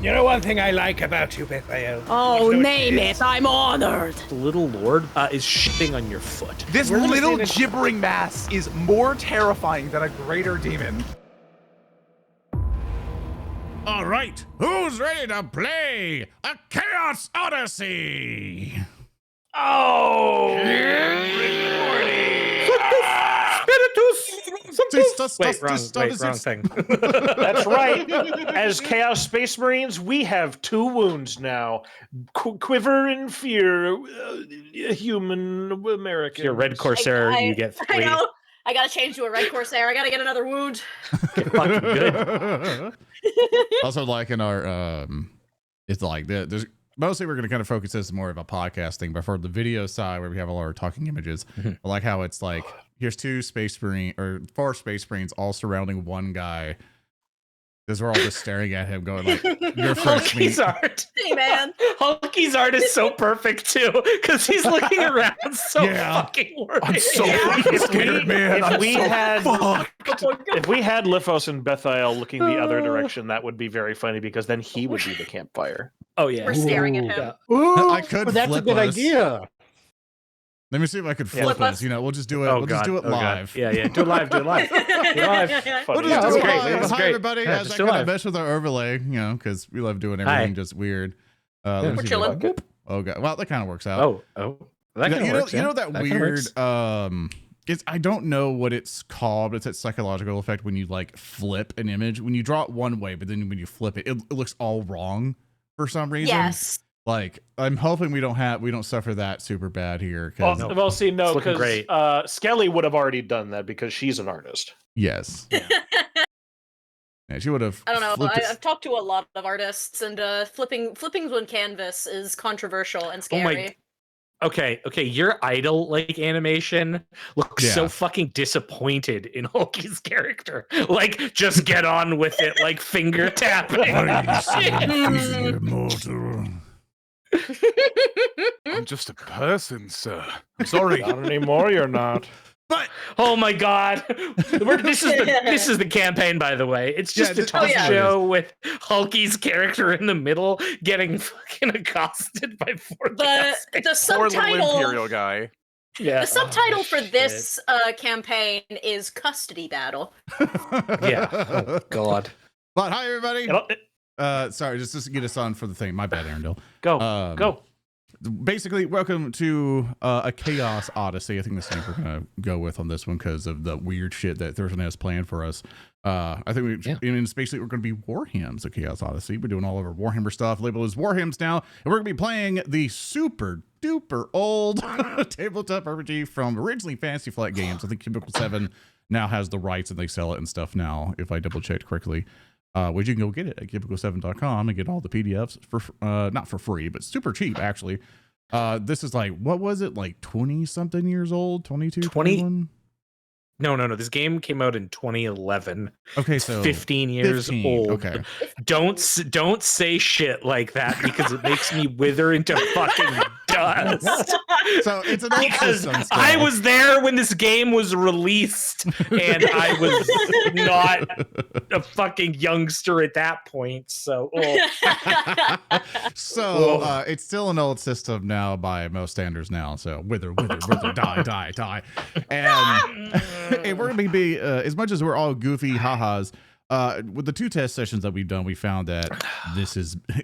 You know one thing I like about you, Bethael? Oh, name it. I'm honored. The little lord is shitting on your foot. This little gibbering mass is more terrifying than a greater demon. All right, who's ready to play a Chaos Odyssey? Oh! Wait, wrong thing. That's right. As Chaos Space Marines, we have 2 wounds now. Quiver in fear, human American. You're a Red Corsair, you get 3. I know. I gotta change to a Red Corsair. I gotta get another wound. Get fucking good. Also, like in our, it's like there's mostly we're going to kind of focus this more of a podcasting, but for the video side where we have all our talking images, I like how it's like here's 4 Space Marines all surrounding one guy. Because we're all just staring at him, going like, "Your first meet." Hulky's art. Hey, man. Hulky's art is so perfect too, because he's looking around so fucking worried. I'm so fucking scared, man. If we had Lyphos and Bethael looking the other direction, that would be very funny because then he would be the campfire. Oh yeah, We're staring at him. Ooh, I could that's a flip good us. idea. Let me see if I could flip Flip us. us. You know, we'll just do it. Just do it live. Yeah, do it live. Do it live. We'll just Funny. do it That's great. live. That was Hi, great. everybody. Yeah, As just I do kind of live. mess with our overlay, you know, because we love doing everything just weird. Let me We're see if chilling. I- Oh god, well that kind of works out. That kind of works. You know that weird. works. It's I don't know what it's called, but it's that psychological effect when you like flip an image. When you draw it one way, but then when you flip it, it looks all wrong for some reason. Yes. Like I'm hoping we don't suffer that super bad here. Well, see, no, It's looking because great. Skelly would have already done that because she's an artist. Yes. Yeah, she would have. I don't know. flipped it. I've talked to a lot of artists, and flipping one canvas is controversial and scary. Okay, your idol like animation looks Yeah. so fucking disappointed in Hulky's character. Like, just get on with it, like finger tapping. I'm just a person, sir. I'm sorry. Not anymore, you're not. But Oh my god, this is the campaign, by the way. It's just Yeah, a talk yeah. show with Hulky's character in the middle getting fucking accosted by 4 The Poor little subtitle. Imperial guy. Yeah. The subtitle for shit. this campaign is Custody Battle. Yeah. Oh god. But hi everybody. It'll- Sorry, just to get us on for the thing. My bad, Earndil. Go. Go. Basically, welcome to a Chaos Odyssey. I think that's the name we're gonna go with on this one because of the weird shit that Thurston has planned for us. I think it's basically we're gonna be WarHams, a Chaos Odyssey. We're doing all of our Warhammer stuff, labeled as WarHams now, and we're gonna be playing the super duper old tabletop RPG from originally Fantasy Flight Games. I think Cubicle 7 now has the rights and they sell it and stuff now, if I double checked correctly. Which you can go get it at cubicle7.com and get all the PDFs for not for free, but super cheap actually. This is like, what was it, like 20 something years old, 22, 21? No. This game came out in 2011. Okay, so 15 years 15, old. okay. Don't say shit like that because it makes me wither into fucking dust. So it's an old Because system still. I was there when this game was released, and I was not a fucking youngster at that point. So, So it's still an old system now by most standards now. So wither, die. And we're gonna be as much as we're all goofy ha-has, with the 2 test sessions that we've done, we found that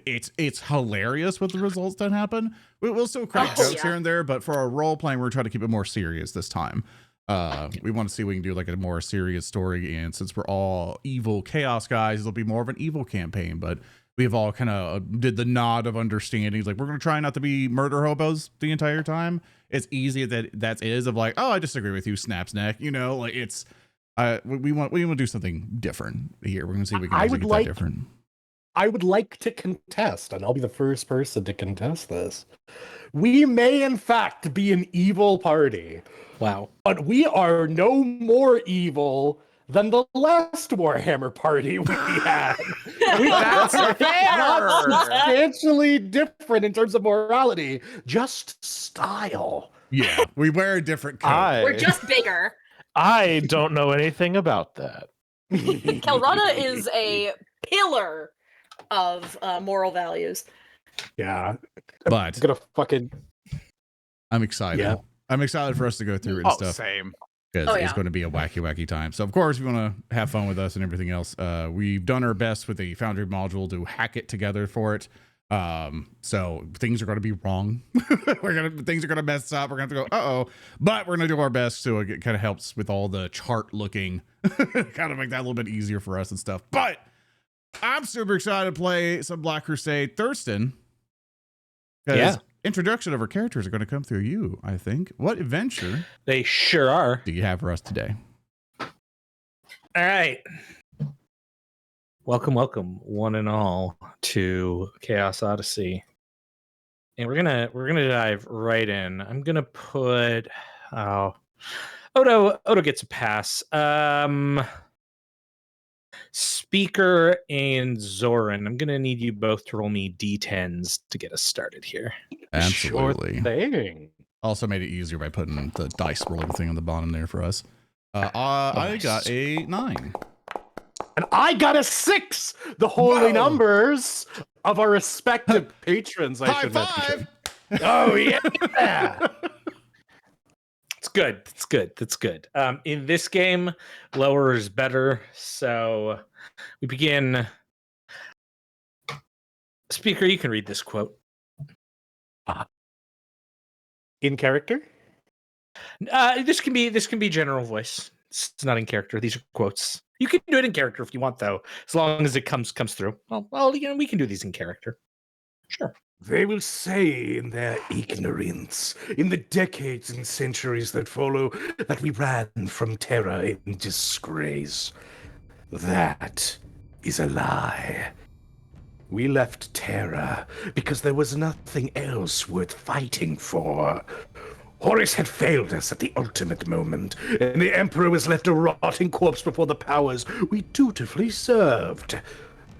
it's hilarious what the results that happen. We'll still crack jokes here and there, but for our role playing, we're trying to keep it more serious this time. We want to see if we can do like a more serious story, and since we're all evil chaos guys, it'll be more of an evil campaign. But we've all kind of did the nod of understanding, like we're gonna try not to be murder hobos the entire time. It's easy that is of like, oh, I disagree with you, snaps neck, you know, like it's we want to do something different here. We're gonna see if we can actually get that different. I would like to contest, and I'll be the first person to contest this. We may, in fact, be an evil party. wow. But we are no more evil than the last Warhammer party we had. That's fair. Not substantially different in terms of morality, just style. Yeah, we wear a different coat. We're just bigger. I don't know anything about that. Kelrana is a pillar of moral values. Yeah. But I'm gonna fucking I'm excited. Yeah. I'm excited for us to go through it and Oh, stuff. same. Because Oh, it's yeah. going to be a wacky, wacky time. So, of course, if you want to have fun with us and everything else, we've done our best with the Foundry module to hack it together for it. So things are going to be wrong. Things are going to mess up. We're going to have to go, uh-oh. But we're going to do our best, so it kind of helps with all the chart looking, kind of make that a little bit easier for us and stuff. But I'm super excited to play some Black Crusade Thurston. Yeah. Introduction of our characters are going to come through you, I think. What adventure They sure are. do you have for us today? All right. Welcome, one and all, to Chaos Odyssey. And we're gonna dive right in. I'm gonna put Odo gets a pass. Speaker and Zoran, I'm gonna need you both to roll me D10s to get us started here. Absolutely. Sure thing. Also made it easier by putting the dice rolling thing on the bottom there for us. I got a 9. And I got a 6. The holy Whoa. numbers of our respective patrons. I High should five! mention. Oh yeah. It's good. That's good. In this game, lower is better. So we begin. Speaker, you can read this quote. In character. This can be general voice. It's not in character. These are quotes. You can do it in character if you want, though, as long as it comes through. Well, we can do these in character. Sure. They will say in their ignorance, in the decades and centuries that follow, that we ran from terror in disgrace. That is a lie. We left Terra because there was nothing else worth fighting for. Horus had failed us at the ultimate moment, and the Emperor was left a rotting corpse before the powers we dutifully served.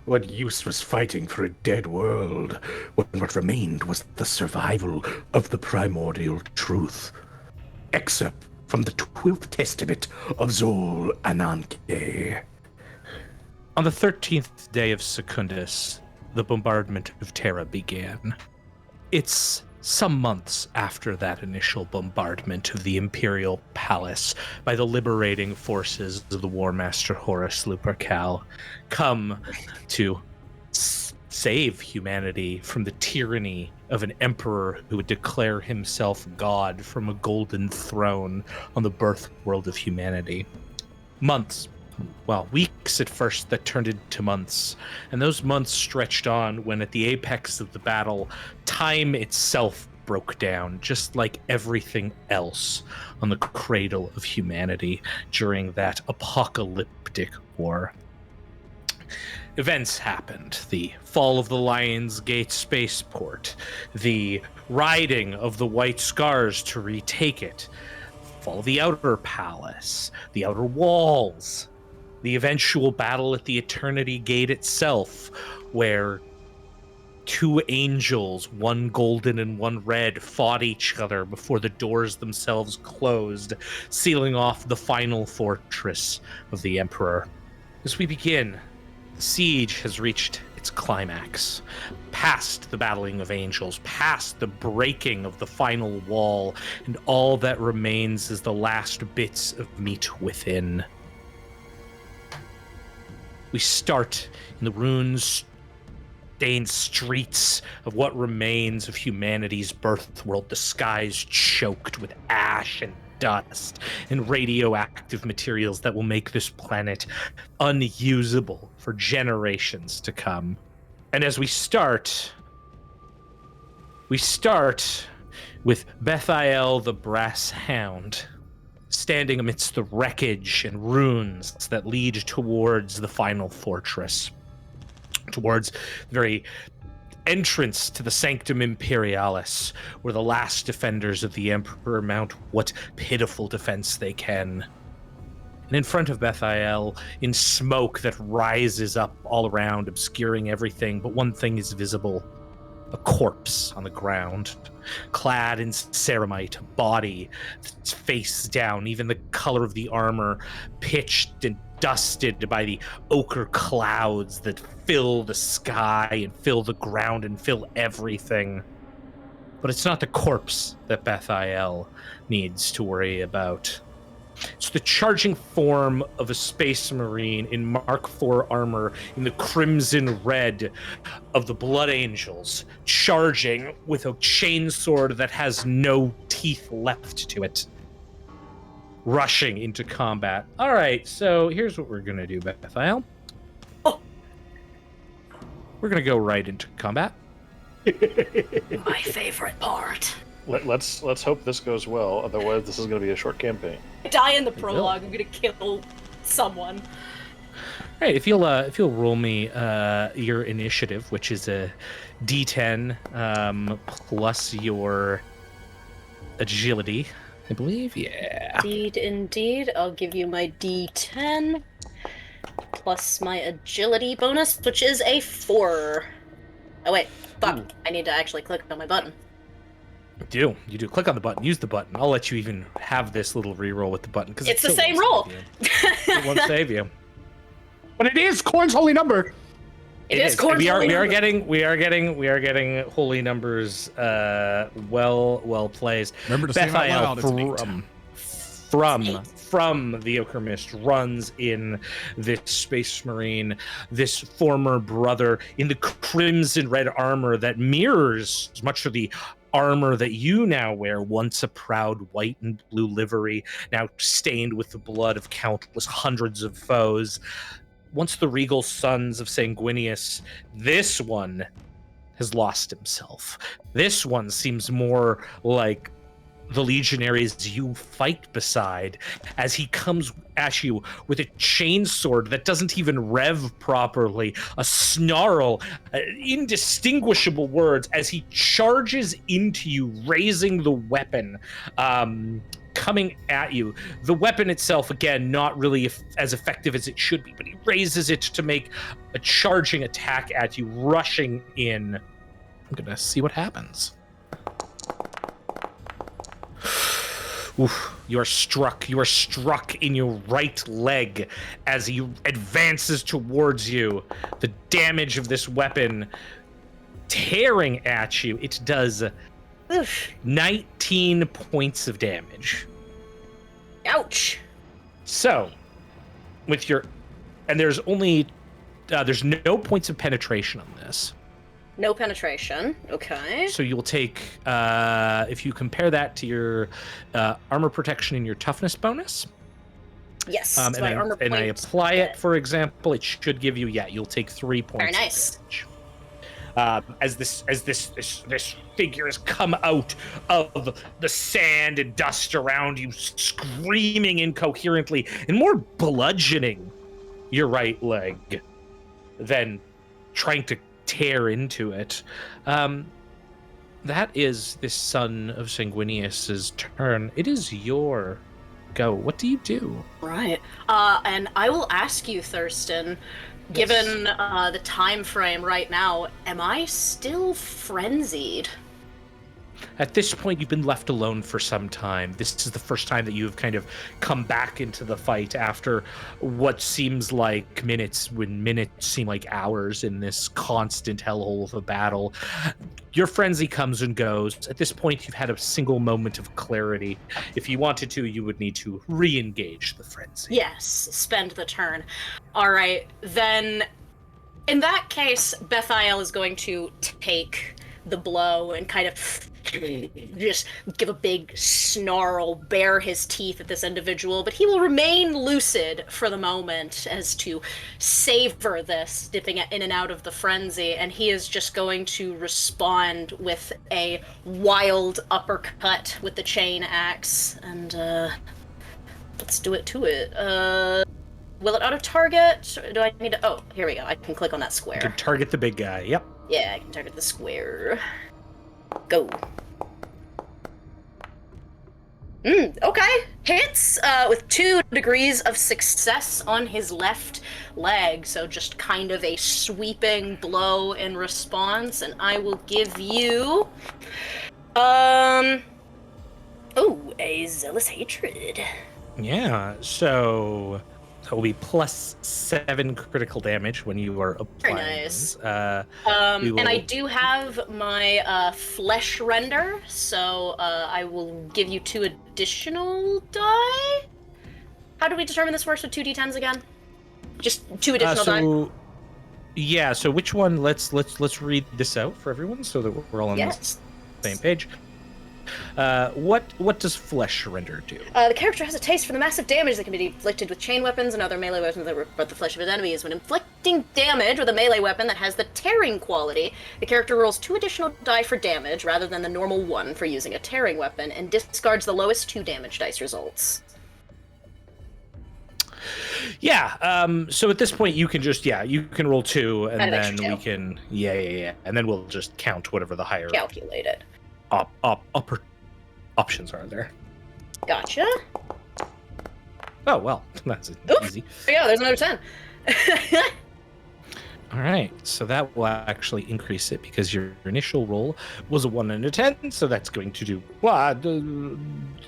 What use was fighting for a dead world when what remained was the survival of the primordial truth? Excerpt from the 12th Testament of Zol Ananke. On the 13th day of Secundus, the bombardment of Terra began. It's some months after that initial bombardment of the Imperial Palace by the liberating forces of the War Master Horus Lupercal come to save humanity from the tyranny of an emperor who would declare himself God from a golden throne on the birth world of humanity. Months, well, weeks at first that turned into months, and those months stretched on when at the apex of the battle, time itself broke down, just like everything else on the cradle of humanity during that apocalyptic war. Events happened. The fall of the Lion's Gate spaceport, the riding of the White Scars to retake it, fall of the Outer Palace, the Outer Walls, the eventual battle at the Eternity Gate itself, where two angels, one golden and one red, fought each other before the doors themselves closed, sealing off the final fortress of the Emperor. As we begin, the siege has reached its climax. Past the battling of angels, past the breaking of the final wall, and all that remains is the last bits of meat within. We start in the runes-stained streets of what remains of humanity's birth world, the skies choked with ash and dust and radioactive materials that will make this planet unusable for generations to come. And as we start with Bethael the Brass Hound, standing amidst the wreckage and ruins that lead towards the final fortress, towards the very entrance to the Sanctum Imperialis, where the last defenders of the Emperor mount what pitiful defense they can. And in front of Bethael, in smoke that rises up all around, obscuring everything, but one thing is visible: a corpse on the ground, clad in ceramite, a body that's face down, even the color of the armor pitched and dusted by the ochre clouds that fill the sky and fill the ground and fill everything. But it's not the corpse that Bethael needs to worry about. It's the charging form of a space marine in Mark IV armor in the crimson red of the Blood Angels, charging with a chainsword that has no teeth left to it, rushing into combat. All right, so here's what we're going to do, Bethael. Oh. We're going to go right into combat. My favorite part. Let's hope this goes well. Otherwise, this is going to be a short campaign. I die in the prologue. I'm gonna kill someone. All right, if you'll roll me your initiative, which is a D10 plus your agility, I believe. Yeah. Indeed. I'll give you my D10 plus my agility bonus, which is a 4. Oh wait, fuck! Ooh. I need to actually click on my button. You do. Click on the button. Use the button. I'll let you even have this little reroll with the button because It's the same roll. It won't save you. But it is Khorn's holy number. It is Khorn's we are holy number. getting holy numbers. Well placed. Remember to say them out loud. It's Bethael from the Ochre Mist runs in this Space Marine, this former brother in the crimson red armor that mirrors much of the armor that you now wear, once a proud white and blue livery, now stained with the blood of countless hundreds of foes. Once the regal sons of Sanguinius, this one has lost himself. This one seems more like the legionaries you fight beside, as he comes at you with a chainsword that doesn't even rev properly, a snarl, indistinguishable words as he charges into you, raising the weapon, coming at you. The weapon itself, again, not really as effective as it should be, but he raises it to make a charging attack at you, rushing in. I'm gonna see what happens. Oof, you are struck in your right leg as he advances towards you. The damage of this weapon tearing at you, it does 19 points of damage. Ouch. So, with your, and there's only, there's no points of penetration on this. No penetration. Okay. So you'll take, if you compare that to your armor protection and your toughness bonus. Yes. And I apply it, for example, it should give you, you'll take 3 points. Very nice. As this figure has come out of the sand and dust around you, screaming incoherently and more bludgeoning your right leg than trying to tear into it. That is this son of Sanguinius's turn. It is your go. What do you do? Right. And I will ask you, Thurston, given the time frame right now, am I still frenzied? At this point, you've been left alone for some time. This is the first time that you've kind of come back into the fight after what seems like minutes, when minutes seem like hours in this constant hellhole of a battle. Your frenzy comes and goes. At this point, you've had a single moment of clarity. If you wanted to, you would need to re-engage the frenzy. Yes, spend the turn. All right, then in that case, Bethael is going to take the blow and kind of just give a big snarl, bare his teeth at this individual, but he will remain lucid for the moment as to savor this, dipping in and out of the frenzy, and he is just going to respond with a wild uppercut with the chain axe, and let's do it to it. Will it auto-target? Or do I need to... Oh, here we go. I can click on that square. You can target the big guy, yep. Yeah, I can target the square. Go. Okay. Hits with 2 degrees of success on his left leg. So just kind of a sweeping blow in response. And I will give you... a Zealous Hatred. Yeah, so That will be +7 critical damage when you are applying. Very nice. those. And I do have my flesh render, so I will give you 2 additional die. How do we determine this works with 2d10s again? Just 2 additional die. Yeah. So which one? Let's read this out for everyone so that we're all on the same page. What does flesh render do? The character has a taste for the massive damage that can be inflicted with chain weapons and other melee weapons that rip the flesh of his enemies. When inflicting damage with a melee weapon that has the tearing quality, the character rolls 2 additional die for damage rather than the normal 1 for using a tearing weapon, and discards the lowest 2 damage dice results. Yeah. So at this point, you can just you can roll 2, and then we can and then we'll just count whatever the higher calculated upper options are there. Gotcha. Oh well, that's easy. Yeah, there's another 10. All right, so that will actually increase it because your initial roll was a 1 and a 10, so that's going to do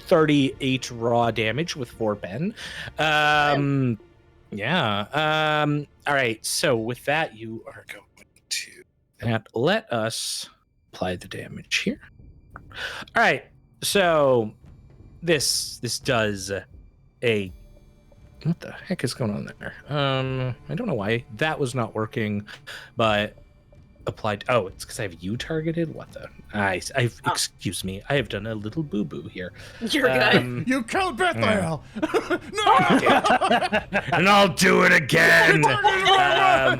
38 raw damage with 4 pen. All right, so with that, you are going to let us apply the damage here. All right, so this does a. What the heck is going on there? I don't know why that was not working, but applied. Oh, it's because I have you targeted. What the? Excuse me. I have done a little boo boo here. You're good. You killed Bethael. No. And I'll do it again. I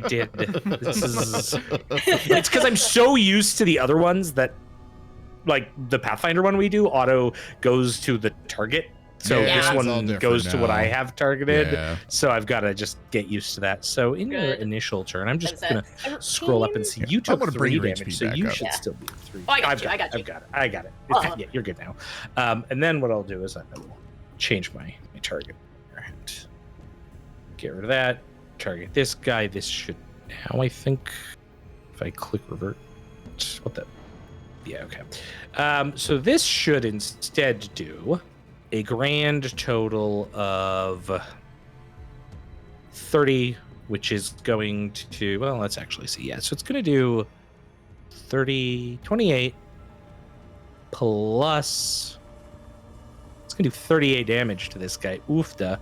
did. It's because I'm so used to the other ones that, like the Pathfinder one we do, auto goes to the target. So this one goes to what I have targeted. Yeah. So I've got to just get used to that. So in your initial turn, I'm just going to scroll up and see. You took 3 damage, so you should still be at 3. Oh, I got you. I got it. Yeah, you're good now. And then what I'll do is I will change my target. And get rid of that. Target this guy. This should now, I think, if I click revert. What the? Yeah, okay. So this should instead do a grand total of 30, which is going to, well, let's actually see. Yeah, so it's going to do 28 plus, it's going to do 38 damage to this guy. Oofda.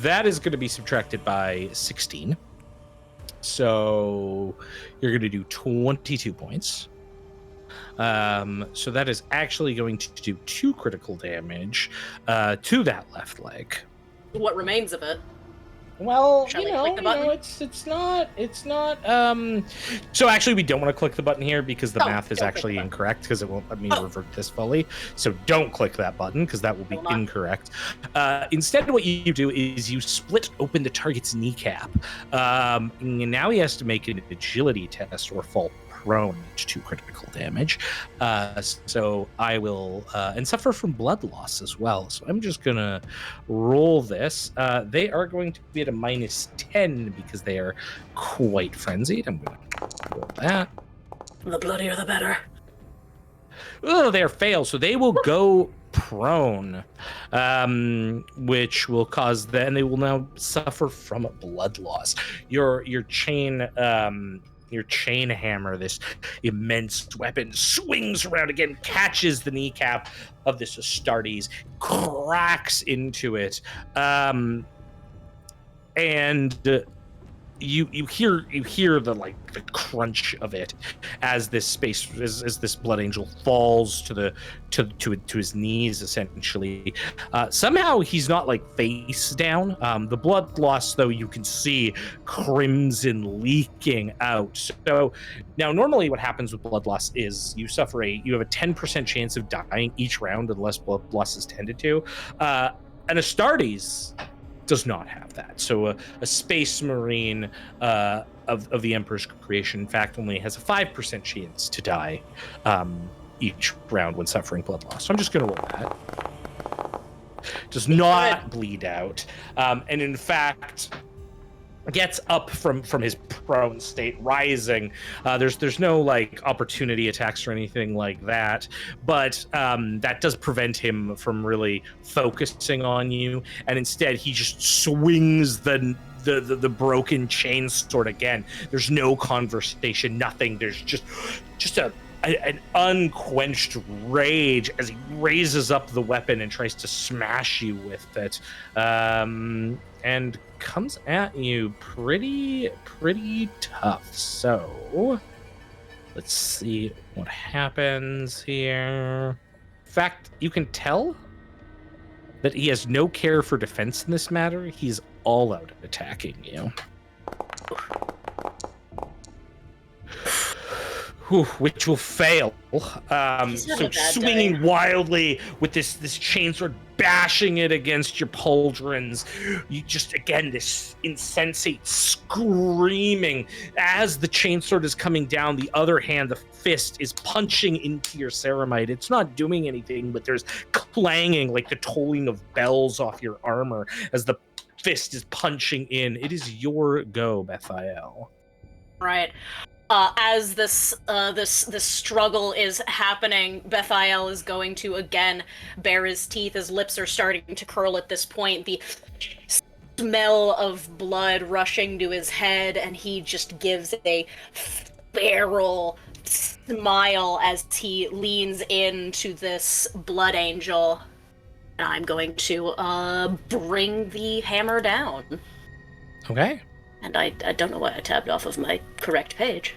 That is going to be subtracted by 16. So you're going to do 22 points. So that is actually going to do 2 critical damage to that left leg. What remains of it? Well, Shall you we click the button? it's not. So actually, we don't want to click the button here because the math is actually incorrect because it won't let me revert this fully. So don't click that button because that will be incorrect. Instead, what you do is you split open the target's kneecap. And now he has to make an agility test or fall prone to 2 critical damage. So I will and suffer from blood loss as well. So I'm just gonna roll this. They are going to be at a -10 because they are quite frenzied. I'm gonna roll that. The bloodier the better. Oh, they're fail. So they will go prone, which will cause them, and they will now suffer from blood loss. Your chain hammer, this immense weapon, swings around again, catches the kneecap of this Astartes, cracks into it, and you hear the crunch of it as this blood angel falls to his knees essentially. Somehow he's not face down. The blood loss, though, you can see crimson leaking out. So now normally what happens with blood loss is you have a 10% chance of dying each round unless blood loss is tended to. And Astartes does not have that. So a space marine of the Emperor's creation, in fact, only has a 5% chance to die each round when suffering blood loss. So I'm just going to roll that. Does not bleed out. And in fact, gets up from his prone state, rising. There's no like opportunity attacks or anything like that, but that does prevent him from really focusing on you, and instead he just swings the broken chainsword again. There's no conversation, nothing. There's just an unquenched rage as he raises up the weapon and tries to smash you with it, and comes at you pretty tough. So let's see what happens here. In fact, you can tell that he has no care for defense in this matter. He's all out attacking you. Which will fail. So swinging wildly with this chainsword, bashing it against your pauldrons. You just, again, this insensate screaming. As the chainsword is coming down, the other hand, the fist, is punching into your ceramite. It's not doing anything, but there's clanging like the tolling of bells off your armor as the fist is punching in. It is your go, Bethael. Right. As this struggle is happening, Bethael is going to again bare his teeth. His lips are starting to curl at this point. The smell of blood rushing to his head, and he just gives a feral smile as he leans into this blood angel. And I'm going to bring the hammer down. Okay. And I don't know why I tabbed off of my correct page.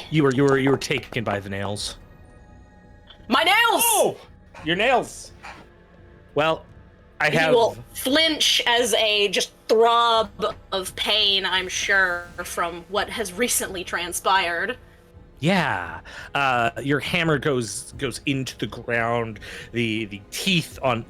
You were taken by the nails. My nails! Oh! Your nails! Well, I have... He will flinch as a just throb of pain, I'm sure, from what has recently transpired. Yeah, your hammer goes into the ground. The teeth on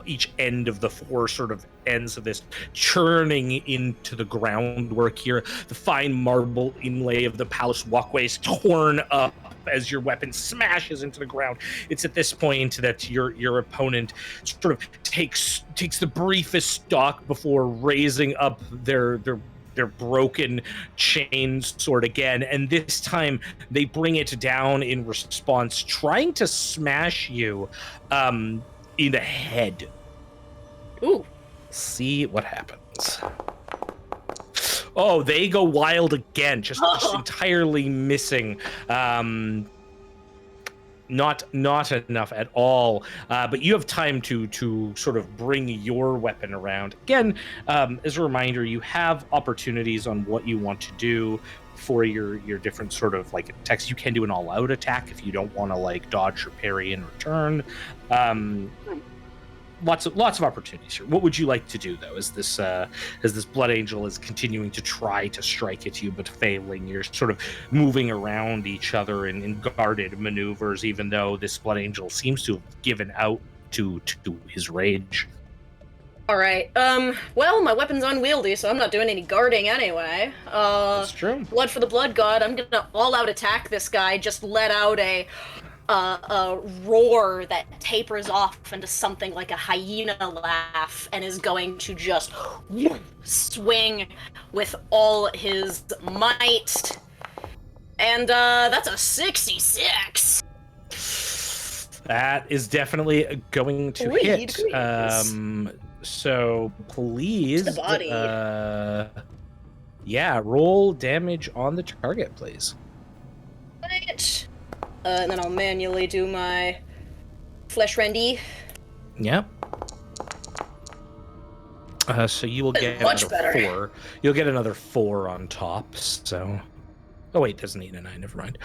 each end of the four sort of ends of this churning into the groundwork here. The fine marble inlay of the palace walkways torn up as your weapon smashes into the ground. It's at this point that your opponent sort of takes the briefest stock before raising up their broken chain sword again, and this time they bring it down in response, trying to smash you in the head. Ooh. See what happens. Oh, they go wild again, just entirely missing. Not enough at all, but you have time to sort of bring your weapon around. Again, as a reminder, you have opportunities on what you want to do for your different sort of like attacks. You can do an all-out attack if you don't want to like dodge or parry in return. Lots of opportunities here. What would you like to do though? As this blood angel is continuing to try to strike at you but failing, you're sort of moving around each other in guarded maneuvers, even though this blood angel seems to have given out to his rage. All right. Well, my weapon's unwieldy, so I'm not doing any guarding anyway. That's true. Blood for the blood god. I'm gonna all-out attack this guy. Just let out a roar that tapers off into something like a hyena laugh, and is going to just swing with all his might. And that's a 66. That is definitely going to hit. So please, to the body. Roll damage on the target, please. Right. And then I'll manually do my flesh rendy. Yep. So you will get much another better. 4. You'll get another 4 on top. So, oh wait, doesn't need a 9. Never mind.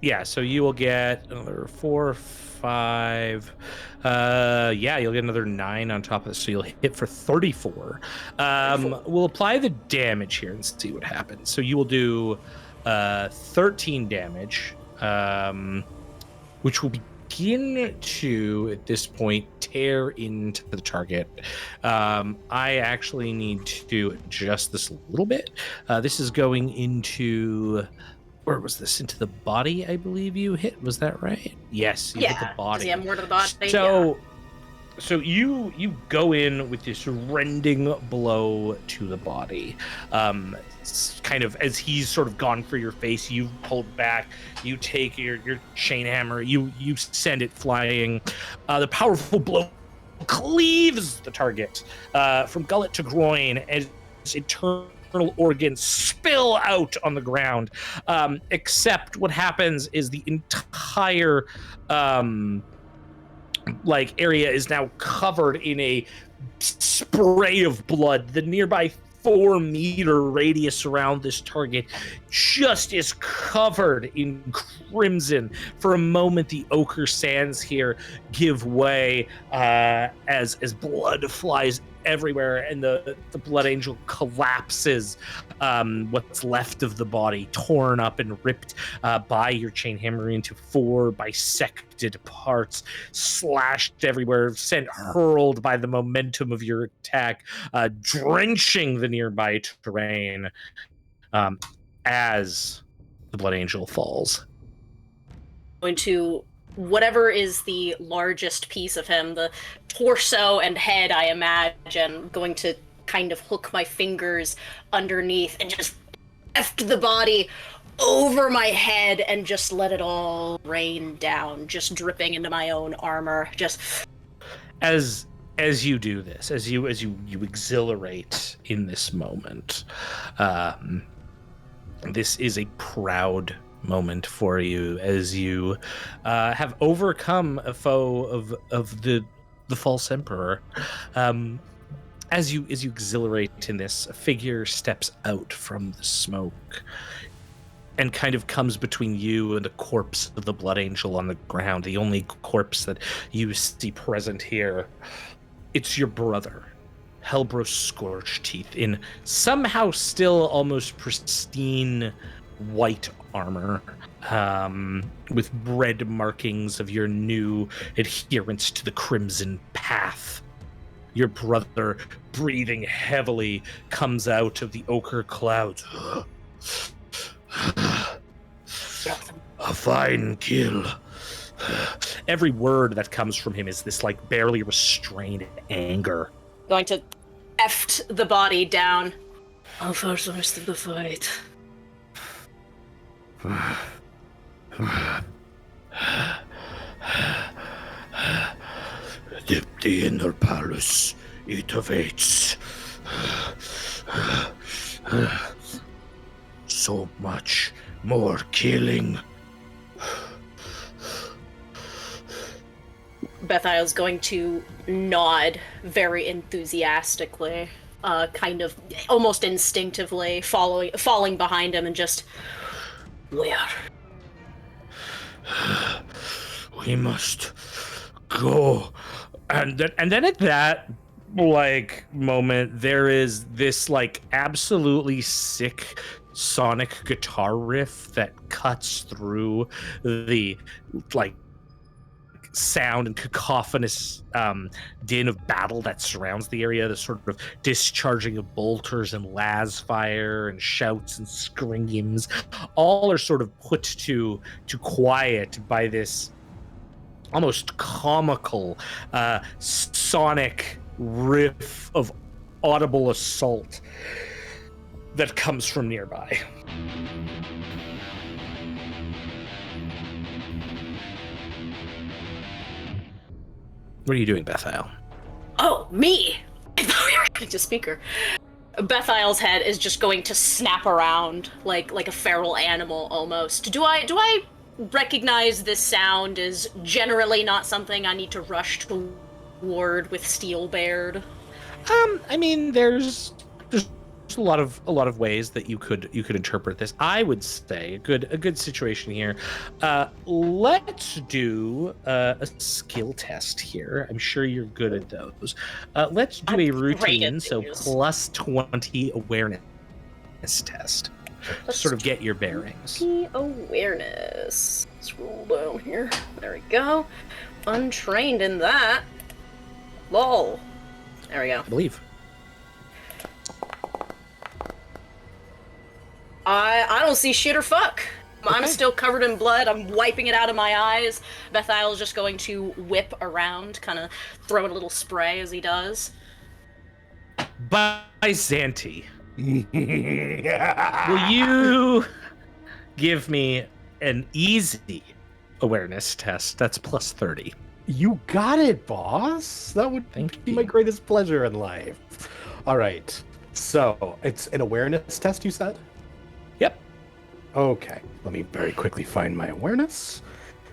Yeah. So you will get another 4, 5. You'll get another 9 on top of this. So you'll hit for 34. We'll apply the damage here and see what happens. So you will do 13 damage, which will begin to, at this point, tear into the target. I actually need to adjust this a little bit. This is going into... Where was this? Into the body, I believe you hit. Was that right? Yes, you hit the body. Yeah, more to the body. So So you go in with this rending blow to the body. Kind of as he's sort of gone for your face, you pulled back. You take your chain hammer. You send it flying. The powerful blow cleaves the target from gullet to groin as internal organs spill out on the ground. Except what happens is the entire area is now covered in a spray of blood. The nearby 4-meter radius around this target just is covered in crimson. For a moment, the ochre sands here give way as blood flies everywhere, and the blood angel collapses. What's left of the body torn up and ripped by your chain hammer into 4 bisected parts, slashed everywhere, sent hurled by the momentum of your attack, drenching the nearby terrain as the blood angel falls. Going to whatever is the largest piece of him, the torso and head, I imagine, going to kind of hook my fingers underneath and just lift the body over my head and just let it all rain down, just dripping into my own armor. Just as you do this, as you exhilarate in this moment, this is a proud moment for you as you have overcome a foe of the false emperor. As you exhilarate in this, a figure steps out from the smoke and kind of comes between you and the corpse of the blood angel on the ground, the only corpse that you see present here. It's your brother, Helbros Scorchteeth, in somehow still almost pristine white armor, with red markings of your new adherence to the Crimson Path. Your brother, breathing heavily, comes out of the ochre clouds. A fine kill. Every word that comes from him is this barely restrained anger. going to eft the body down. How far's the rest of the fight? The inner palace, it awaits. So much more killing. Bethael's going to nod very enthusiastically, kind of almost instinctively falling behind him and just, where? We must go. And then at that moment, there is this absolutely sick sonic guitar riff that cuts through the sound and cacophonous din of battle that surrounds the area. The sort of discharging of bolters and las fire and shouts and screams, all are sort of put to quiet by this almost comical sonic riff of audible assault that comes from nearby. What are you doing, Bethael? Oh, me! I thought we were going to speaker. Bethael's head is just going to snap around like a feral animal almost. Do I recognize this sound as generally not something I need to rush toward with steel bared? I mean, there's a lot of ways that you could interpret this. I would say a good situation here. Let's do a skill test here. I'm sure you're good at those. Let's do a routine, so plus 20 awareness test. Let's sort of get your bearings. Awareness. Scroll down here. There we go. Untrained in that. Lol. There we go. I believe. I don't see shit or fuck. I'm still covered in blood. I'm wiping it out of my eyes. Bethael is just going to whip around, kind of throwing a little spray as he does. Byzanti, will you give me an easy awareness test? That's plus 30. You got it, boss. That would Thank be you. my greatest pleasure in life. All right. So it's an awareness test, you said? Yep. Okay. Let me very quickly find my awareness.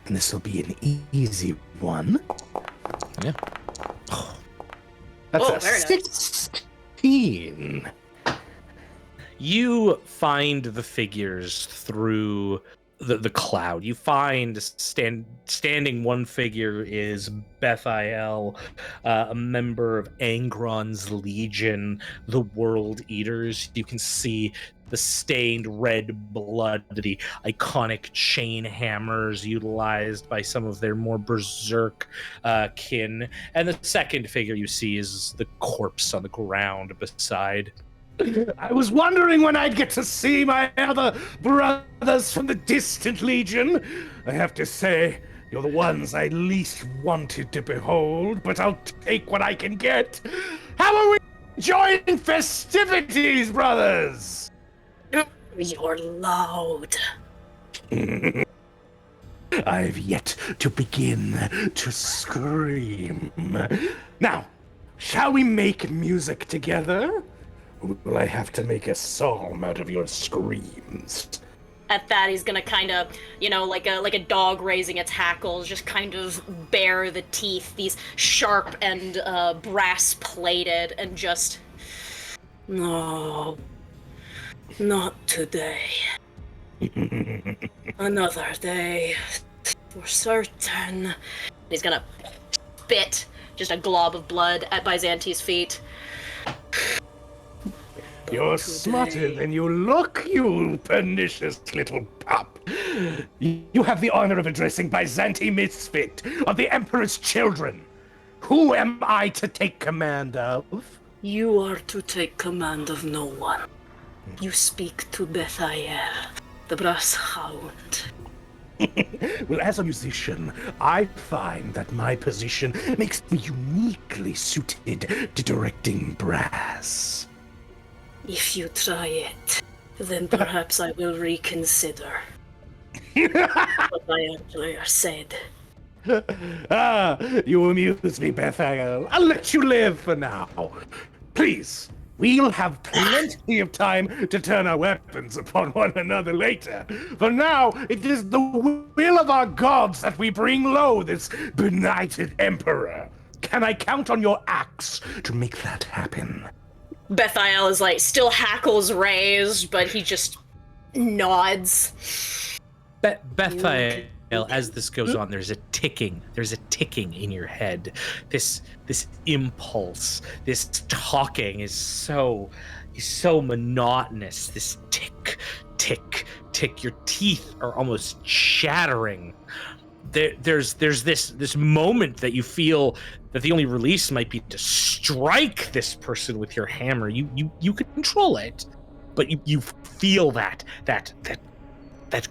And this will be an easy one. Yeah. That's Oh, a very nice. 16. You find the figures through the cloud. You find standing one figure is Bethael, a member of Angron's Legion, the World Eaters. You can see the stained red blood, the iconic chain hammers utilized by some of their more berserk kin. And the second figure you see is the corpse on the ground beside. I was wondering when I'd get to see my other brothers from the distant Legion. I have to say, you're the ones I least wanted to behold, but I'll take what I can get. How are we enjoying festivities, brothers? You're loud. I've yet to begin to scream. Now, shall we make music together? Or will I have to make a psalm out of your screams? At that, he's gonna kind of, like a dog raising its hackles, just kind of bare the teeth, these sharp and brass plated, and just, no, not today. Another day, for certain. He's gonna spit just a glob of blood at Byzanti's feet. You're smarter than you look, you pernicious little pup. You have the honor of addressing Byzanti Misfit of the Emperor's children. Who am I to take command of? You are to take command of no one. You speak to Bethael, the brass hound. Well, as a musician, I find that my position makes me uniquely suited to directing brass. If you try it, then perhaps I will reconsider what I earlier said. You amuse me, Bethael. I'll let you live for now. Please, we'll have plenty of time to turn our weapons upon one another later. For now, it is the will of our gods that we bring low this benighted emperor. Can I count on your axe to make that happen? Bethael is still hackles raised, but he just nods. Bethael, as this goes on, there's a ticking in your head. This impulse, this talking is so monotonous. This tick, tick, tick. Your teeth are almost shattering. There's this moment that you feel that the only release might be to strike this person with your hammer. You can control it, but you feel that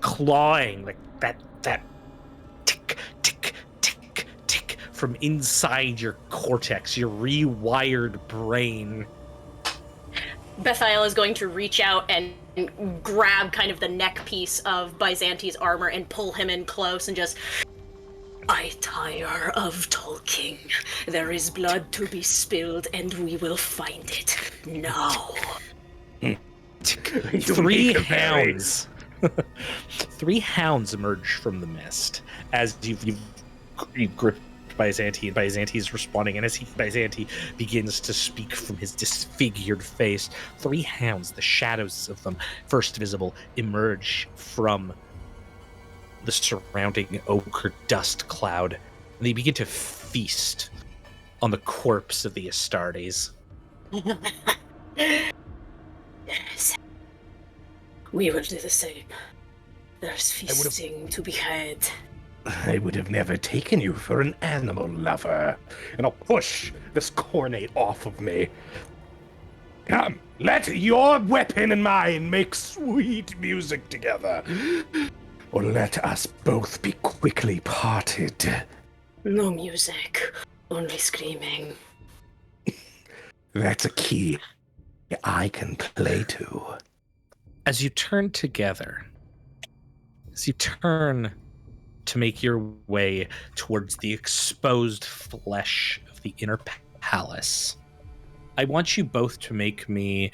clawing, like that tick tick tick tick from inside your cortex, your rewired brain. Bethael is going to reach out and grab kind of the neck piece of Byzanti's armor and pull him in close and just... I tire of talking. There is blood to be spilled, and we will find it now. Three hounds. Three hounds emerge from the mist as you've gripped Byzanti, and Byzanti is responding. And as Byzanti begins to speak from his disfigured face, three hounds, the shadows of them, first visible, emerge from the surrounding ochre dust cloud, and they begin to feast on the corpse of the Astartes. Yes. We will do the same. There's feasting to be had. I would have never taken you for an animal lover. And I'll push this cornate off of me. Come, let your weapon and mine make sweet music together. or let us both be quickly parted. No music, only screaming. That's a key I can play to. As you turn together, as you turn to make your way towards the exposed flesh of the inner palace, I want you both to make me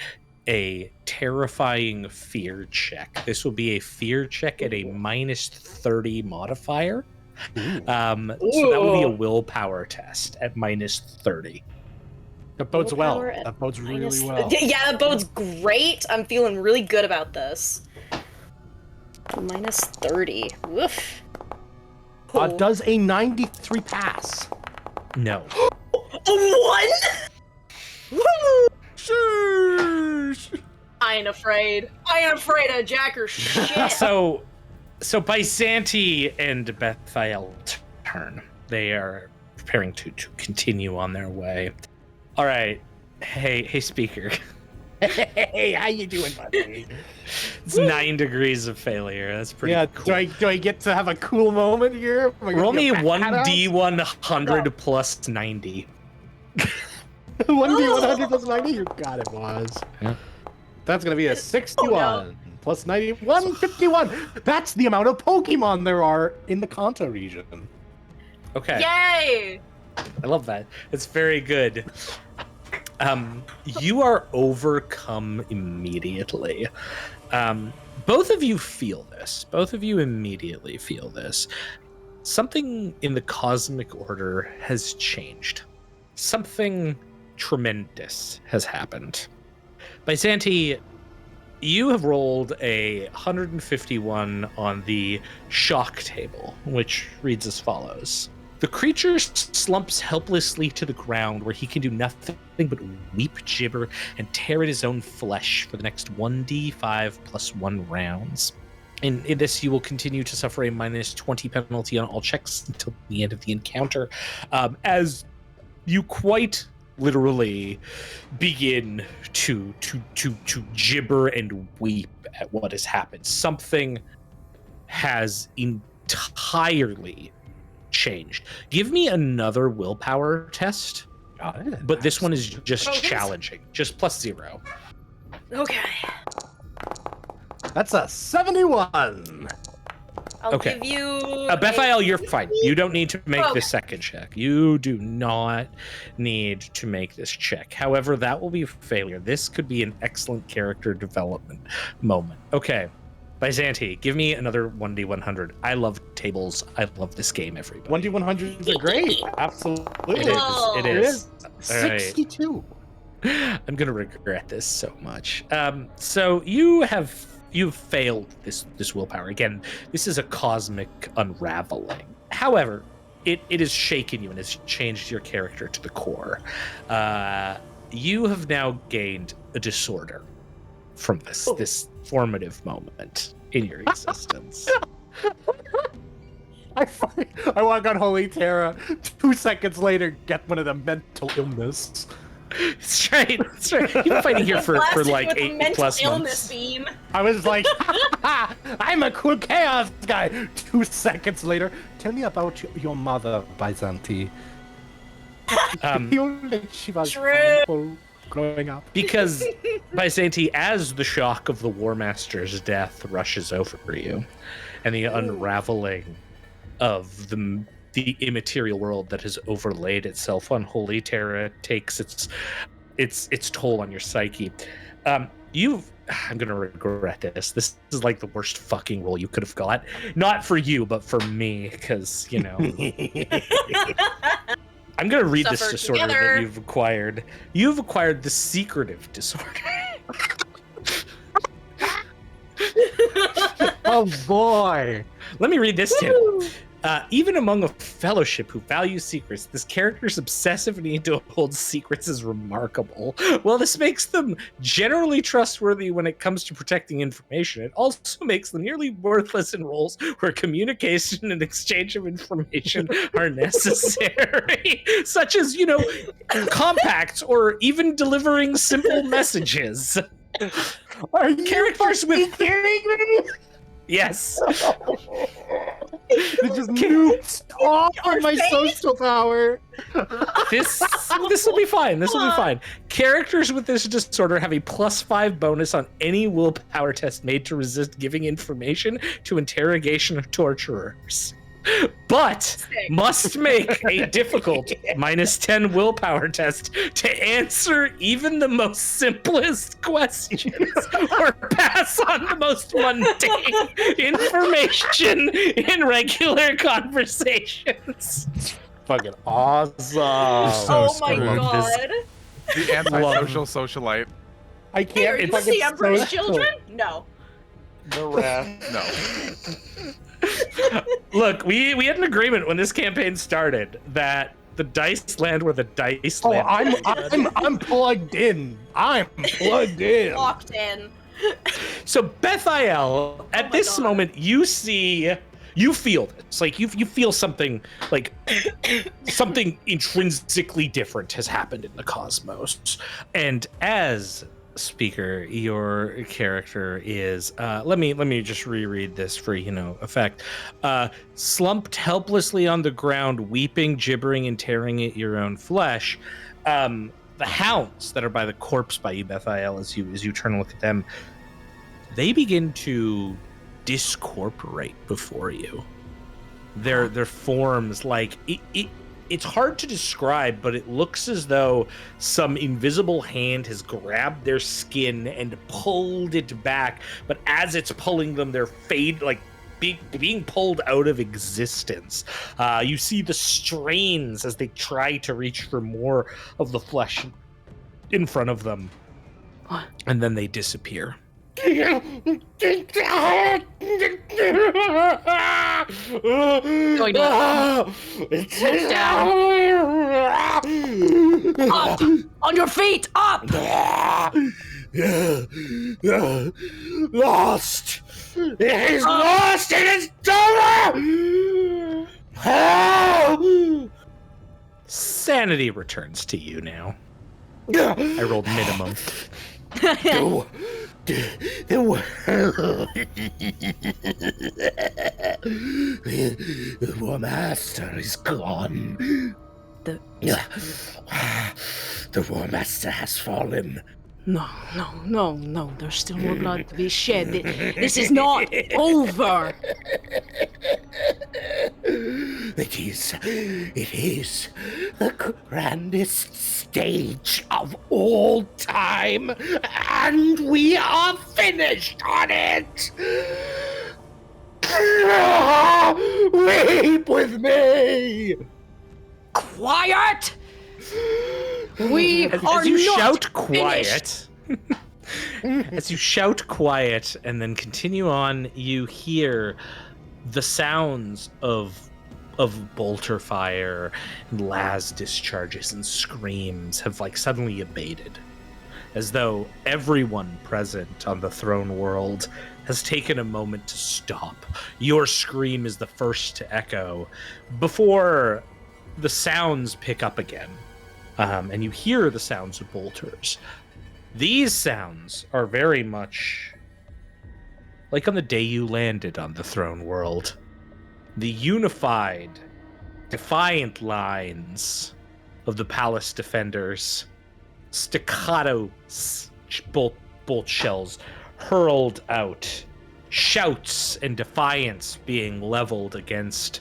a terrifying fear check. This will be a fear check at a -30 modifier. So that will be a willpower test at -30. That bodes well. Willpower at That bodes really minus- well. Yeah, that bodes great. I'm feeling really good about this. -30. Woof. Does a 93 pass? No. A 1? Sheesh. I ain't afraid. I ain't afraid of Jack or shit. So Byzanti and Bethael turn. They are preparing to continue on their way. All right. Hey, speaker. Hey, how you doing, buddy? It's 9 degrees of failure. That's pretty Yeah, cool. do I get to have a cool moment here? Am I gonna Roll me get back at us? 1d100 plus 90. 1d100 plus 90? You got it, was. Yeah. That's gonna be a 61 plus 90, 151. That's the amount of Pokemon there are in the Kanto region. Okay. Yay! I love that. It's very good. You are overcome immediately. Both of you feel this. Both of you immediately feel this. Something in the cosmic order has changed. Something tremendous has happened. Byzanti, you have rolled a 151 on the shock table, which reads as follows. The creature slumps helplessly to the ground where he can do nothing but weep, gibber, and tear at his own flesh for the next 1d5 plus 1 rounds. In this, you will continue to suffer a -20 penalty on all checks until the end of the encounter, as you quite literally begin to gibber and weep at what has happened. Something has entirely changed. Give me another willpower test, but this one is just challenging, just +0. Okay. That's a 71. I'll Okay. give you. Bethael, you're fine. You don't need to make the second check. You do not need to make this check. However, that will be a failure. This could be an excellent character development moment. Okay. Byzanti, give me another 1d100. I love tables. I love this game, everybody. 1d100s are great. Absolutely. It is. All right. 62. I'm gonna regret this so much. So you've failed this willpower. Again, this is a cosmic unraveling. However, it has shaken you and has changed your character to the core. You have now gained a disorder from this formative moment in your existence. I walk on Holy Terra. 2 seconds later, get one of the mental illness. That's right. That's right. You've been fighting here for like with a 8 mental plus illness months. beam. I was like, I'm a cool chaos guy. 2 seconds later, tell me about your mother, Byzanti. She was True. harmful growing up. Because, Byzanti, as the shock of the War Master's death rushes over you, and the unraveling of the immaterial world that has overlaid itself on Holy Terra takes its toll on your psyche. I'm gonna regret this. This is like the worst fucking roll you could have got. Not for you, but for me, because I'm gonna read this Suffer disorder together. that you've acquired. You've acquired the secretive disorder. Oh boy. Let me read this too. Even among a fellowship who values secrets, this character's obsessive need to hold secrets is remarkable. While this makes them generally trustworthy when it comes to protecting information, it also makes them nearly worthless in roles where communication and exchange of information are necessary, such as, compacts or even delivering simple messages. Are you Characters with kidding me? Yes. It just nukes off of my social power. This will be fine. This will be fine. Characters with this disorder have a +5 bonus on any willpower test made to resist giving information to interrogation of torturers. But must make a difficult -10 willpower test to answer even the most simplest questions or pass on the most mundane information in regular conversations. Fucking awesome. Oh my screwed. god. The antisocial socialite. I can't Is fucking the Emperor's social. children? No. The wrath. No. Look, we had an agreement when this campaign started that the dice land where the dice Oh, land. I'm plugged in. I'm plugged in. Locked in. So Bethael, at my this God. moment, you feel this. Like you feel something like something intrinsically different has happened in the cosmos. And as speaker, your character is let me just reread this for effect. Slumped helplessly on the ground, weeping, gibbering, and tearing at your own flesh. The hounds that are by the corpse by you, Bethael, as you turn and look at them, they begin to discorporate before you. Their forms, like it's hard to describe, but it looks as though some invisible hand has grabbed their skin and pulled it back. But as it's pulling them, they're being pulled out of existence. You see the strains as they try to reach for more of the flesh in front of them. What? And then they disappear. Going down. Up! On your feet! Up! Lost! It is lost! It is over! Sanity returns to you now. I rolled minimum. The War Master is gone. The War Master has fallen. No. There's still more blood to be shed. This is not over. It is the grandest stage of all time, and we are finished on it. Weep with me. Quiet! We are As you not shout finished. quiet, as you shout quiet and then continue on, you hear the sounds of bolter fire and las discharges and screams have suddenly abated, as though everyone present on the throne world has taken a moment to stop. Your scream is the first to echo before the sounds pick up again. And you hear the sounds of bolters. These sounds are very much like on the day you landed on the throne world. The unified, defiant lines of the palace defenders, staccato bolt shells hurled out, shouts and defiance being leveled against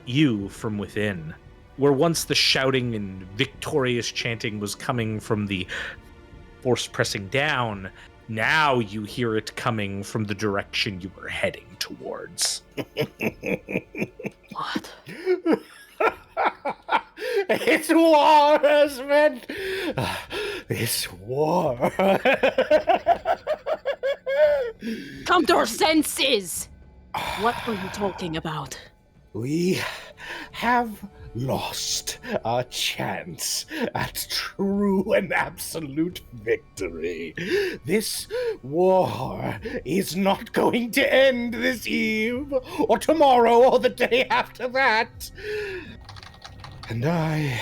you from within. Where once the shouting and victorious chanting was coming from the force pressing down, now you hear it coming from the direction you were heading towards. What? It's war, husband. It's war. Come to our senses! What are you talking about? We have lost our chance at true and absolute victory. This war is not going to end this eve, or tomorrow, or the day after that. And I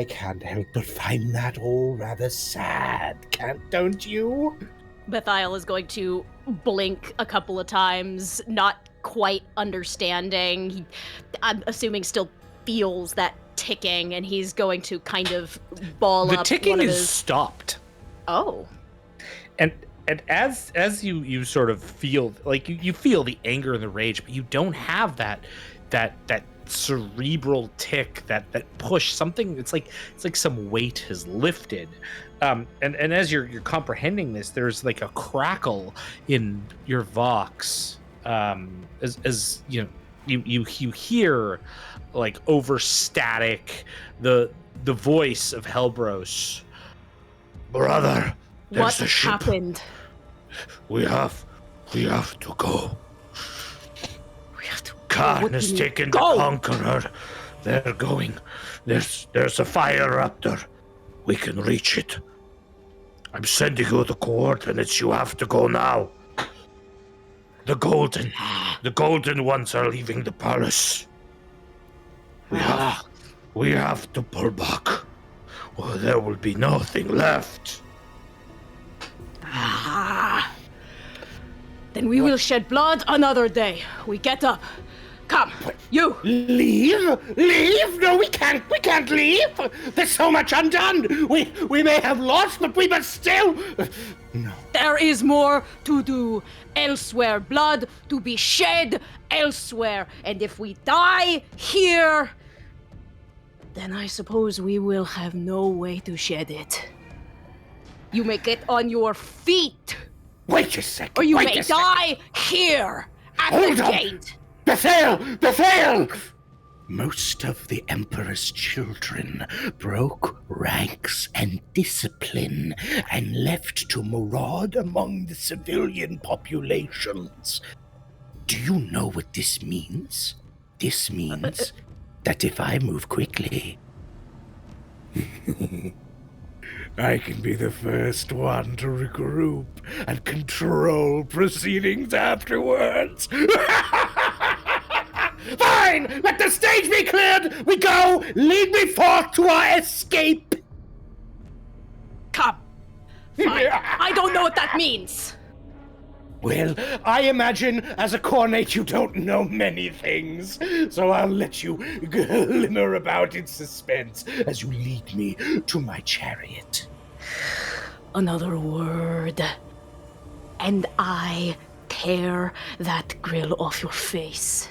can't help but find that all rather sad, don't you? Bethael is going to blink a couple of times, not quite understanding. I'm assuming still feels that ticking, and he's going to kind of ball The up ticking one of is his... stopped. Oh. And as you sort of feel like you feel the anger and the rage, but you don't have that cerebral tick, that push. Something, it's like some weight has lifted. And as you're comprehending this, there's like a crackle in your vox, as you know, you hear like over static the voice of Helbros. Brother, What there's a ship. happened? We have to go. We have to... Khan What do has you mean, taken the go? Conqueror. They're going. There's a fire up there. We can reach it. I'm sending you the coordinates. You have to go now. The golden ones are leaving the palace. We have to pull back, or there will be nothing left. Then we will shed blood another day. We get up. Come, you. Leave? No, we can't leave. There's so much undone. We may have lost, but we must still... No. There is more to do elsewhere. Blood to be shed elsewhere. And if we die here, then I suppose we will have no way to shed it. You may get on your feet, Wait a second. or you wait may a second. die here at Hold the on. gate. Bethael! Most of the Emperor's children broke ranks and discipline and left to maraud among the civilian populations. Do you know what this means? This means that if I move quickly, I can be the first one to regroup and control proceedings afterwards. Fine! Let the stage be cleared! We go! Lead me forth to our escape! Come. Fine. I don't know what that means. Well, I imagine as a Khornate you don't know many things, so I'll let you glimmer about in suspense as you lead me to my chariot. Another word, and I tear that grill off your face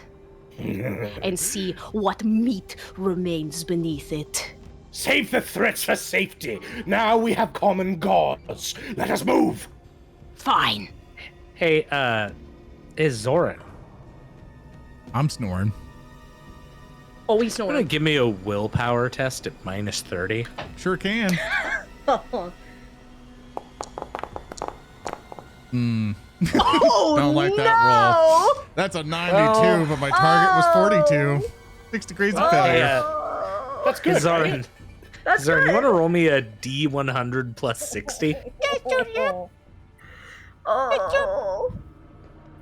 and see what meat remains beneath it. Save the threats for safety. Now we have common cause. Let us move. Fine. Hey, is Zoran I'm snoring. Oh, he's gonna snoring. give me a willpower test at -30? Sure can. Oh, Don't like that roll. That's a 92, but my target was 42. 6 degrees of Hey, failure. That's good. Zoran, right? Zoran, you want to roll me a D100 plus 60? Oh,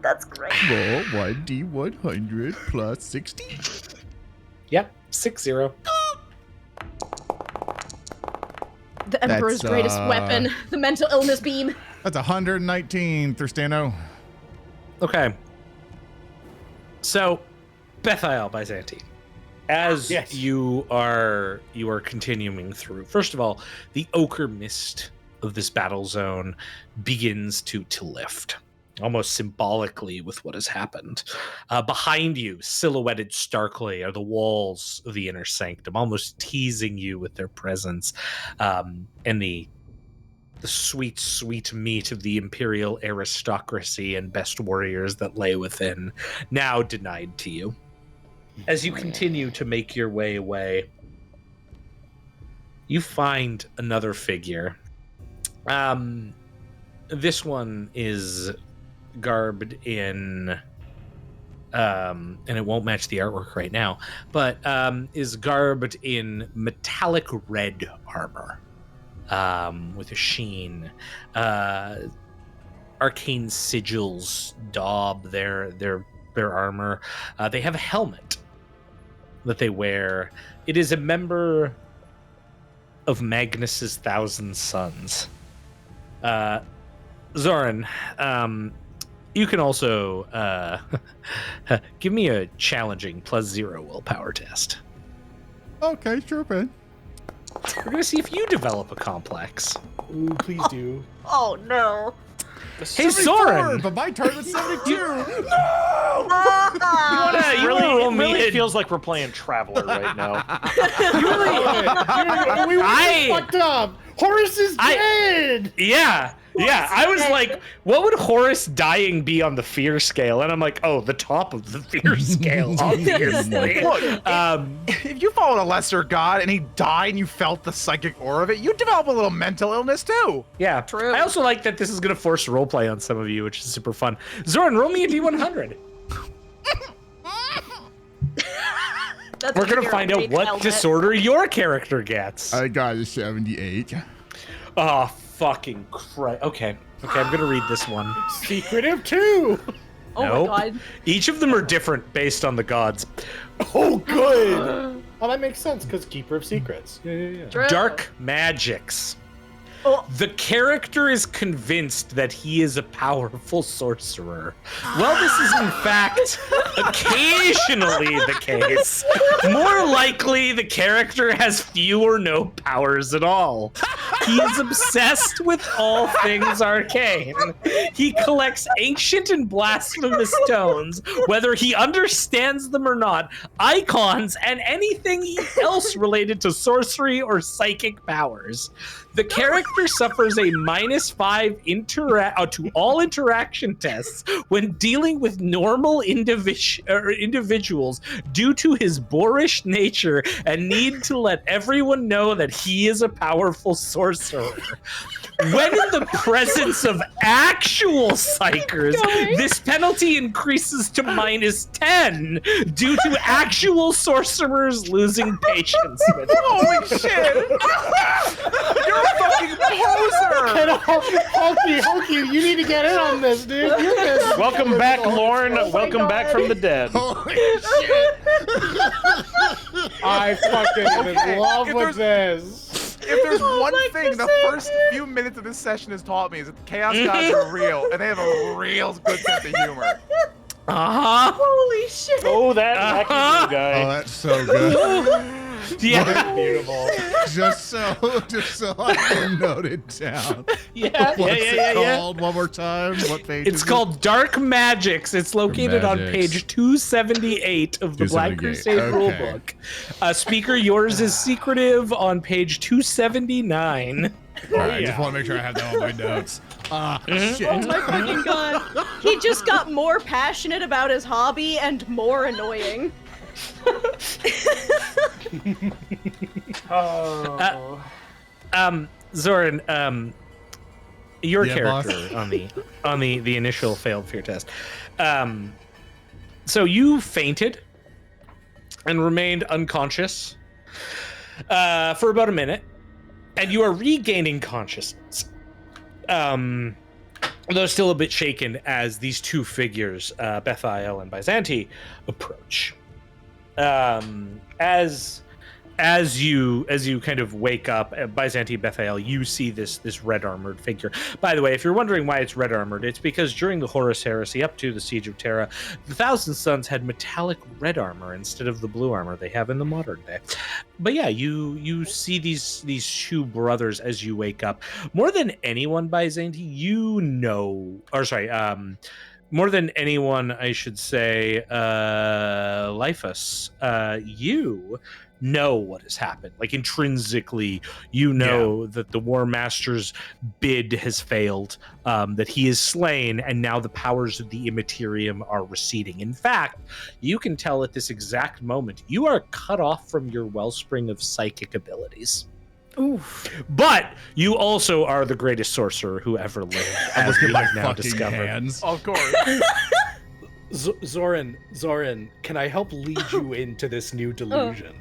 that's great. Roll 1d100 plus 60. Yep, 60. The Emperor's That's, greatest weapon, the mental illness beam. That's 119, Thurstano. Okay. So, Bethael, Byzanti, as Yes. you are continuing through, first of all, the ochre mist of this battle zone begins to lift, almost symbolically with what has happened. Behind you, silhouetted starkly, are the walls of the inner sanctum, almost teasing you with their presence, and the sweet, sweet meat of the imperial aristocracy and best warriors that lay within, now denied to you. As you continue to make your way away, you find another figure. This one is garbed in, and it won't match the artwork right now, but is garbed in metallic red armor, with a sheen. Arcane sigils daub their armor. They have a helmet that they wear. It is a member of Magnus's Thousand Sons. Zoran, you can also give me a challenging +0 willpower test. Okay, sure, Ben. We're gonna see if you develop a complex. Ooh, please do. Oh no. Hey, Zoran! But my turn was 72. You wanna roll me really a- feels like we're playing Traveler right now. We were fucked up. Horace is dead. Yeah. I was like, what would Horus dying be on the fear scale? And I'm like, oh, the top of the fear scale, obviously. Look, if you followed a lesser god and he died and you felt the psychic aura of it, you develop a little mental illness too. Yeah, True. I also like that this is going to force roleplay on some of you, which is super fun. Zoran, roll me a D100. We're going to find out what disorder your character gets. I got a 78. Oh, fucking Christ. Okay, I'm going to read this one. Secretive too. Oh Nope. my god. Each of them are different based on the gods. Oh, good. Well, that makes sense because Keeper of Secrets. Yeah. True. Dark magics. Oh. The character is convinced that he is a powerful sorcerer. Well, this is in fact occasionally the case. More likely, the character has few or no powers at all. He is obsessed with all things arcane. He collects ancient and blasphemous stones, whether he understands them or not, icons, and anything else related to sorcery or psychic powers. The character suffers a -5 to all interaction tests when dealing with normal individuals due to his boorish nature and need to let everyone know that he is a powerful sorcerer. When in the presence of actual psychers, this penalty increases to -10 due to actual sorcerers losing patience with it. Holy shit! You're a fucking poser! Hokey, you need to get in on this, dude. You're this. Welcome back, Lorne. Welcome back from the dead. Holy shit. I fucking Okay, love if with there's- this. If there's one thing the first few minutes of this session has taught me is that the Chaos Gods are real, and they have a real good sense of humor. Uh-huh. Holy shit. Oh, that wacky blue Oh, guy. that's so good. Yeah. Beautiful. just so I can note it down. Yeah. What's it called? One more time. What page? It's is called Dark Magics. It's located on Magics. page 278 of the Black 278, Crusade okay. rulebook. Speaker, yours is secretive on page 279. it? All right, I just want to make sure I have that on my notes. Shit. Oh my fucking god. He just got more passionate about his hobby and more annoying. Zoran, your Yeah, boss. character on the initial failed fear test. So you fainted and remained unconscious for about a minute, and you are regaining consciousness. Though still a bit shaken as these two figures, Bethael and Byzanti, approach. As you kind of wake up, Byzanti, Bethael, you see this red armored figure. By the way, if you're wondering why it's red armored, it's because during the Horus Heresy up to the Siege of Terra, the Thousand Sons had metallic red armor instead of the blue armor they have in the modern day. But yeah, you see these two brothers as you wake up. More than anyone, Byzanti, more than anyone, I should say, Lyphos, you know what has happened. Like, intrinsically, you know that the War Master's bid has failed, that he is slain, and now the powers of the Immaterium are receding. In fact, you can tell at this exact moment, you are cut off from your wellspring of psychic abilities. Oof. But you also are the greatest sorcerer who ever lived, as we have now discovered. hands. Of course. Zoran, can I help lead you into this new delusion?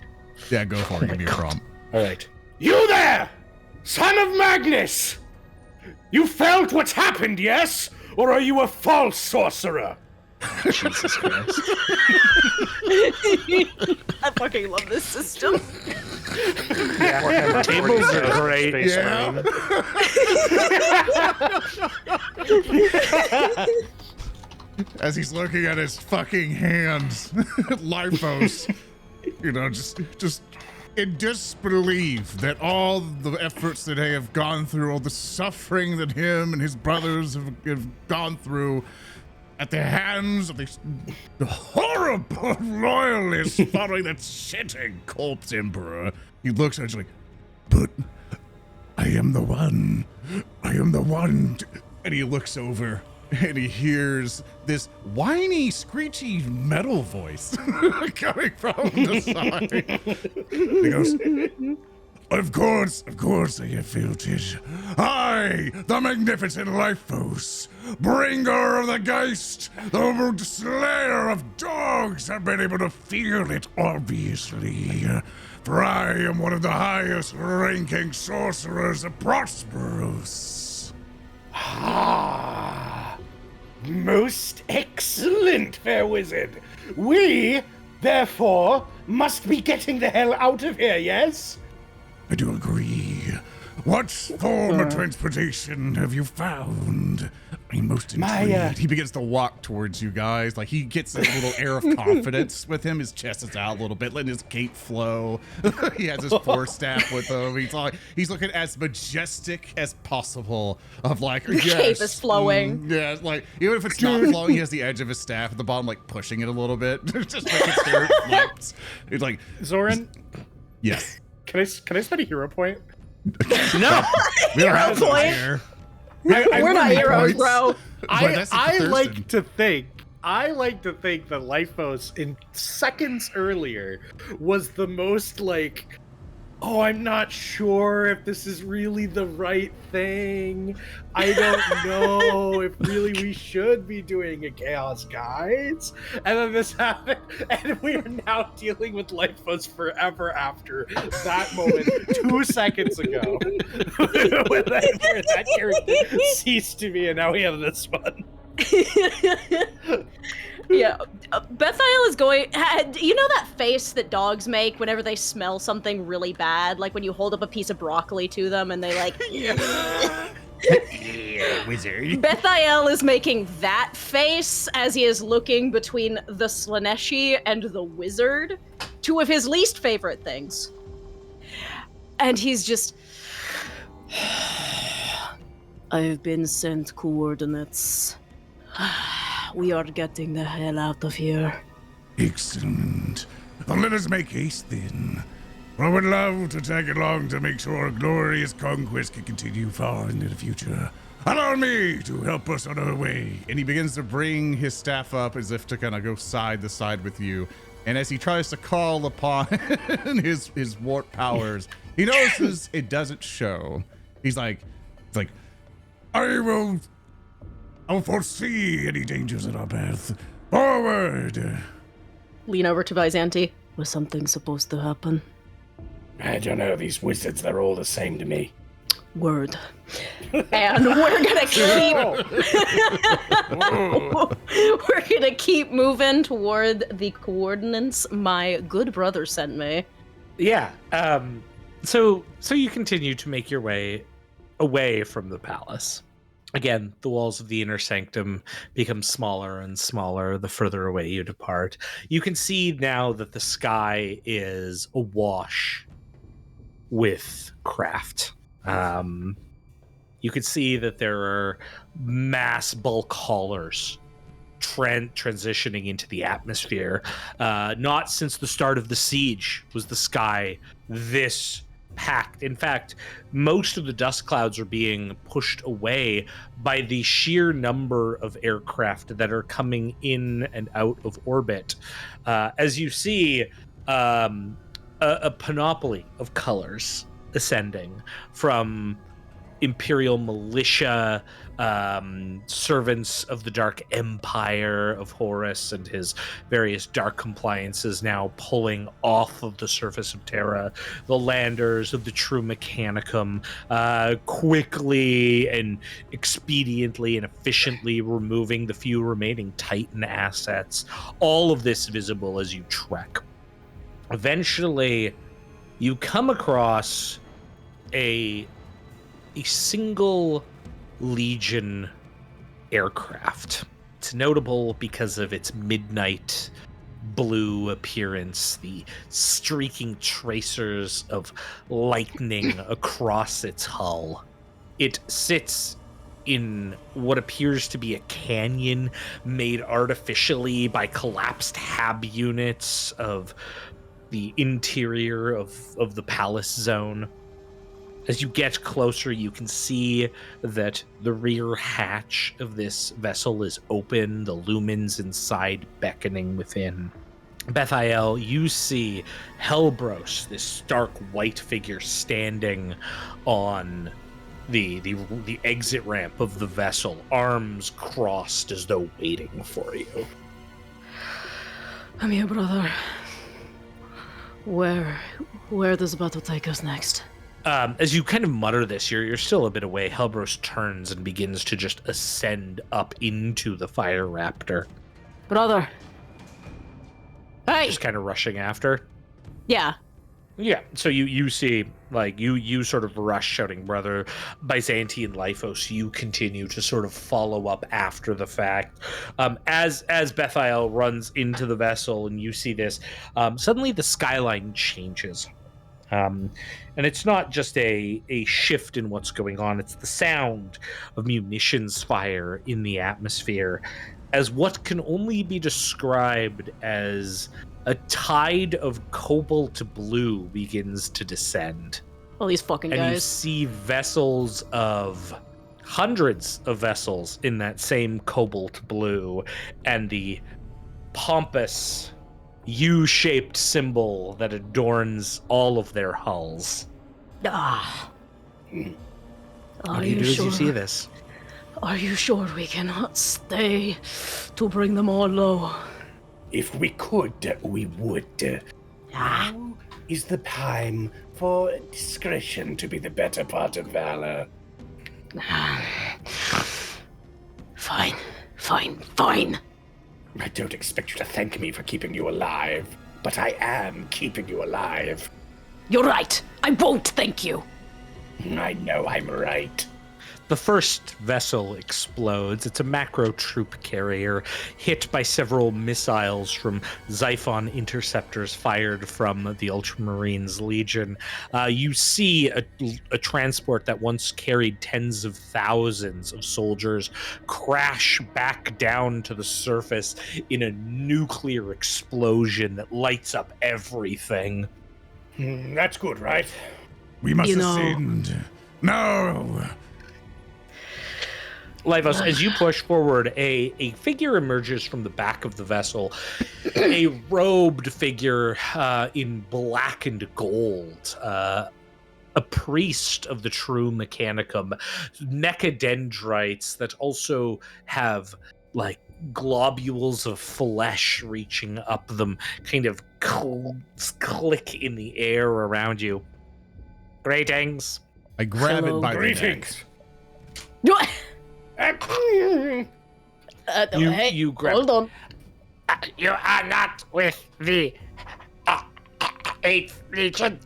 Yeah, go for it. Give me a prompt. All right. You there, son of Magnus! You felt what's happened, yes? Or are you a false sorcerer? Jesus Christ. I fucking love this system. Yeah, tables are great. Space Yeah. Marine. As he's looking at his fucking hands, Lyphos, just in disbelief that all the efforts that they have gone through, all the suffering that him and his brothers have gone through at the hands of these horrible loyalists following that shitting corpse emperor. He looks at you like, but I am the one. And he looks over and he hears this whiny, screechy metal voice coming from the side. He goes, Of course, I have felt it. I, the magnificent Lyphos, bringer of the Geist, the slayer of dogs, have been able to feel it, obviously. For I am one of the highest ranking sorcerers of Prosperous. Ah, most excellent, fair wizard. We, therefore, must be getting the hell out of here, yes? I do agree. What form of transportation have you found? I'm most intrigued. He begins to walk towards you guys. Like, he gets a little air of confidence with him. His chest is out a little bit, letting his gait flow. He has his forestaff with him. He's looking as majestic as possible. Of like, The cape is flowing. Yeah, like, even if it's not flowing, he has the edge of his staff at the bottom, like, pushing it a little bit. Just like his hair flips. It's like, Zoran, yes. can I spend a hero point? No. We don't have those point. here. We're not heroes, bro. I like to think that Lyphos in seconds earlier was the most like, oh, I'm not sure if this is really the right thing. I don't know if really we should be doing a Chaos Guides. And then this happened, and we are now dealing with Lyphos forever after that moment 2 seconds ago. Where that character ceased to be, and now we have this one. Yeah, Bethael is going. You know that face that dogs make whenever they smell something really bad, like when you hold up a piece of broccoli to them and they like. Yeah, wizard. Bethael is making that face as he is looking between the Slaneesh and the wizard, two of his least favorite things, and he's just. I've been sent coordinates. We are getting the hell out of here. Excellent. Well, let us make haste then. I would love to tag along to make sure our glorious conquest can continue far into the future. Allow me to help us on our way. And he begins to bring his staff up as if to kind of go side to side with you. And as he tries to call upon his warp powers, he notices it doesn't show. He's like, I don't foresee any dangers in our path. Forward! Lean over to Byzanti. Was something supposed to happen? I don't know, these wizards, they're all the same to me. Word. And we're gonna keep moving toward the coordinates my good brother sent me. Yeah. So you continue to make your way away from the palace. Again, the walls of the inner sanctum become smaller and smaller the further away you depart. You can see now that the sky is awash with craft. You can see that there are mass bulk haulers transitioning into the atmosphere. Not since the start of the siege was the sky this packed. In fact, most of the dust clouds are being pushed away by the sheer number of aircraft that are coming in and out of orbit. As you see, a panoply of colors ascending from Imperial militia, servants of the Dark Empire of Horus and his various dark compliances now pulling off of the surface of Terra, the landers of the True Mechanicum quickly and expediently and efficiently removing the few remaining Titan assets. All of this visible as you trek. Eventually, you come across a single Legion aircraft. It's notable because of its midnight blue appearance, the streaking tracers of lightning across its hull. It sits in what appears to be a canyon made artificially by collapsed hab units of the interior of the palace zone. As you get closer, you can see that the rear hatch of this vessel is open, the lumens inside beckoning within. Bethael, you see Helbros, this stark white figure standing on the exit ramp of the vessel, arms crossed as though waiting for you. I'm here, brother. Where does battle take us next? As you kind of mutter this, you're still a bit away. Helbros turns and begins to just ascend up into the fire raptor. Brother. Hey! Just kind of rushing after. Yeah. Yeah, so you see, like, you sort of rush shouting, brother. Byzanti and Lyphos, you continue to sort of follow up after the fact. As Bethael runs into the vessel and you see this, suddenly the skyline changes. And it's not just a shift in what's going on, it's the sound of munitions fire in the atmosphere as what can only be described as a tide of cobalt blue begins to descend. All these fucking and guys. You see vessels of hundreds of vessels in that same cobalt blue and the pompous U-shaped symbol that adorns all to their hulls. Ah. What do you do as you see this? Are you sure we cannot stay to bring them all low? If we could, we would. Now is the time for discretion to be the better part of valor. Fine. I don't expect you to thank me for keeping you alive, but I am keeping you alive. You're right. I won't thank you. I know I'm right. The first vessel explodes. It's a macro troop carrier hit by several missiles from Xiphon interceptors fired from the Ultramarines Legion. You see a transport that once carried tens of thousands of soldiers crash back down to the surface in a nuclear explosion that lights up everything. That's good, right? We must ascend. No! Lyphos, as you push forward, a figure emerges from the back of the vessel, a robed figure in black and gold, a priest of the True Mechanicum, mechadendrites that also have like globules of flesh reaching up them, kind of click in the air around you. Greetings. I grab it by Greetings. the neck. You grab. Hold on. You are not with the 8th Legion.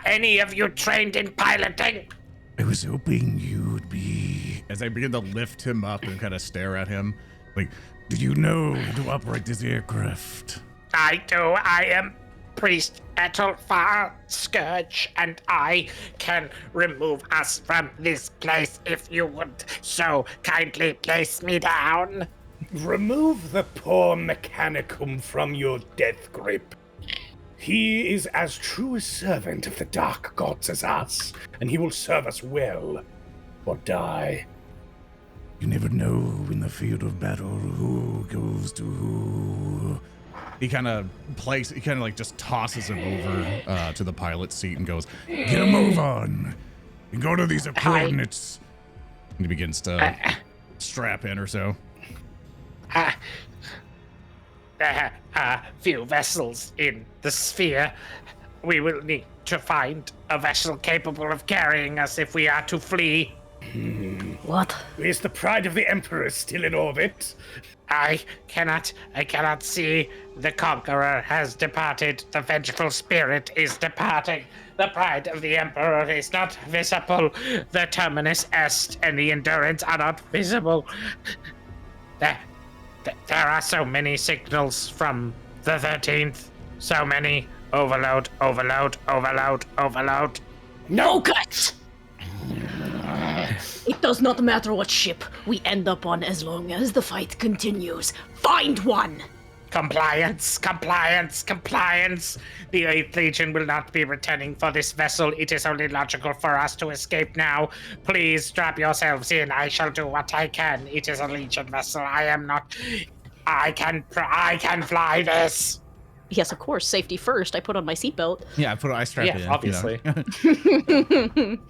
Any of you trained in piloting? I was hoping you'd be. As I begin to lift him up and kind of stare at him, like, do you know how to operate this aircraft? I do. I am Priest Ethelfar Scourge, and I can remove us from this place if you would so kindly place me down. Remove the poor Mechanicum from your death grip. He is as true a servant of the dark gods as us, and he will serve us well, or die. You never know in the field of battle who goes to who. He kind of like just tosses him over to the pilot's seat and goes, "Get a move on. You go to these coordinates. And he begins to strap in or so. There are few vessels in the sphere. We will need to find a vessel capable of carrying us if we are to flee. What? Is the pride of the Emperor still in orbit? I cannot see. The Conqueror has departed. The vengeful spirit is departing. The pride of the Emperor is not visible. The Terminus Est and the Endurance are not visible. There are so many signals from the 13th. So many. Overload, overload, overload, overload. No guts! It does not matter what ship we end up on as long as the fight continues. Find one! Compliance, compliance, compliance. The 8th Legion will not be returning for this vessel. It is only logical for us to escape now. Please strap yourselves in. I shall do what I can. It is a Legion vessel. I can fly this. Yes, of course. Safety first. I put on my seatbelt. Yeah, I strap it in. Obviously.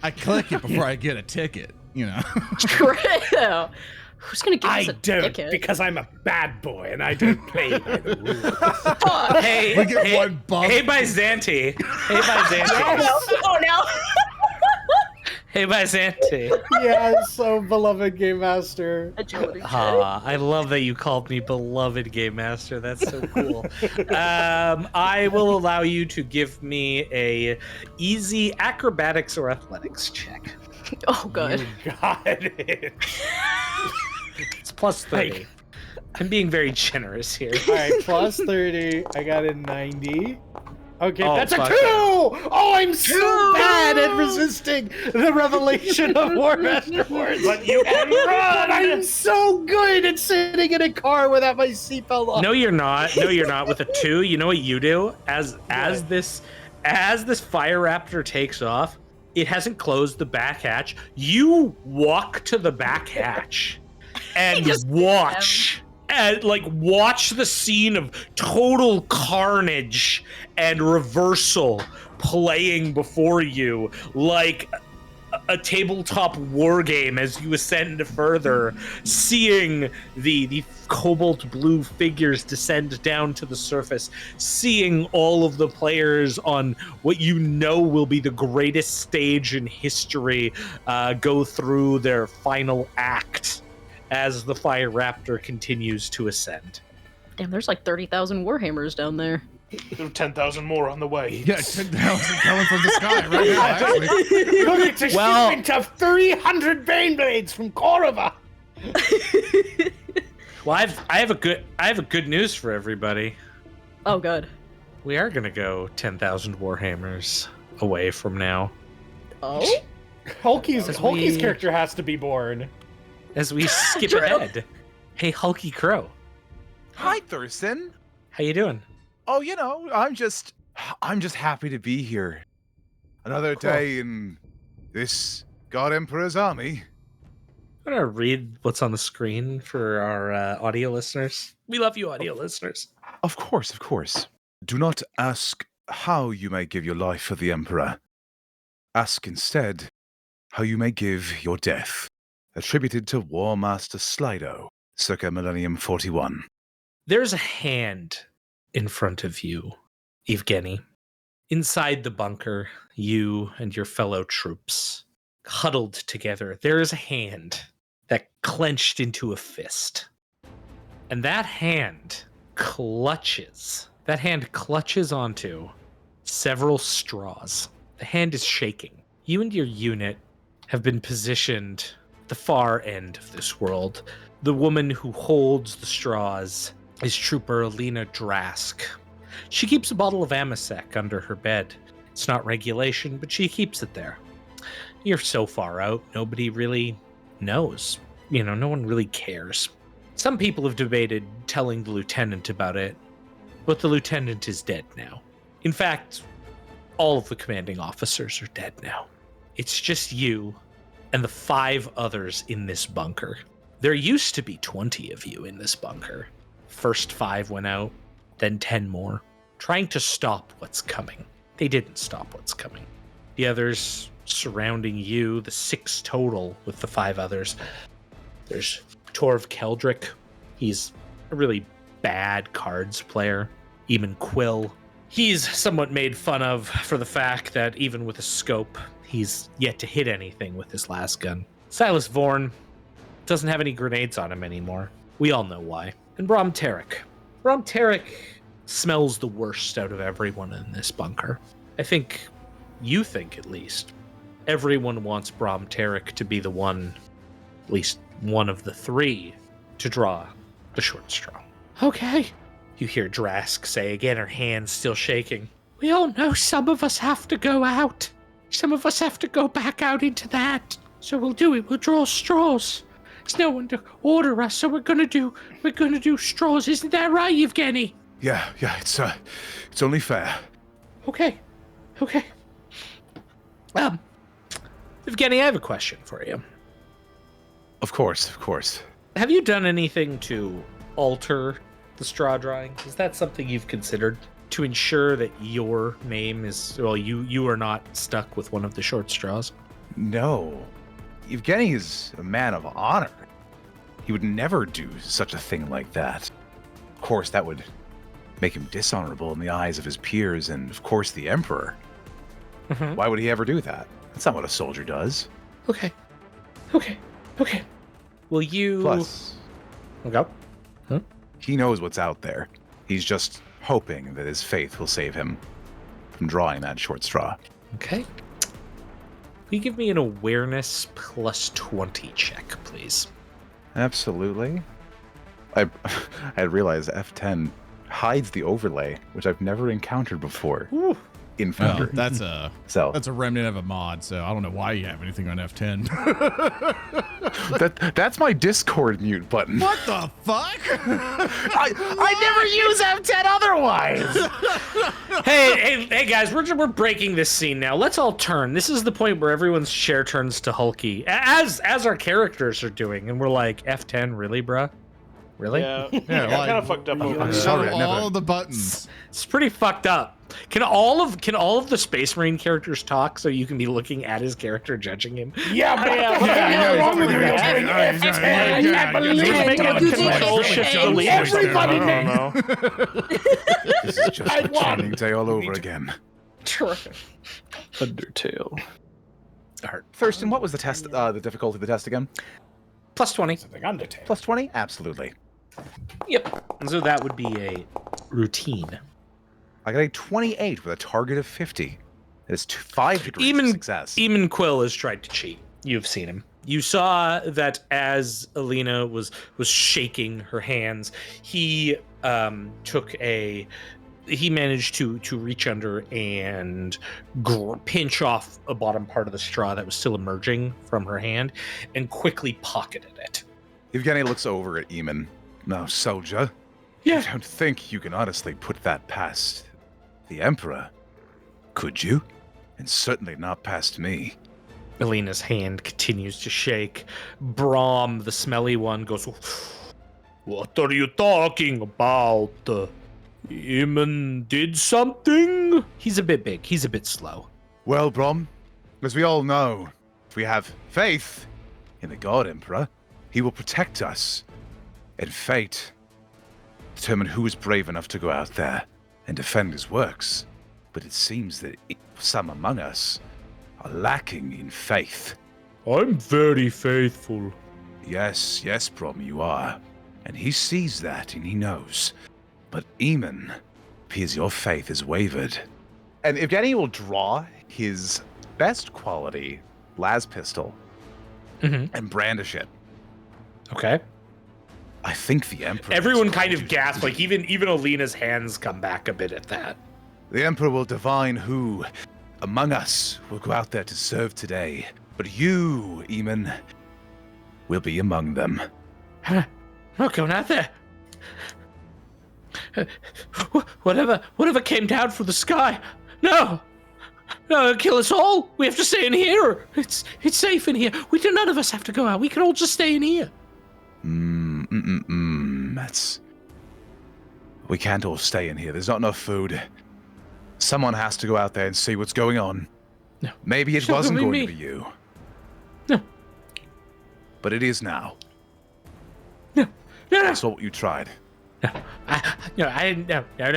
I click it before I get a ticket, True. Who's gonna give us a ticket? Because I'm a bad boy and I don't play by the rules. Hey, We get one bump. Hey, Byzanti. Hey, Byzanti. Oh no! Hey, Byzanti. Yeah, so beloved Game Master. Agility. I love that you called me beloved Game Master. That's so cool. I will allow you to give me a easy acrobatics or athletics check. Oh, good. You got it. It's plus 30. I'm being very generous here. All right, plus 30. I got a 90. Okay, Oh, that's a 2! fuck Oh, I'm so bad at resisting the revelation of War Master Words. But you can run! I'm so good at sitting in a car without my seatbelt on. No, you're not. No, you're not. With a 2, you know what you do? As this fire raptor takes off, it hasn't closed the back hatch. You walk to the back hatch and watch the scene of total carnage and reversal playing before you, like a tabletop war game as you ascend further, seeing the cobalt blue figures descend down to the surface, seeing all of the players on what you know will be the greatest stage in history go through their final act as the Fire Raptor continues to ascend. Damn, there's like 30,000 Warhammers down there. 10,000 more on the way. Yeah, 10,000 coming from the sky right now, actually. You're going to shipment of 300 Baneblades from Korova. Well, I have a good news for everybody. Oh, good. We are gonna go 10,000 Warhammers away from now. Oh? Hulky's character has to be born. As we skip True. ahead. Hey, Hulky Crow. Hi, Thurston. How you doing? Oh, I'm just happy to be here. Another day in this God Emperor's army. I'm gonna read what's on the screen for our audio listeners. We love you, audio listeners. Of course. Do not ask how you may give your life for the Emperor. Ask instead how you may give your death. Attributed to War Master Slido, circa Millennium 41. There's a hand in front of you, Yvgeny. Inside the bunker, you and your fellow troops, huddled together, there is a hand that clenched into a fist. And that hand clutches onto several straws. The hand is shaking. You and your unit have been positioned at the far end of this world. The woman who holds the straws is Trooper Alina Drask. She keeps a bottle of Amasec under her bed. It's not regulation, but she keeps it there. You're so far out, nobody really knows. No one really cares. Some people have debated telling the lieutenant about it, but the lieutenant is dead now. In fact, all of the commanding officers are dead now. It's just you and the 5 others in this bunker. There used to be 20 of you in this bunker. First 5 went out, then 10 more, trying to stop what's coming. They didn't stop what's coming. The others surrounding you, the 6 total with the 5 others. There's Torv Keldrick. He's a really bad cards player. Eamon Quill. He's somewhat made fun of for the fact that even with a scope, he's yet to hit anything with his last gun. Silas Vorn doesn't have any grenades on him anymore. We all know why. And Brom Tarek. Brom Tarek smells the worst out of everyone in this bunker. I think, you think at least, everyone wants Brom Tarek to be the one, at least one of the 3, to draw the short straw. Okay, you hear Drask say again, her hands still shaking. We all know some of us have to go out. Some of us have to go back out into that. So we'll do it. We'll draw straws. There's no one to order us, so we're gonna do straws. Isn't that right, Yvgeny? Yeah, it's only fair. Okay. Yvgeny, I have a question for you. Of course. Have you done anything to alter the straw drawing? Is that something you've considered to ensure that your name is, well, you are not stuck with one of the short straws? No. Yvgeny is a man of honor. He would never do such a thing like that. Of course, that would make him dishonorable in the eyes of his peers and, of course, the Emperor. Mm-hmm. Why would he ever do that? That's not what a soldier does. Okay. Will you... Plus, Okay. Huh? he knows what's out there. He's just hoping that his faith will save him from drawing that short straw. Okay. Will you give me an awareness plus 20 check, please? Absolutely. I had realized F10 hides the overlay, which I've never encountered before. Ooh. In Well, Foundry. that's a So remnant of a mod, so I don't know why you have anything on F10. that's my Discord mute button. What the fuck? I never use F10 otherwise. Hey, guys, we're breaking this scene now. Let's all turn. This is the point where everyone's share turns to Hulky, as our characters are doing, and we're like, F10, really, bruh? Really? Yeah, Yeah, kind like, of fucked up. over I'm here. sorry, I all never- the buttons. It's pretty fucked up. Can all of the Space Marine characters talk so you can be looking at his character, judging him? Yeah, what the hell is wrong with you? I can't believe it. Make a You think control it's shift to okay? delete Everybody I don't know. This is just a training day all over again. Undertale. Thurston, what was the test? The difficulty of the test again? Plus 20. Something Undertale. Plus 20? Absolutely. Yep. And so that would be a routine. I got a 28 with a target of 50. It's 5 degrees of Even success. Eamon Quill has tried to cheat. You've seen him. You saw that as Alina was shaking her hands, he he managed to reach under and pinch off a bottom part of the straw that was still emerging from her hand and quickly pocketed it. Yvgeny looks over at Eamon. Now, soldier, Yeah. I don't think you can honestly put that past the Emperor. Could you? And certainly not past me. Alina's hand continues to shake. Brahm, the smelly one, goes, "What are you talking about? Eamon did something?" He's a bit big. He's a bit slow. Well, Brom, as we all know, if we have faith in the God Emperor, he will protect us. And fate determine who is brave enough to go out there and defend his works. But it seems that some among us are lacking in faith. I'm very faithful. Yes, Brom, you are. And he sees that and he knows. But Eamon, appears your faith has wavered. And Yvgeny will draw his best quality las pistol and brandish it. Okay. I think the Emperor... Everyone has kind called of you- gasps. Like even Alina's hands come back a bit at that. The Emperor will divine who among us will go out there to serve today. But you, Eamon, will be among them. I'm not going out there. Whatever came down from the sky. No, kill us all. We have to stay in here. It's safe in here. None of us have to go out. We can all just stay in here. That's... We can't all stay in here. There's not enough food. Someone has to go out there and see what's going on. No. Maybe it It's not wasn't gonna be going to me. be you. No. But it is now. No. I saw what you tried. I didn't. No. It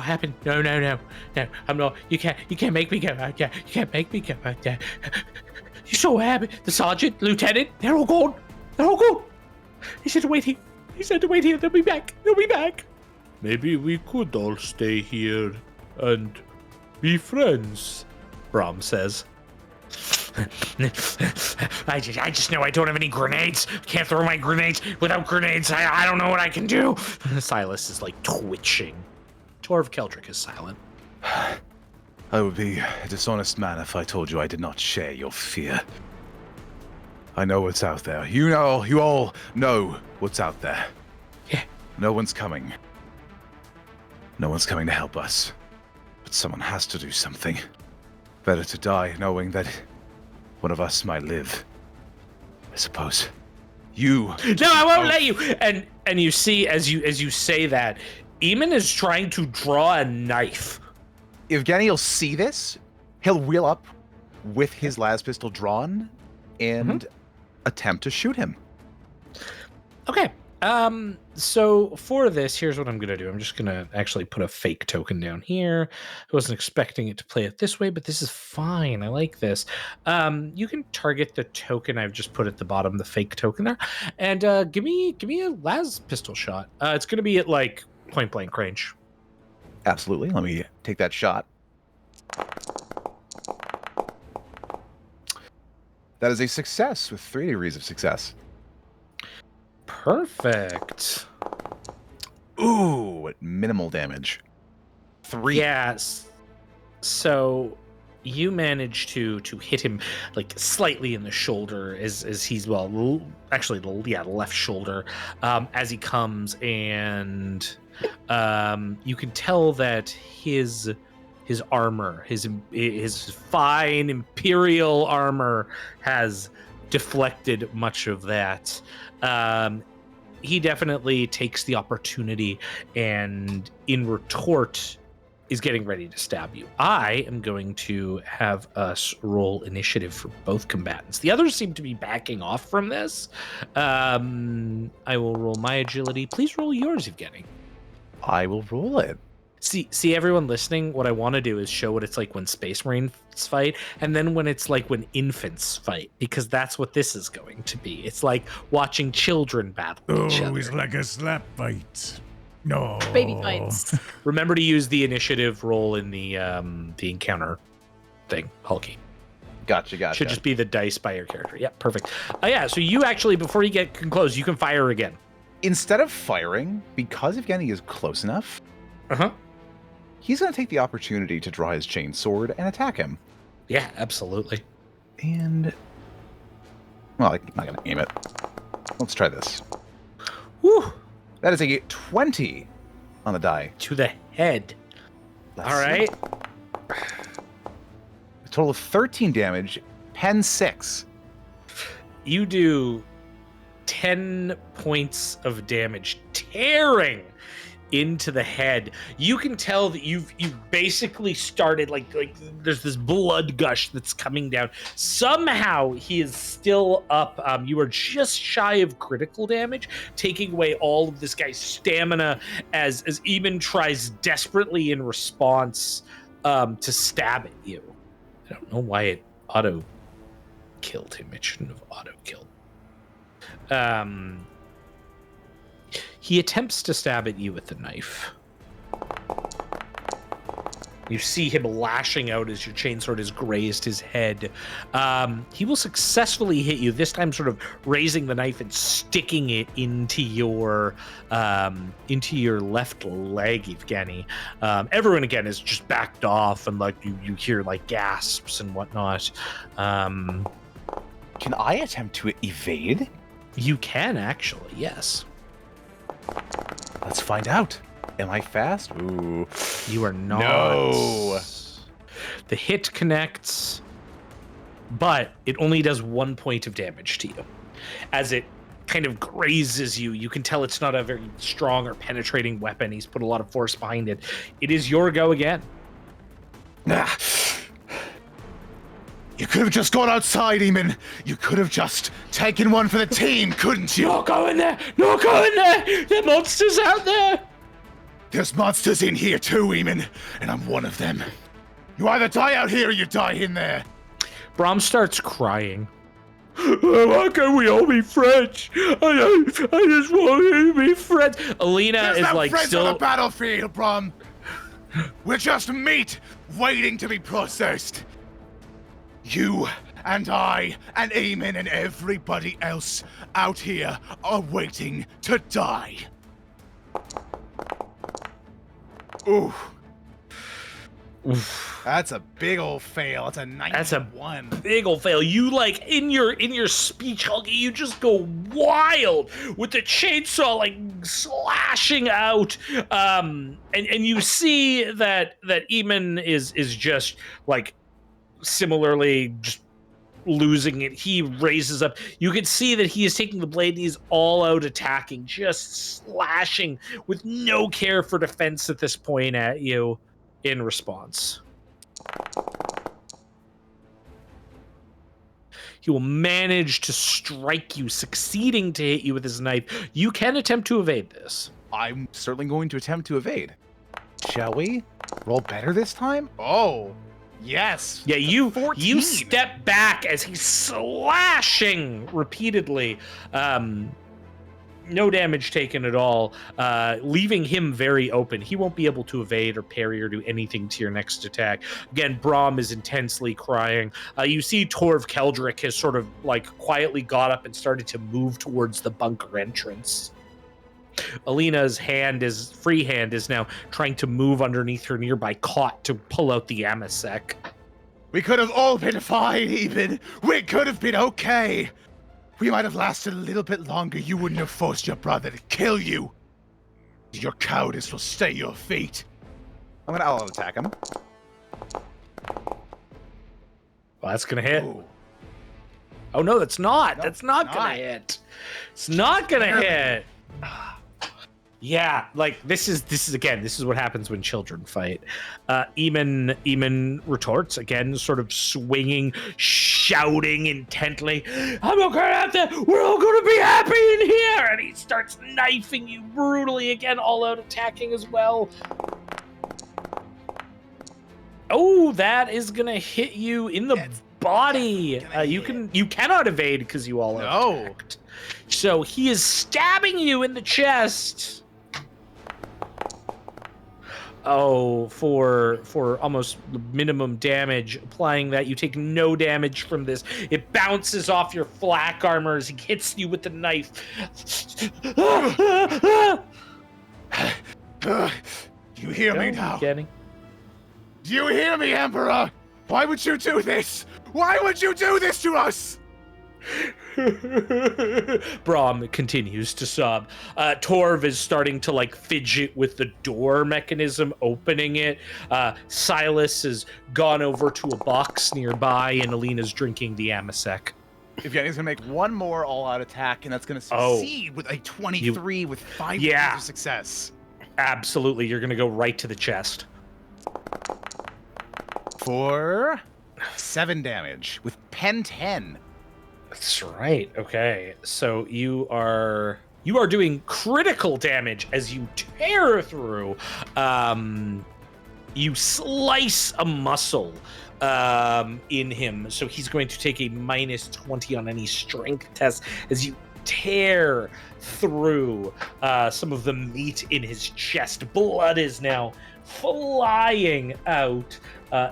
happened. No. I'm not. You can't make me go. You can't make me go. You saw what happened. The sergeant, lieutenant, they're all gone. He said to wait here. They'll be back. Maybe we could all stay here and be friends. Brom says. I just know I don't have any grenades. Can't throw my grenades. Without grenades, I don't know what I can do. Silas is like twitching. Torv Keldrick is silent. I would be a dishonest man if I told you I did not share your fear. I know what's out there. You all know what's out there. Yeah. No one's coming. No one's coming to help us. But someone has to do something. Better to die knowing that one of us might live. I suppose. You. No, I won't let you. And you see, as you say that, Eamon is trying to draw a knife. Yvgeny will see this. He'll wheel up with his las pistol drawn and attempt to shoot him. Okay. So for this, here's what I'm gonna do. I'm just gonna actually put a fake token down here. I wasn't expecting it to play it this way, but this is fine. I like this. You can target the token I've just put at the bottom, the fake token there, and give me a las pistol shot. It's gonna be at like point blank range. Absolutely. Let me take that shot. That is a success with 3 degrees of success. Perfect. Ooh, at minimal damage. 3. Yes. So you manage to hit him like slightly in the shoulder as he's actually the left shoulder as he comes, and you can tell that his armor, his fine imperial armor, has deflected much of that. He definitely takes the opportunity and in retort is getting ready to stab you. I am going to have us roll initiative for both combatants. The others seem to be backing off from this. I will roll my agility. Please roll yours, Yvgeny. I will roll it. See, everyone listening, what I want to do is show what it's like when Space Marines fight, and then when it's like when infants fight, because that's what this is going to be. It's like watching children battle each other. it's like a slap fight. No. Baby fights. Remember to use the initiative roll in the encounter thing, Hulky. Gotcha. Should just be the dice by your character. Yeah, perfect. Yeah, so you actually, before you get close, you can fire again. Instead of firing, because Yvgeny is close enough, he's going to take the opportunity to draw his chain sword and attack him. Yeah, absolutely. And, well, I'm not going to aim it. Let's try this. Whew. That is a 20 on the die. To the head. Let's All right. see. A total of 13 damage, pen 6. You do 10 points of damage, tearing into the head. You can tell that you've basically started like there's this blood gush that's coming down. Somehow he is still up. You are just shy of critical damage, taking away all of this guy's stamina as Eamon tries desperately in response to stab at you. I don't know why it auto killed him. It shouldn't have auto killed. He attempts to stab at you with the knife. You see him lashing out as your chainsword has grazed his head. He will successfully hit you, this time sort of raising the knife and sticking it into your left leg, Yvgeny. Everyone, again, is just backed off, and like you hear like gasps and whatnot. Can I attempt to evade? You can, actually, yes. Let's find out. Am I fast? Ooh. You are not. No. The hit connects, but it only does 1 point of damage to you. As it kind of grazes you, you can tell it's not a very strong or penetrating weapon. He's put a lot of force behind it. It is your go again. You could have just gone outside, Eamon. You could have just taken one for the team, couldn't you? Not going there! Not going there! There are monsters out there! There's monsters in here too, Eamon, and I'm one of them. You either die out here or you die in there. Brom starts crying. Why can't we all be friends? I just want to be friends. Alina There's is no like friends still. on the battlefield, Brom. We're just meat waiting to be processed. You and I and Eamon and everybody else out here are waiting to die. Ooh. Oof. That's a big old fail. It's a 91. That's a big ol' fail. You like in your speech, Hulky, you just go wild with the chainsaw like slashing out. And you see that Eamon is just like similarly just losing it. He raises up. You can see that he is taking the blade and he's all out attacking, just slashing with no care for defense at this point at you in response. He will manage to strike you, succeeding to hit you with his knife. You can attempt to evade this. I'm certainly going to attempt to evade. Shall we? Roll better this time? Oh, yes. Yeah, you 14. step back as he's slashing repeatedly. No damage taken at all, leaving him very open. He won't be able to evade or parry or do anything to your next attack. Again, Brom is intensely crying. You see Torv Keldrick has sort of like quietly got up and started to move towards the bunker entrance. Alina's free hand is now trying to move underneath her nearby cot to pull out the Amasek. We could have all been fine, even. We could have been okay. We might have lasted a little bit longer. You wouldn't have forced your brother to kill you. Your cowardice will stay your feet. I'm gonna attack him. Well, that's gonna hit. Ooh. Oh no, that's not. No, That's not gonna hit. It's not gonna hit. Yeah, like this is what happens when children fight. Eamon retorts again, sort of swinging, shouting intently, "I'm okay out there. We're all gonna be happy in here!" And he starts knifing you brutally again, all out attacking as well. Oh, that is gonna hit you in the body. You cannot evade because you all are attacked. So he is stabbing you in the chest. Oh, for almost minimum damage. Applying that, you take no damage from this. It bounces off your flak armor as he hits you with the knife. You hear me now? Yvgeny. Do you hear me, Emperor? Why would you do this? Why would you do this to us? Brom continues to sob. Torv is starting to like fidget with the door mechanism, opening it. Silas has gone over to a box nearby, and Alina's drinking the Amasek. Yvgeny's gonna make one more all-out attack, and that's gonna succeed with a 23 with 5 of success. Absolutely, you're gonna go right to the chest. For 7 damage with pen 10. That's right. Okay, so you are doing critical damage as you tear through. You slice a muscle in him, so he's going to take a -20 on any strength test as you tear through some of the meat in his chest. Blood is now flying out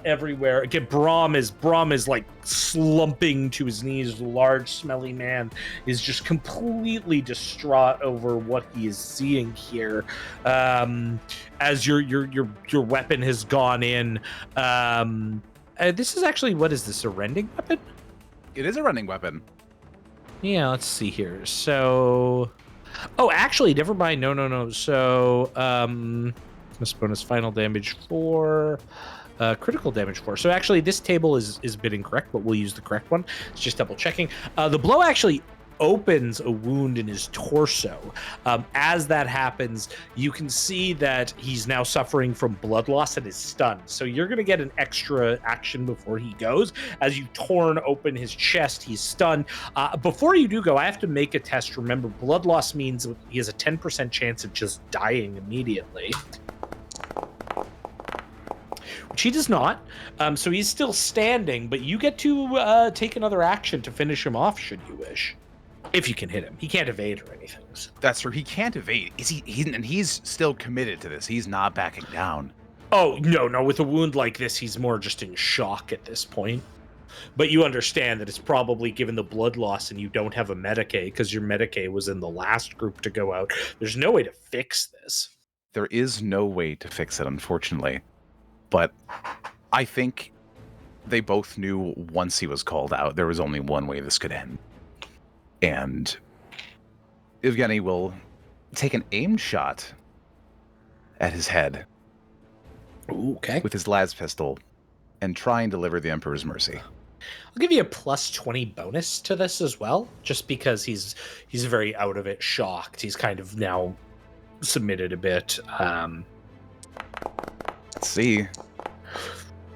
everywhere. Again, Brom is like slumping to his knees. The large, smelly man is just completely distraught over what he is seeing here. As your weapon has gone in. This is actually, what is this? A rending weapon? It is a rending weapon. Yeah, let's see here. So, actually, never mind. No. So, bonus final damage 4, critical damage 4. So actually, this table is been incorrect, but we'll use the correct one. It's just double checking. The blow actually opens a wound in his torso. As that happens, you can see that he's now suffering from blood loss and is stunned. So you're going to get an extra action before he goes. As you torn open his chest, he's stunned. Before you do go, I have to make a test. Remember, blood loss means he has a 10% chance of just dying immediately. Which he does not. So he's still standing, but you get to take another action to finish him off, should you wish. If you can hit him. He can't evade or anything. So. That's true. He can't evade. And he's still committed to this. He's not backing down. Oh, no. With a wound like this, he's more just in shock at this point. But you understand that it's probably given the blood loss and you don't have a Medicae because your Medicae was in the last group to go out. There's no way to fix this. There is no way to fix it, unfortunately. But I think they both knew once he was called out, there was only one way this could end. And Yvgeny will take an aimed shot at his head. Ooh, okay. With his las pistol and try and deliver the Emperor's Mercy. I'll give you a plus 20 bonus to this as well, just because he's very out of it, shocked. He's kind of now submitted a bit. Let's see.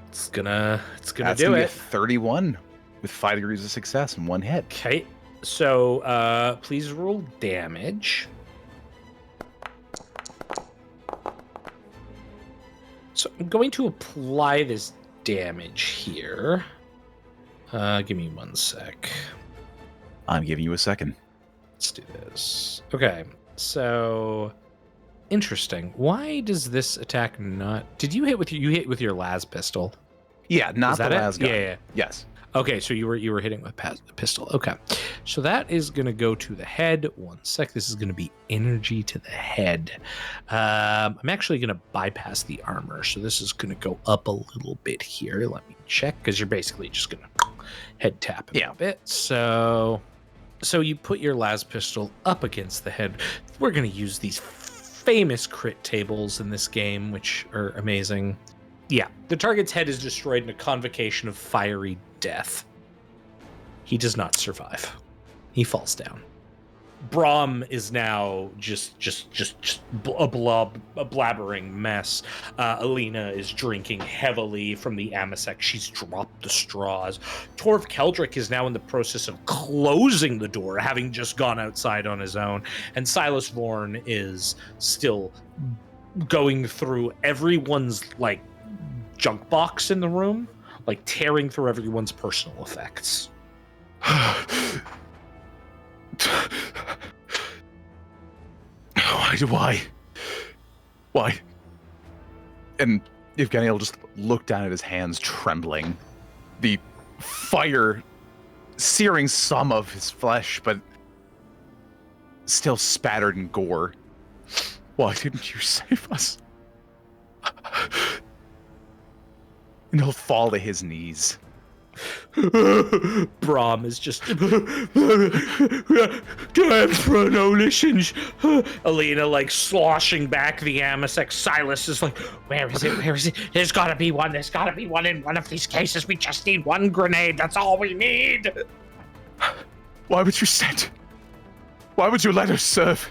It's gonna That's do gonna be it. a 31 with 5 degrees of success and 1 hit. Okay. So, please roll damage. So I'm going to apply this damage here. Give me 1 sec. I'm giving you a second. Let's do this. Okay. So, interesting. Why does this attack not? Did you hit with your las pistol? Yeah, not the las gun. Yeah. Yes. Okay, so you were hitting with pistol. Okay, so that is going to go to the head. 1 sec. This is going to be energy to the head. I'm actually going to bypass the armor, so this is going to go up a little bit here. Let me check, because you're basically just going to head tap a bit. So you put your las pistol up against the head. We're going to use these famous crit tables in this game, which are amazing. Yeah, the target's head is destroyed in a convocation of fiery death. He does not survive. He falls down. Brahm is now just a blabbering mess. Alina is drinking heavily from the Amasek. She's dropped the straws. Torv Keldrick is now in the process of closing the door, having just gone outside on his own. And Silas Vorn is still going through everyone's, junk box in the room, tearing through everyone's personal effects. Why? And Yvgeny will just look down at his hands, trembling. The fire searing some of his flesh, but still spattered in gore. Why didn't you save us? And he'll fall to his knees. Brahm is just for no listens. Alina sloshing back the Amasek. Silas is where is it? There's gotta be one in one of these cases. We just need one grenade. That's all we need. Why would you send? Why would you let us serve?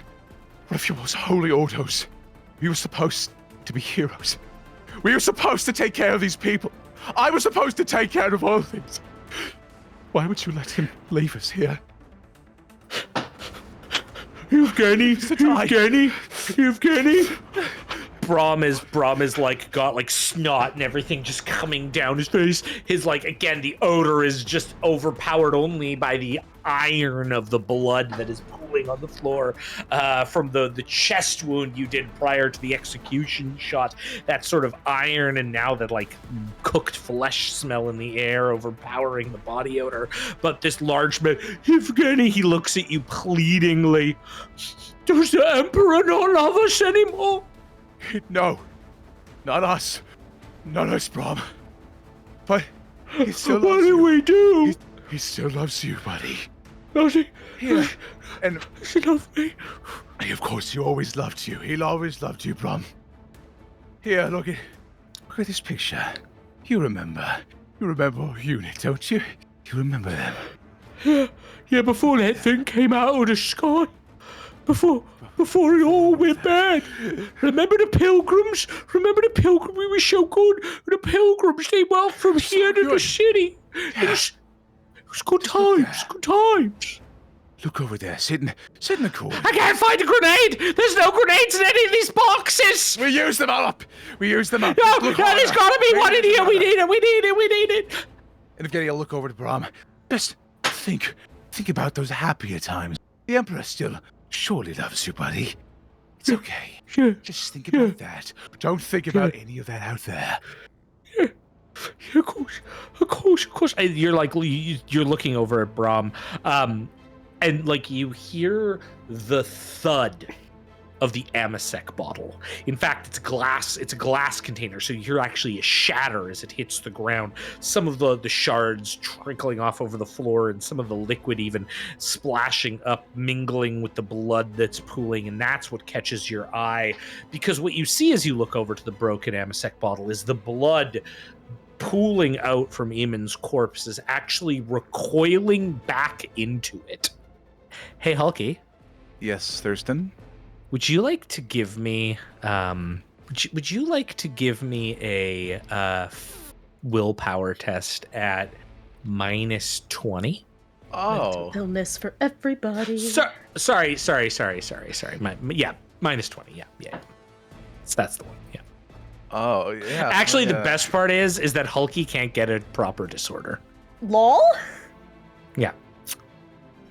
What if you was holy autos? We were supposed to be heroes. We were supposed to take care of these people. I was supposed to take care of all things. Why would you let him leave us here? Yvgeny. Brahm is got snot and everything just coming down his face. His again, the odor is just overpowered only by the iron of the blood that is pooling on the floor from the chest wound you did prior to the execution shot. That sort of iron and now that cooked flesh smell in the air overpowering the body odor. But this large man, Yvgeny, he looks at you pleadingly. Does the Emperor not love us anymore? No, not us. Not us, Brahm. But he still loves you. What do we do? He still loves you, buddy. Does he? Yeah. And does he love me? Of course, he always loved you. He'll always loved you, Brahm. Here, look at this picture. You remember our unit, don't you? You remember them? Yeah, before that thing came out of the sky. Before it all went bad. Remember the pilgrims? We were so good. The pilgrims, they went from here to the city. It was good times. Look over there, sit in the corner. I can't find a grenade. There's no grenades in any of these boxes. We use them all up. No, there's gotta be one in here. We need it. And Yvgeny will look over to Brom. Just think about those happier times. The Emperor still surely loves you, buddy. It's okay. Yeah. Just think about that. Don't think about any of that out there. Yeah, of course. And you're looking over at Brom, and like you hear the thud of the Amasec bottle. In fact, it's a glass container, so you hear actually a shatter as it hits the ground. Some of the shards trickling off over the floor, and some of the liquid even splashing up, mingling with the blood that's pooling, and that's what catches your eye. Because what you see as you look over to the broken Amasec bottle is the blood pooling out from Eamon's corpse is actually recoiling back into it. Hey, Hulky. Yes, Thurston? Would you like to give me would you like to give me a willpower test at -20? Oh. Illness for everybody. Sorry. -20. Yeah. So that's the one. Yeah. Oh, yeah. Actually, the best part is that Hulky can't get a proper disorder. Lol? Yeah.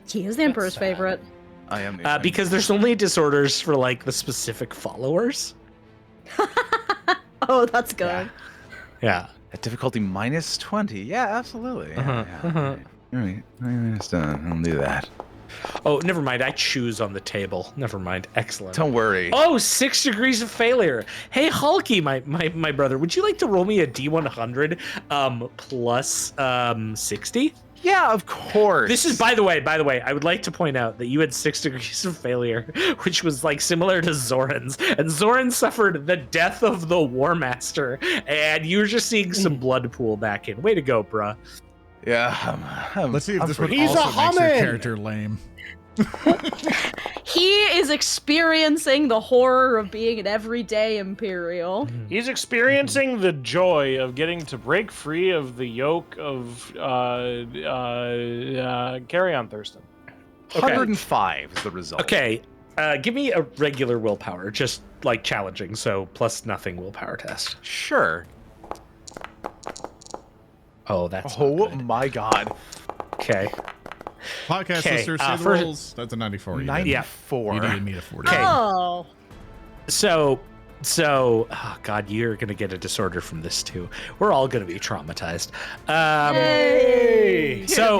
He is the Emperor's favorite. I am. Because there's only disorders for like the specific followers. Oh, that's good. Yeah. At difficulty -20. Yeah, absolutely. Yeah. All right. I'll do that. Oh, never mind. I choose on the table. Never mind. Excellent. Don't worry. Oh, 6 degrees of failure. Hey, Hulky, my brother, would you like to roll me a D100 plus 60? Yeah, of course. This is, by the way, I would like to point out that you had 6 degrees of failure, which was like similar to Zoran's. And Zoran suffered the death of the War Master, and you were just seeing some blood pool back in. Way to go, bruh. Yeah. Let's see if this one He's also a makes your hummin'. character lame. He is experiencing the horror of being an everyday Imperial. He's experiencing the joy of getting to break free of the yoke of Carry On, Thurston. 105 is the result. Okay, give me a regular willpower, just like challenging, so plus nothing willpower test. Sure. Oh, that's my God. Okay. Podcast listeners, say the rolls. That's a 94. 94. You didn't meet a 40. Okay. Oh. So, oh God, you're gonna get a disorder from this too. We're all gonna be traumatized. Yay! So,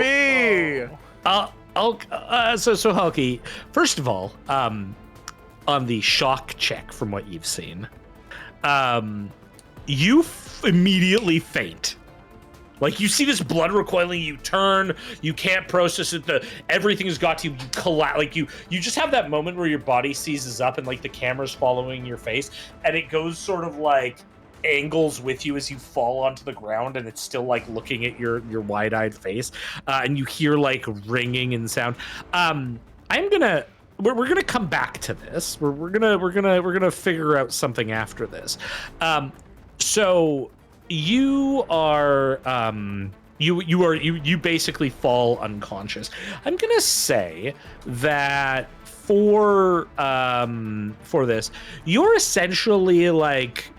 so Hulky, first of all, on the shock check from what you've seen, you immediately faint. Like, you see this blood recoiling, you turn, you can't process it, everything's got to you, collapse, like, you just have that moment where your body seizes up and, like, the camera's following your face, and it goes sort of, like, angles with you as you fall onto the ground, and it's still, like, looking at your wide-eyed face, and you hear, like, ringing and sound. We're gonna come back to this. We're gonna figure out something after this. So you are you basically fall unconscious. I'm gonna say that for this, you're essentially like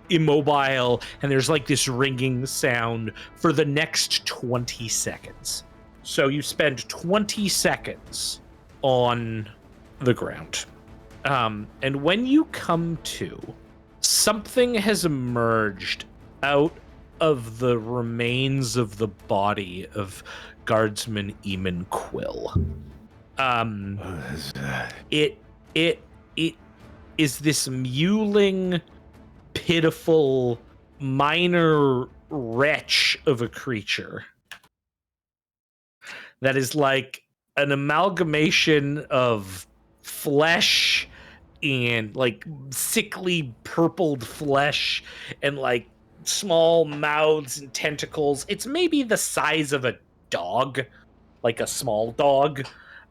immobile, and there's like this ringing sound for the next 20 seconds. So you spend 20 seconds on the ground. And when you come to, something has emerged out of the remains of the body of Guardsman Eamon Quill. It is this mewling, pitiful, minor wretch of a creature that is like an amalgamation of flesh and like sickly purpled flesh and like small mouths and tentacles. It's maybe the size of a dog, like a small dog.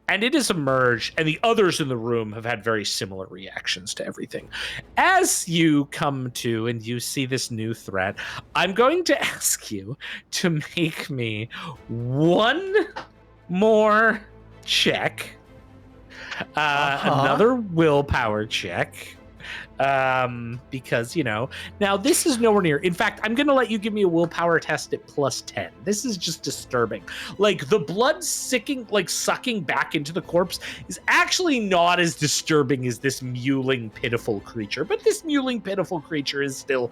And it has emerged, and the others in the room have had very similar reactions to everything. As you come to and you see this new threat, I'm going to ask you to make me one more check. Another willpower check. Because, you know, now this is nowhere near. In fact, I'm going to let you give me a willpower test at +10. This is just disturbing. Like, the blood sucking back into the corpse is actually not as disturbing as this mewling, pitiful creature. But this mewling, pitiful creature is still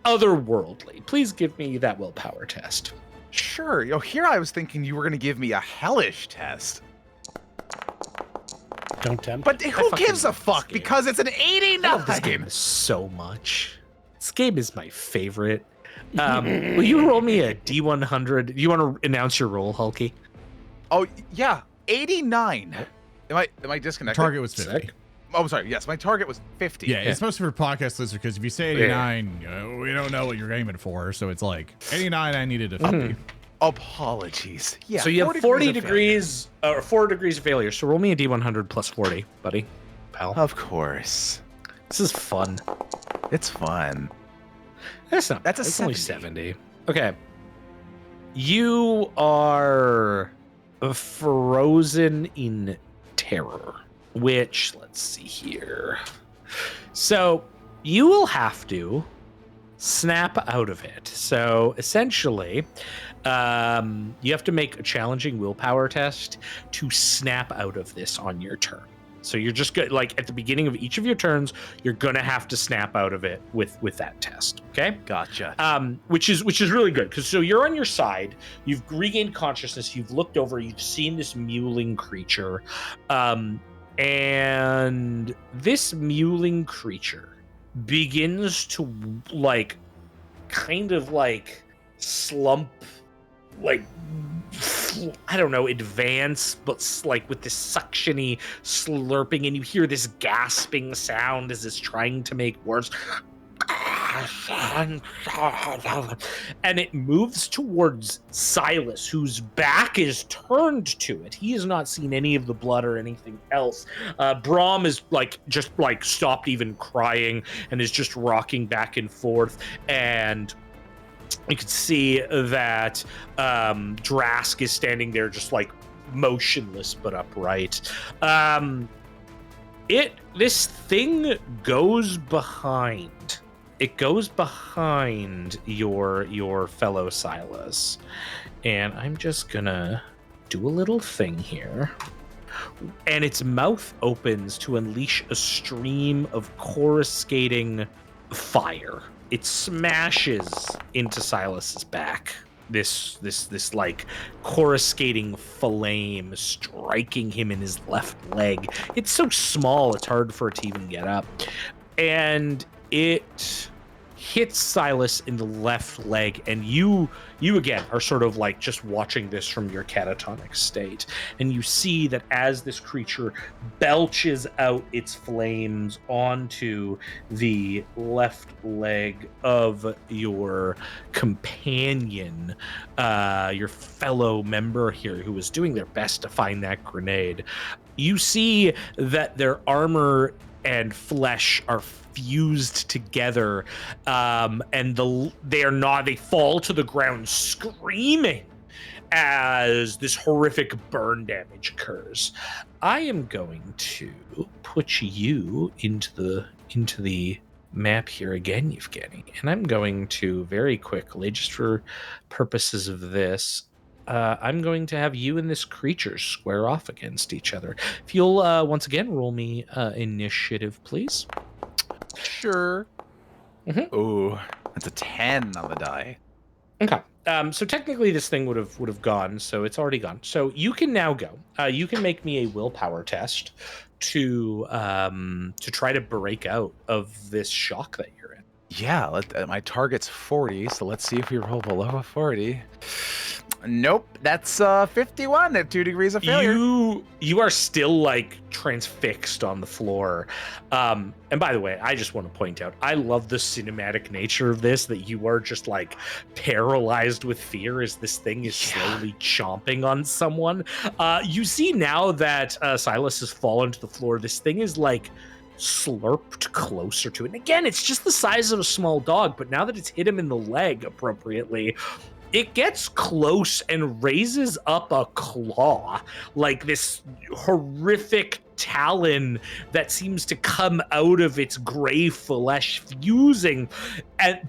otherworldly. Please give me that willpower test. Sure. Here I was thinking you were going to give me a hellish test. Don't tempt. But who gives a fuck? Because it's an 89. I love this game so much. This game is my favorite. Will you roll me a D100? Do you want to announce your roll, Hulky? Oh, yeah. 89. Am I disconnected? Target was 50. Sick. Oh, I'm sorry. Yes, my target was 50. Yeah, it's supposed to be for podcast listeners because if you say 89, we don't know what you're aiming for. So it's like 89, I needed a 50. Apologies. Yeah. So you have 40 degrees, or 4 degrees of failure. So roll me a D100 plus 40, buddy. Pal. Of course. This is fun. It's fun. That's not. That's a it's 70. only 70. Okay. You are frozen in terror, which, let's see here. So you will have to snap out of it. So essentially, you have to make a challenging willpower test to snap out of this on your turn. So you're just good, like at the beginning of each of your turns, you're gonna have to snap out of it with that test. Okay, gotcha. Which is really good because so you're on your side, you've regained consciousness, you've looked over, you've seen this mewling creature, and this mewling creature begins to like kind of like slump, like I don't know, advance, but like with this suctiony slurping, and you hear this gasping sound as it's trying to make words. And it moves towards Silas, whose back is turned to it. He has not seen any of the blood or anything else. Brahm is like just like stopped even crying and is just rocking back and forth. And you can see that Drask is standing there just like motionless but upright. This thing goes behind. It goes behind your fellow Silas. And I'm just gonna do a little thing here. And its mouth opens to unleash a stream of coruscating fire. It smashes into Silas's back. This like coruscating flame striking him in his left leg. It's so small, it's hard for it to even get up. And it hits Silas in the left leg, and you again are sort of like just watching this from your catatonic state, and you see that as this creature belches out its flames onto the left leg of your companion, your fellow member here who was doing their best to find that grenade, you see that their armor and flesh are fused together, and they fall to the ground screaming as this horrific burn damage occurs. I am going to put you into the map here again, Yvgeny, and I'm going to very quickly, just for purposes of this, I'm going to have you and this creature square off against each other. If you'll once again roll me initiative, please. Sure. Mm-hmm. Ooh, that's a 10 on the die. Okay. So technically this thing would have gone, so it's already gone. So you can now go. You can make me a willpower test to try to break out of this shock that you're in. Yeah, my target's 40, so let's see if we roll below a 40. Nope, that's 51 at 2 degrees of failure. You are still like transfixed on the floor. And by the way, I just want to point out, I love the cinematic nature of this, that you are just like paralyzed with fear as this thing is slowly chomping on someone. You see now that Silas has fallen to the floor, this thing is like slurped closer to it. And again, it's just the size of a small dog, but now that it's hit him in the leg appropriately, it gets close and raises up a claw, like this horrific talon that seems to come out of its gray flesh, fusing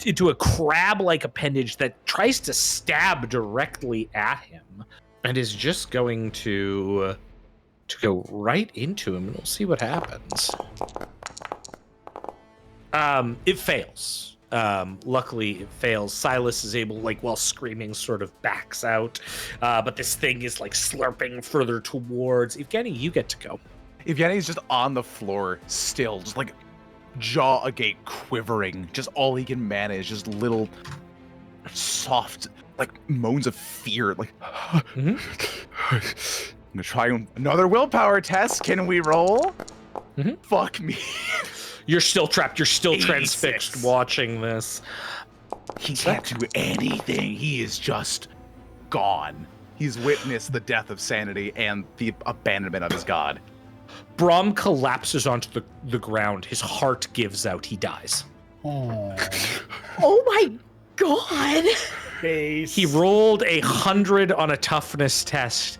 into a crab-like appendage that tries to stab directly at him, and is just going to go right into him, and we'll see what happens. It fails. Luckily it fails. Silas is able, like, while screaming, sort of backs out, but this thing is like slurping further towards Yvgeny. You get to go. Yvgeny's just on the floor still, just like jaw agape, quivering, just all he can manage, just little soft like moans of fear, like I'm gonna try another willpower test. Can we roll? Fuck me. You're still trapped. You're still 86. transfixed watching this. He can't do anything. He is just gone. He's witnessed the death of sanity and the abandonment of his god. Brahm collapses onto the ground. His heart gives out. He dies. Oh my god. He rolled 100 on a toughness test.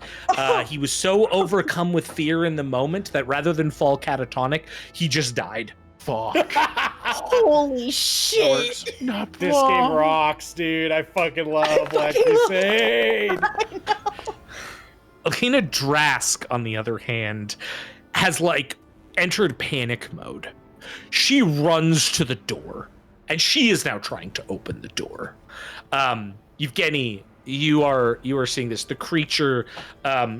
He was so overcome with fear in the moment that rather than fall catatonic, he just died. Fuck. Holy shit. Not This game rocks, dude. I fucking love Black Crusade. Elena Drask, on the other hand, has like entered panic mode. She runs to the door, and she is now trying to open the door. Yvgeny, you are seeing this. The creature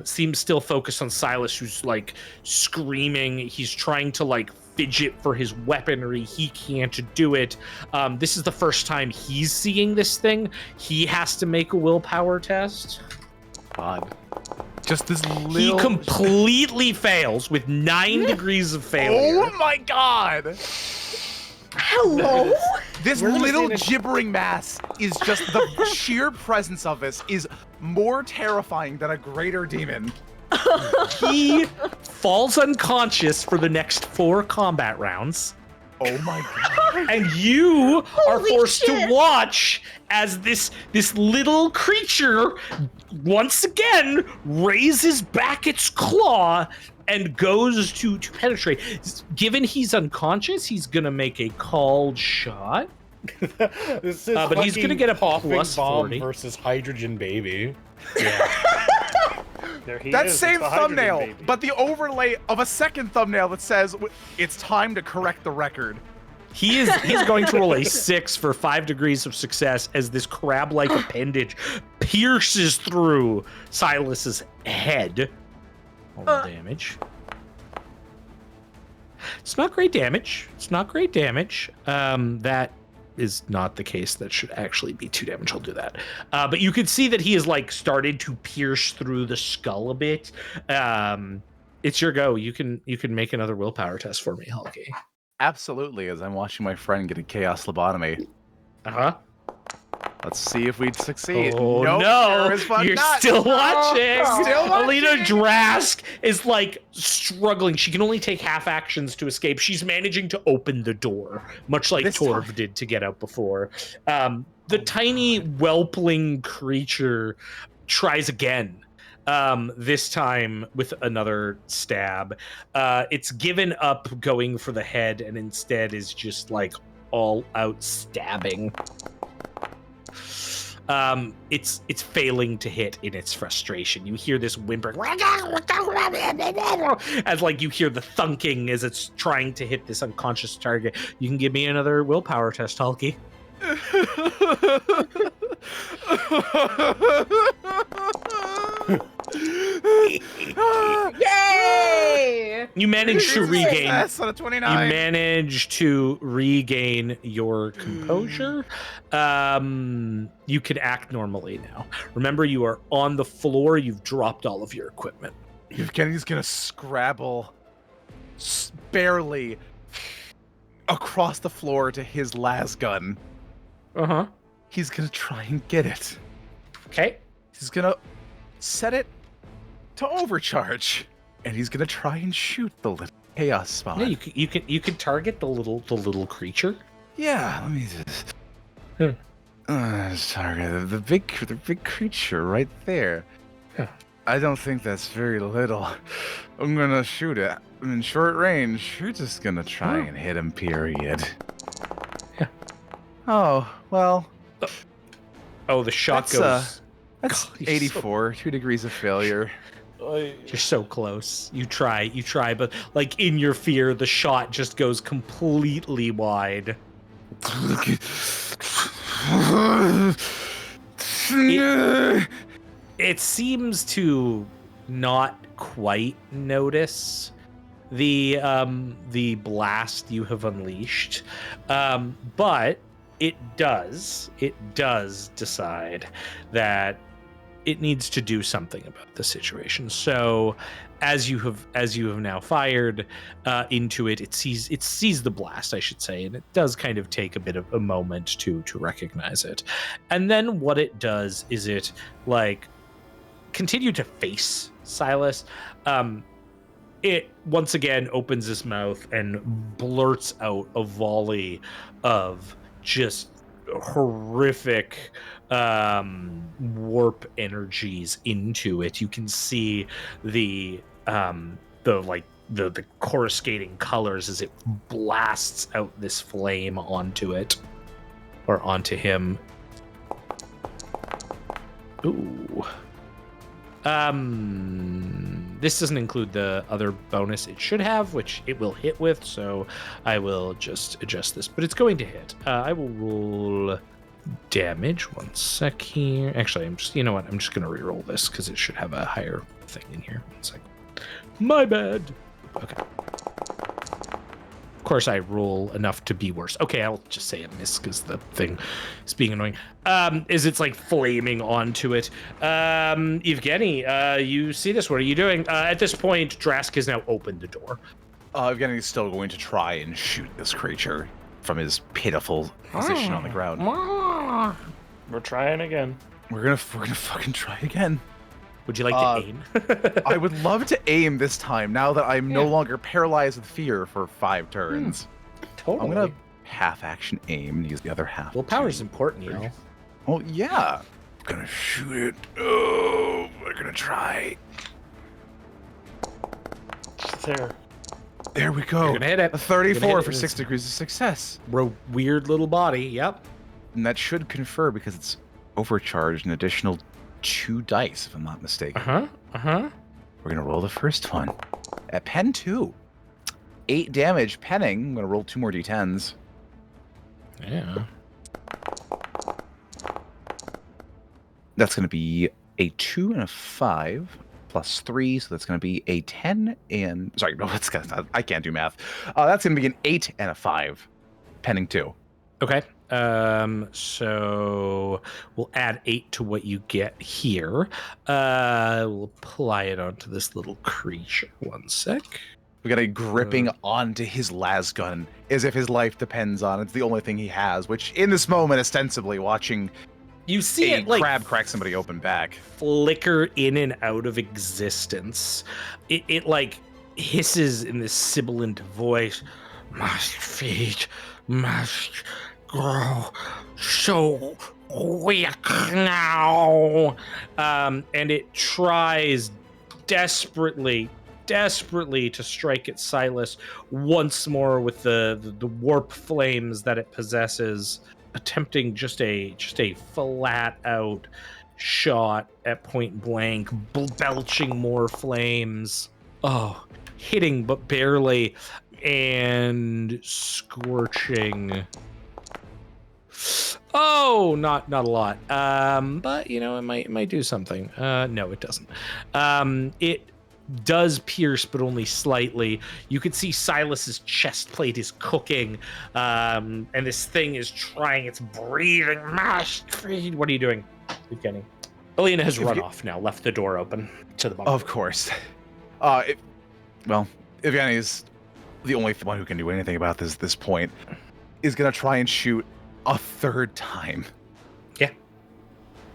seems still focused on Silas, who's like screaming. He's trying to like fidget for his weaponry. He can't do it. This is the first time he's seeing this thing. He has to make a willpower test. God. Just this little... He completely fails with 9 degrees of failure. Oh my god! Hello? This little gibbering mass is just the sheer presence of this is more terrifying than a greater demon. He falls unconscious for the next 4 combat rounds. Oh my god. And you are Holy forced shit. to watch as this little creature once again raises back its claw and goes to penetrate. Given he's unconscious, he's gonna make a called shot. This is but he's gonna get a coughing plus bomb 40. versus hydrogen baby. There he That is. same It's the hydrogen thumbnail, baby. but the overlay of a second thumbnail that says it's time to correct the record. He's going to roll a 6 for 5 degrees of success as this crab-like appendage pierces through Silas's head. Roll damage. It's not great damage. That is not the case. That should actually be 2 damage. I'll do that. But you can see that he has like started to pierce through the skull a bit. It's your go. You can make another willpower test for me, Hulky. Absolutely, as I'm watching my friend get a chaos lobotomy. Uh-huh. Let's see if we'd succeed. Oh Nope, no! sure as fuck You're not. still watching. Still watching. Alina Drask is like struggling. She can only take half actions to escape. She's managing to open the door, much like This Torv time. did to get out before. The tiny whelpling creature tries again. This time with another stab. It's given up going for the head and instead is just like all out stabbing. It's failing to hit in its frustration. You hear this whimpering as like you hear the thunking as it's trying to hit this unconscious target. You can give me another willpower test, Hulky. Yay! You manage to regain. Success on a 29. You manage to regain your composure. You can act normally now. Remember, you are on the floor. You've dropped all of your equipment. Yvgeny's gonna scrabble barely across the floor to his las gun. Uh-huh. He's gonna try and get it. Okay. He's gonna set it to overcharge, and he's gonna try and shoot the little chaos spawn. Yeah, you can target the little creature. Yeah, let me just target the big creature right there. Yeah. I don't think that's very little. I'm gonna shoot it. I'm in short range. You're just gonna try and hit him, period. Yeah. Oh, well. Oh, the shot That's, goes. That's God, you're 84, 2 degrees of failure. You're so close. You try, but like in your fear, the shot just goes completely wide. It seems to not quite notice the blast you have unleashed, but it does decide that it needs to do something about the situation. So as you have now fired into it, it sees the blast, I should say, and it does kind of take a bit of a moment to recognize it. And then what it does is it like continue to face Silas. It once again opens its mouth and blurts out a volley of just horrific warp energies into it. You can see the coruscating colors as it blasts out this flame onto it, or onto him. Ooh. This doesn't include the other bonus it should have, which it will hit with, so I will just adjust this. But it's going to hit. I will roll damage. 1 sec here. Actually, I'm just going to re-roll this because it should have a higher thing in here. 1 sec. My bad. Okay. Of course, I roll enough to be worse. Okay, I'll just say a miss because the thing is being annoying. Is it's like flaming onto it. Yvgeny, you see this? What are you doing? At this point, Drask has now opened the door. Yvgeny is still going to try and shoot this creature from his pitiful position on the ground. We're trying again. We're gonna fucking try again. Would you like to aim? I would love to aim this time, now that I'm no longer paralyzed with fear for 5 turns. Totally. I'm gonna half-action aim and use the other half. Willpower is important, you know. Oh, yeah. I'm gonna shoot it. Oh, we're gonna try. There we go. You're gonna hit it. A 34 You're gonna hit for it. 6 degrees of success. Weird little body, yep. And that should confer, because it's overcharged, an additional 2 dice, if I'm not mistaken. We're gonna roll the first one. At pen 2. 8 damage, penning. I'm gonna roll 2 more d10s. Yeah. That's gonna be a 2 and a 5 plus 3, so that's gonna be a 10 and sorry, no, I can't do math. That's gonna be an 8 and a 5, penning 2. Okay. So we'll add 8 to what you get here. We'll apply it onto this little creature. 1 sec. We got a gripping onto his las gun as if his life depends on it. It's the only thing he has, which in this moment, ostensibly watching you see a it like crab crack somebody open back. Flicker in and out of existence. It like hisses in this sibilant voice. My feet must grow so weak now. And it tries desperately to strike at Silas once more with the warp flames that it possesses, attempting just a flat out shot at point blank, belching more flames. Oh, hitting but barely, and scorching. Oh, not a lot. But you know, it might do something. No, it doesn't. It does pierce, but only slightly. You can see Silas's chest plate is cooking, and this thing is trying its breathing. What are you doing, Yvgeny? Alina has run off now, left the door open to the bunker. Of course. Yvgeny is the only one who can do anything about this at this point. Is going to try and shoot a third time. Yeah.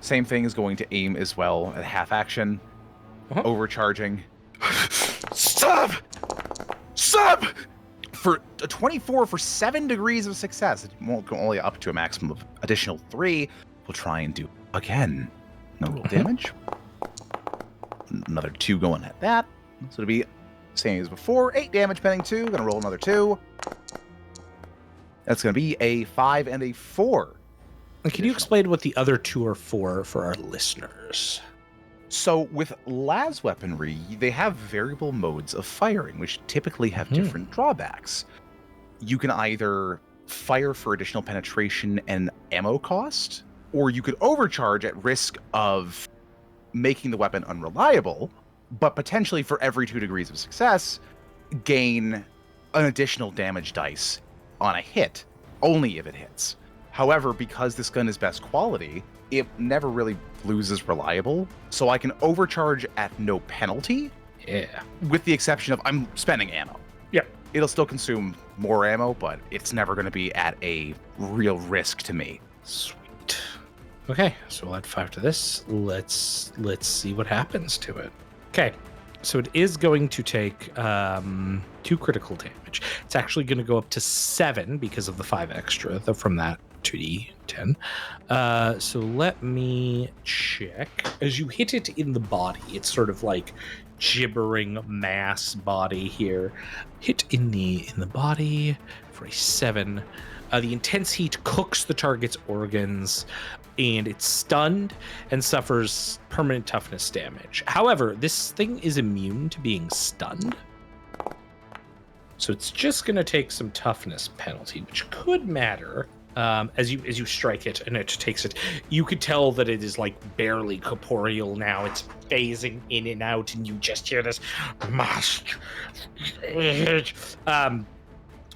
Same thing is going to aim as well at half action, overcharging. Stop! For a 24 for 7 degrees of success. It won't go only up to a maximum of additional 3. We'll try and do again. No roll damage. Another 2 going at that. So it'll be same as before. 8 damage pending 2. Gonna roll another 2. That's gonna be a 5 and a 4. And can you explain what the other 2 are for our listeners? So with las weaponry, they have variable modes of firing, which typically have different drawbacks. You can either fire for additional penetration and ammo cost, or you could overcharge at risk of making the weapon unreliable, but potentially for every 2 degrees of success, gain an additional damage dice on a hit, only if it hits. However, because this gun is best quality, it never really loses reliable, so I can overcharge at no penalty. Yeah. With the exception of I'm spending ammo. Yep. It'll still consume more ammo, but it's never going to be at a real risk to me. Sweet. Okay, so we'll add 5 to this. Let's see what happens to it. Okay, so it is going to take 2 critical damage. It's actually going to go up to 7 because of the 5 extra from that 2d10. So let me check. As you hit it in the body, it's sort of like gibbering mass body here. Hit in the body for a 7. The intense heat cooks the target's organs, and it's stunned and suffers permanent toughness damage. However, this thing is immune to being stunned, so it's just going to take some toughness penalty, which could matter. As you strike it and it takes it, you could tell that it is like barely corporeal now. It's phasing in and out, and you just hear this.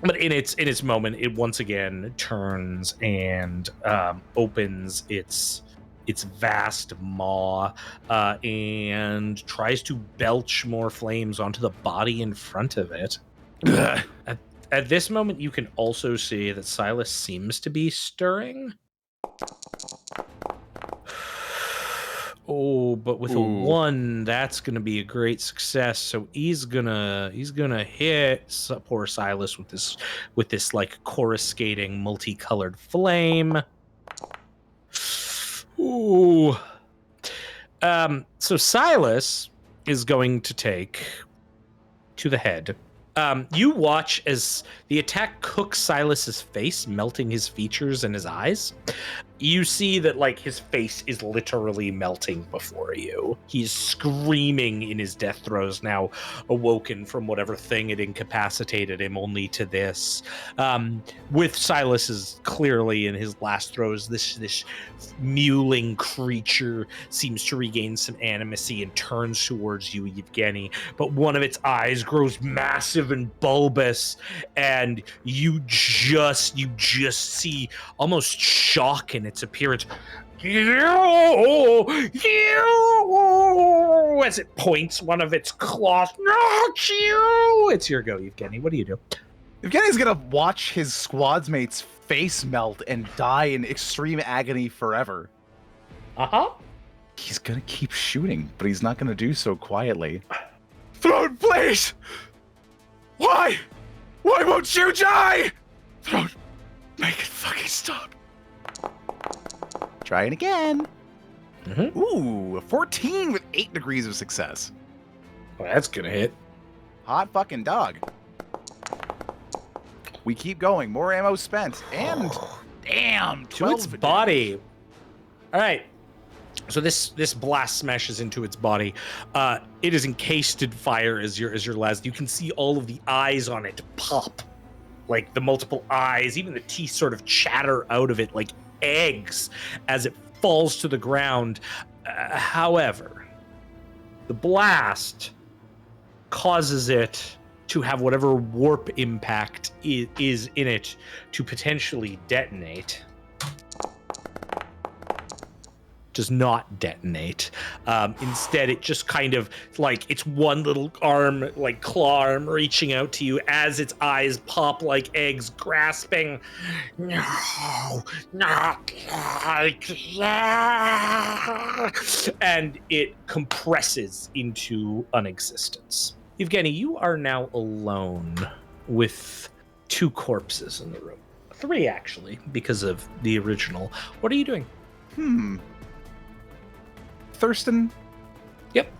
But in its moment, it once again turns and opens its vast maw and tries to belch more flames onto the body in front of it. At this moment, you can also see that Silas seems to be stirring. Oh, but with a 1, that's gonna be a great success. So he's gonna hit poor Silas with this like coruscating multicolored flame. Ooh. So Silas is going to take to the head. You watch as the attack cooks Silas's face, melting his features and his eyes. You see that, like, his face is literally melting before you. He's screaming in his death throes, now awoken from whatever thing had incapacitated him only to this. With Silas is clearly in his last throes, this mewling creature seems to regain some animacy and turns towards you, Yvgeny. But one of its eyes grows massive and bulbous, and you just see almost shock in its appearance. As it points one of its claws. It's your go, Yvgeny. What do you do? Yvgeny's gonna watch his squadsmate's face melt and die in extreme agony forever. He's gonna keep shooting, but he's not gonna do so quietly. Throne, please! Why? Why won't you die? Throne, make it fucking stop. Trying again. Ooh, a 14 with 8 degrees of success. Well, that's gonna hit. Hot fucking dog. We keep going. More ammo spent. And damn, to its body. All right. So this blast smashes into its body. It is encased in fire as your last. You can see all of the eyes on it pop, like the multiple eyes. Even the teeth sort of chatter out of it like eggs as it falls to the ground. However, the blast causes it to have whatever warp impact is in it to potentially detonate. Does not detonate. Instead, it just kind of like it's one little arm, like claw arm, reaching out to you as its eyes pop like eggs, grasping. No, not like that. And it compresses into unexistence. Yvgeny, you are now alone with 2 corpses in the room. 3, actually, because of the original. What are you doing? Thurston? Yep.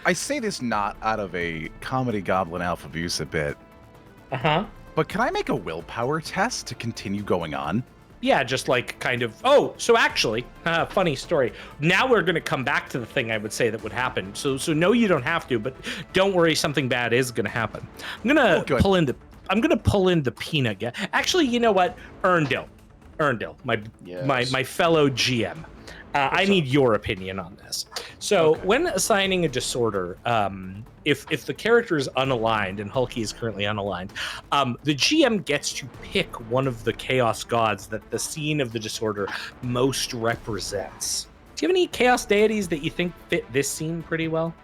I say this not out of a comedy goblin alpha abuse a bit, but can I make a willpower test to continue going on? Yeah, just like kind of, so actually, funny story. Now we're going to come back to the thing I would say that would happen. So no, you don't have to, but don't worry, something bad is going to happen. I'm going to pull in the peanut guy. Actually, you know what? Earndil, my fellow GM. I need your opinion on this. So when assigning a disorder, if the character is unaligned, and Hulky is currently unaligned, the GM gets to pick one of the chaos gods that the scene of the disorder most represents. Do you have any chaos deities that you think fit this scene pretty well?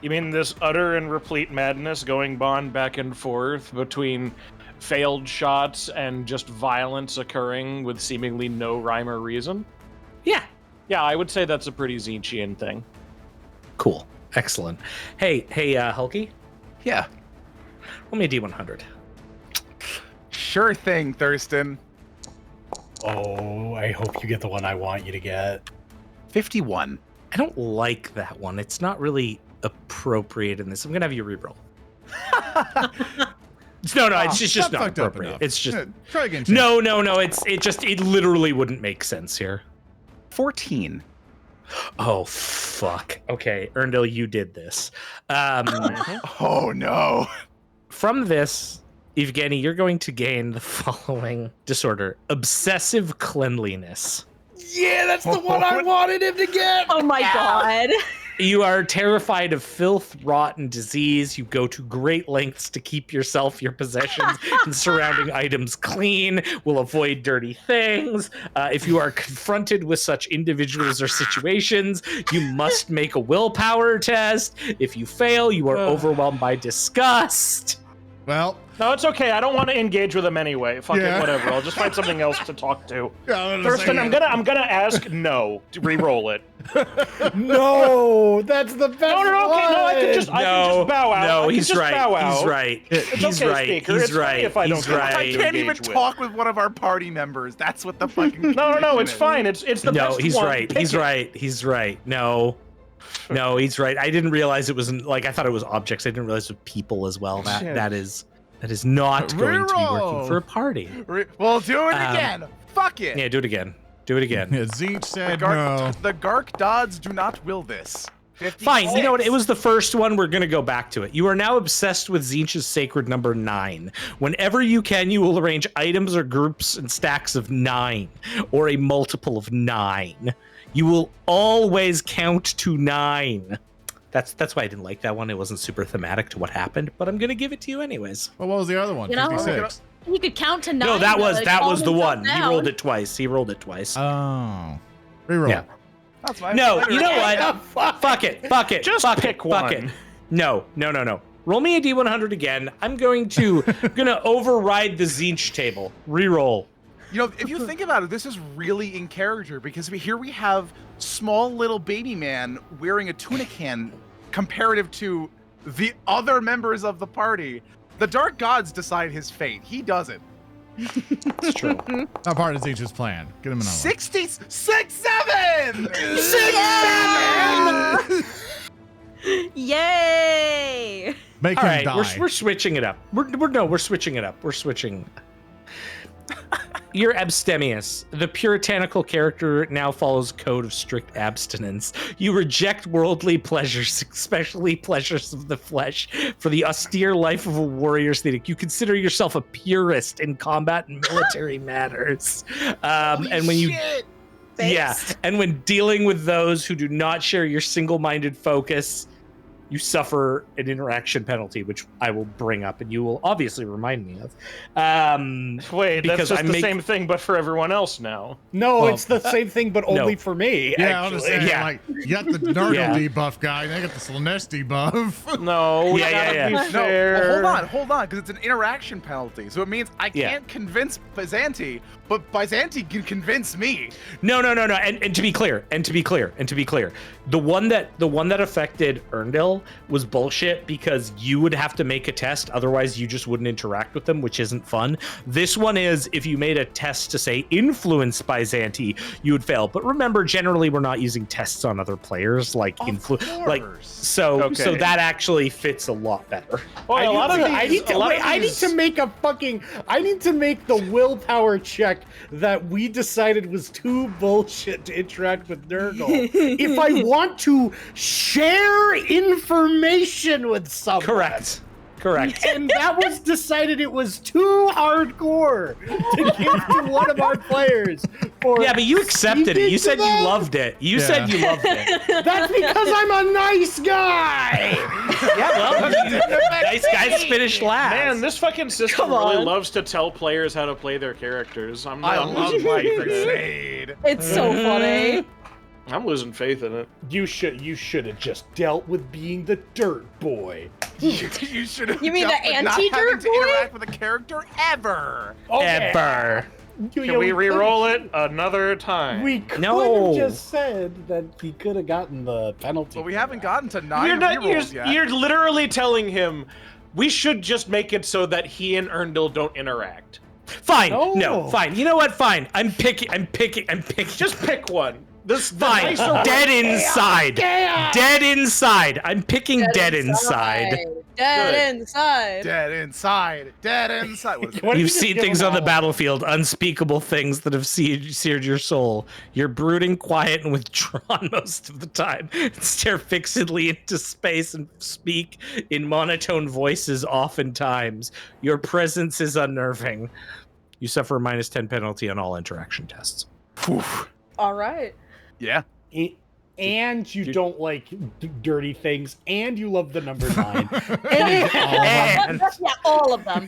You mean this utter and replete madness going on back and forth between failed shots and just violence occurring with seemingly no rhyme or reason? Yeah. Yeah, I would say that's a pretty Tzeenchian thing. Cool. Excellent. Hey, Hulky? Yeah. Roll me a D100. Sure thing, Thurston. Oh, I hope you get the one I want you to get. 51. I don't like that one. It's not really appropriate in this. I'm going to have you reroll. No, it's just not appropriate. It's just... Try again. No. It literally wouldn't make sense here. 14. Oh, fuck. Okay, Earndil, you did this. Oh, no. From this, Yvgeny, you're going to gain the following disorder: obsessive cleanliness. Yeah, that's the one I wanted him to get. Oh my god. You are terrified of filth, rot, and disease. You go to great lengths to keep yourself, your possessions, and surrounding items clean. Will avoid dirty things. If you are confronted with such individuals or situations, you must make a willpower test. If you fail, you are overwhelmed by disgust. Well, no, it's okay. I don't want to engage with him anyway. Fuck it, whatever. I'll just find something else to talk to. Thurston, I'm gonna ask no to re-roll it. No, that's the best. No, okay, no, I can just bow out. No, he's right. He's right. He's right. He's right. If I don't I can't even talk with one of our party members. That's what the fucking. No, it's fine. It's the best one. He's right. He's right. No, he's right. I didn't realize it was like I thought it was objects. I didn't realize it was people as well. That is not going to be working for a party. Well, do it again. Fuck it. Yeah, do it again. Do it again. Yeah, Tzeench said no. The Gark Dodds do not will this. 56. Fine. You know what? It was the first one. We're going to go back to it. You are now obsessed with Tzeench's sacred number 9. Whenever you can, you will arrange items or groups and stacks of 9 or a multiple of 9. You will always count to 9. That's why I didn't like that one. It wasn't super thematic to what happened, but I'm going to give it to you anyways. Well, what was the other one? You know, 56. You could count to 9. No, that was the one. Down. He rolled it twice. Oh. Reroll. Yeah. That's my No, you know what? Fuck it. Just pick one. No. Roll me a D100 again. I'm gonna override the Tzeench table. Reroll. You know, if you think about it, this is really in character because here we have small little baby man wearing a tuna can comparative to the other members of the party. The Dark Gods decide his fate. He doesn't. It's true. Not part of Tzeench's plan. Get him another 66, 7! 6, 7! Yay! Make All him right, die. we're switching it up. We're switching it up. We're switching. You're abstemious. The puritanical character now follows a code of strict abstinence. You reject worldly pleasures, especially pleasures of the flesh, for the austere life of a warrior ascetic. You consider yourself a purist in combat and military matters. And when you and when dealing with those who do not share your single-minded focus, you suffer an interaction penalty, which I will bring up, and you will obviously remind me of. Wait, because that's just the same thing, but for everyone else now. No, Well, it's the same thing, but only for me. Yeah, I was actually. saying, like, you got the Nurgle debuff guy, and they got the Slaneesh debuff. No, yeah. Be fair. No, hold on, because it's an interaction penalty. So it means I can't convince Byzanti, but Byzanti can convince me. No. And to be clear, the one that affected Earndil was bullshit because you would have to make a test, otherwise you just wouldn't interact with them, which isn't fun. This one is if you made a test to say influence Byzanti, you would fail. But remember, generally we're not using tests on other players like influence, like so that actually fits a lot better. Well, I need to make the willpower check that we decided was too bullshit to interact with Nurgle. If I want to share information with someone. Correct. And that was decided it was too hardcore to give to one of our players. Yeah, but you accepted it. You said you loved it. You said you loved it. That's because I'm a nice guy. Yeah, well, nice guys finish last. Man, this fucking system really loves to tell players how to play their characters. I love Black Crusade. It's so funny. I'm losing faith in it. You should have just dealt with being the dirt boy. You should have. You mean the not having anti-dirt to boy? interact with a character ever. Ever. Can we re-roll it another time? We could have just said that he could have gotten the penalty. But we haven't gotten to 9 rerolls yet. You're literally telling him we should just make it so that he and Earndil don't interact. Fine. No, fine. You know what? Fine. I'm picking. Just pick one. Fine. Dead inside. Dead inside. I'm picking dead inside. Dead inside. Dead inside. Dead inside. You've seen things on the battlefield, unspeakable things that have seared your soul. You're brooding, quiet, and withdrawn most of the time. Stare fixedly into space and speak in monotone voices oftentimes. Your presence is unnerving. You suffer a -10 penalty on all interaction tests. All right. Yeah. And you don't like dirty things, and you love the number 9. Yeah, all of them.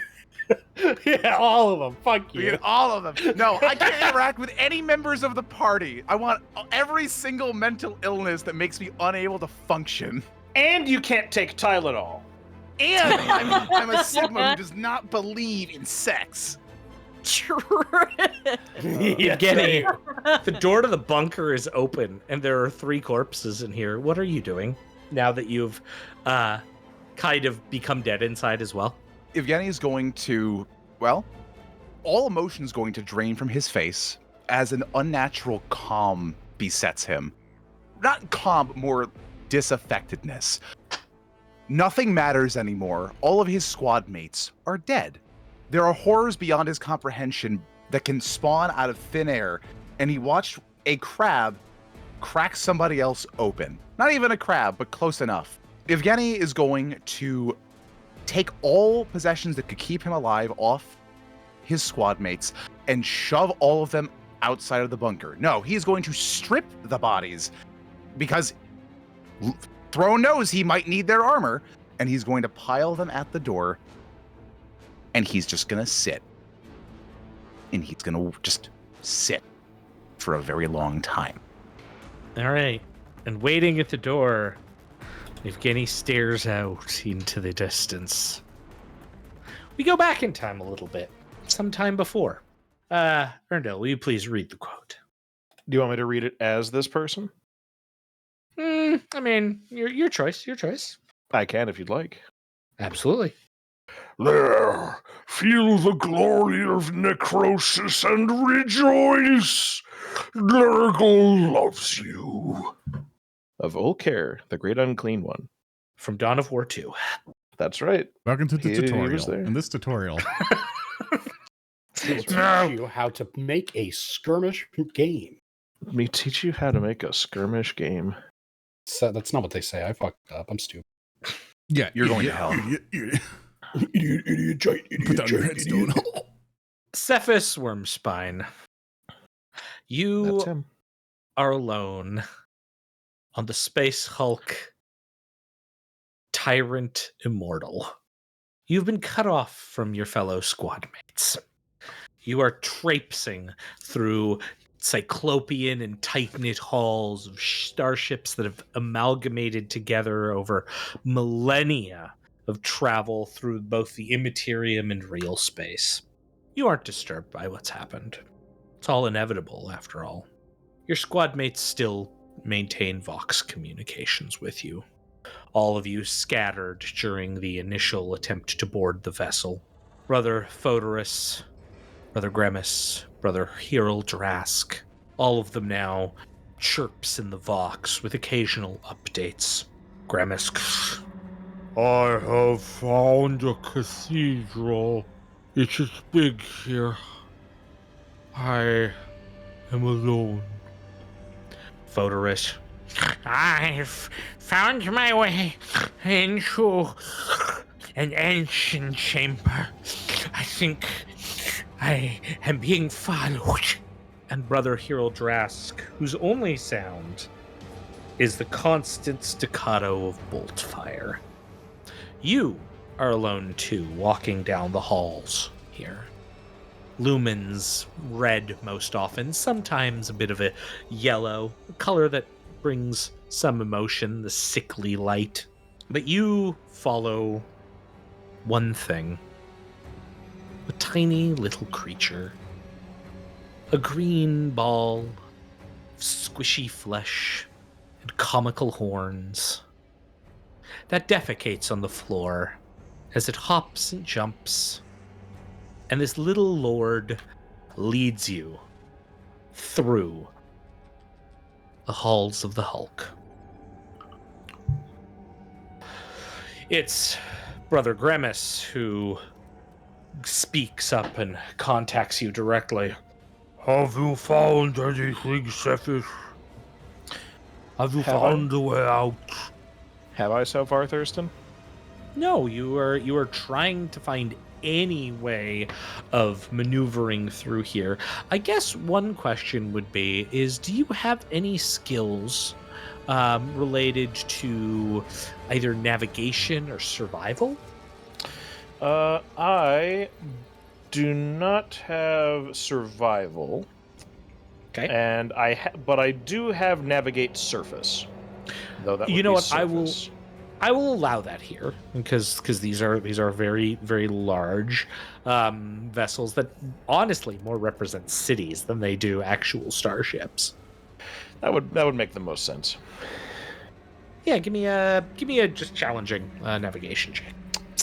Yeah, all of them. Fuck you. All of them. No, I can't interact with any members of the party. I want every single mental illness that makes me unable to function. And you can't take Tylenol. And I'm a Sigma who does not believe in sex. Yvgeny, the door to the bunker is open, and there are 3 corpses in here. What are you doing now that you've kind of become dead inside as well? Yvgeny is going to, well, all emotion is going to drain from his face as an unnatural calm besets him. Not calm, but more disaffectedness. Nothing matters anymore. All of his squad mates are dead. There are horrors beyond his comprehension that can spawn out of thin air, and he watched a crab crack somebody else open. Not even a crab, but close enough. Yvgeny is going to take all possessions that could keep him alive off his squad mates and shove all of them outside of the bunker. No, he's going to strip the bodies because Throne knows he might need their armor, and he's going to pile them at the door. And he's just going to sit. And he's going to just sit for a very long time. All right. And waiting at the door, Yvgeny stares out into the distance. We go back in time a little bit. Some time before. Earndil, will you please read the quote? Do you want me to read it as this person? I mean, your choice. Your choice. I can if you'd like. Absolutely. There, feel the glory of necrosis and rejoice. Nurgle loves you. Of Volker, the great unclean one. From Dawn of War 2. That's right. Welcome to the He was tutorial. there. In this tutorial, We'll teach you how to make a skirmish game. Let me teach you how to make a skirmish game. So that's not what they say. I fucked up. I'm stupid. yeah, You're going to hell. Put down your headstone. Sefice Wormspine. That's You him. are alone on the Space Hulk Tyrant Immortal. You've been cut off from your fellow squad mates. You are traipsing through cyclopean and tight-knit halls of starships that have amalgamated together over millennia of travel through both the immaterium and real space. You aren't disturbed by what's happened. It's all inevitable, after all. Your squad mates still maintain Vox communications with you. All of you scattered during the initial attempt to board the vessel. Brother Fodorus, Brother Grimace, Brother Hyrule Drask, all of them now chirps in the Vox with occasional updates. Grimace, I have found a cathedral. It is big here. I am alone. Fodorus, I've found my way into an ancient chamber. I think I am being followed. and Brother Hyrule Drask, whose only sound is the constant staccato of bolt fire. You are alone too, walking down the halls here. Lumens, red most often, sometimes a bit of a yellow, a color that brings some emotion, the sickly light. But you follow one thing. A tiny little creature. A green ball of squishy flesh and comical horns that defecates on the floor as it hops and jumps. And this little lord leads you through the halls of the Hulk. It's Brother Grimace who speaks up and contacts you directly. Have you found anything, Sefice? Have you found a way out? Have I so far, Thurston? No, you are trying to find any way of maneuvering through here. I guess one question would be is, do you have any skills related to either navigation or survival? I do not have survival. Okay. And but I do have navigate surface. Though that would you know be what? surface. I will allow that here because these are very, very large vessels that honestly more represent cities than they do actual starships. That would make the most sense. Yeah, give me a just challenging navigation check.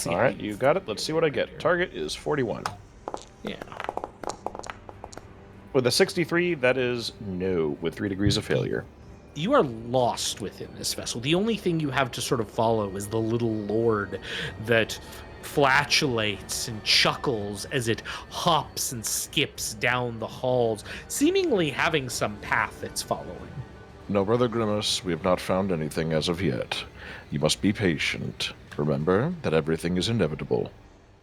All right, you got it. Let's see what I get. Target is 41. Yeah. With a 63, that is no, with 3 degrees of failure. You are lost within this vessel. The only thing you have to sort of follow is the little lord that flatulates and chuckles as it hops and skips down the halls, seemingly having some path it's following. No, Brother Grimace, we have not found anything as of yet. You must be patient. Remember that everything is inevitable.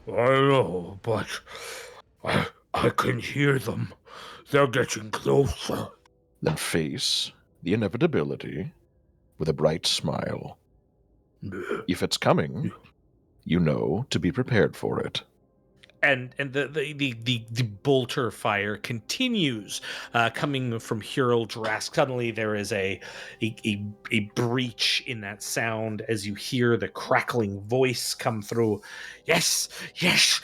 I know, but I can hear them. They're getting closer. Then face the inevitability with a bright smile. If it's coming, you know to be prepared for it. And the bolter fire continues coming from Hyrule Drask. Suddenly there is a breach in that sound as you hear the crackling voice come through. Yes, yes.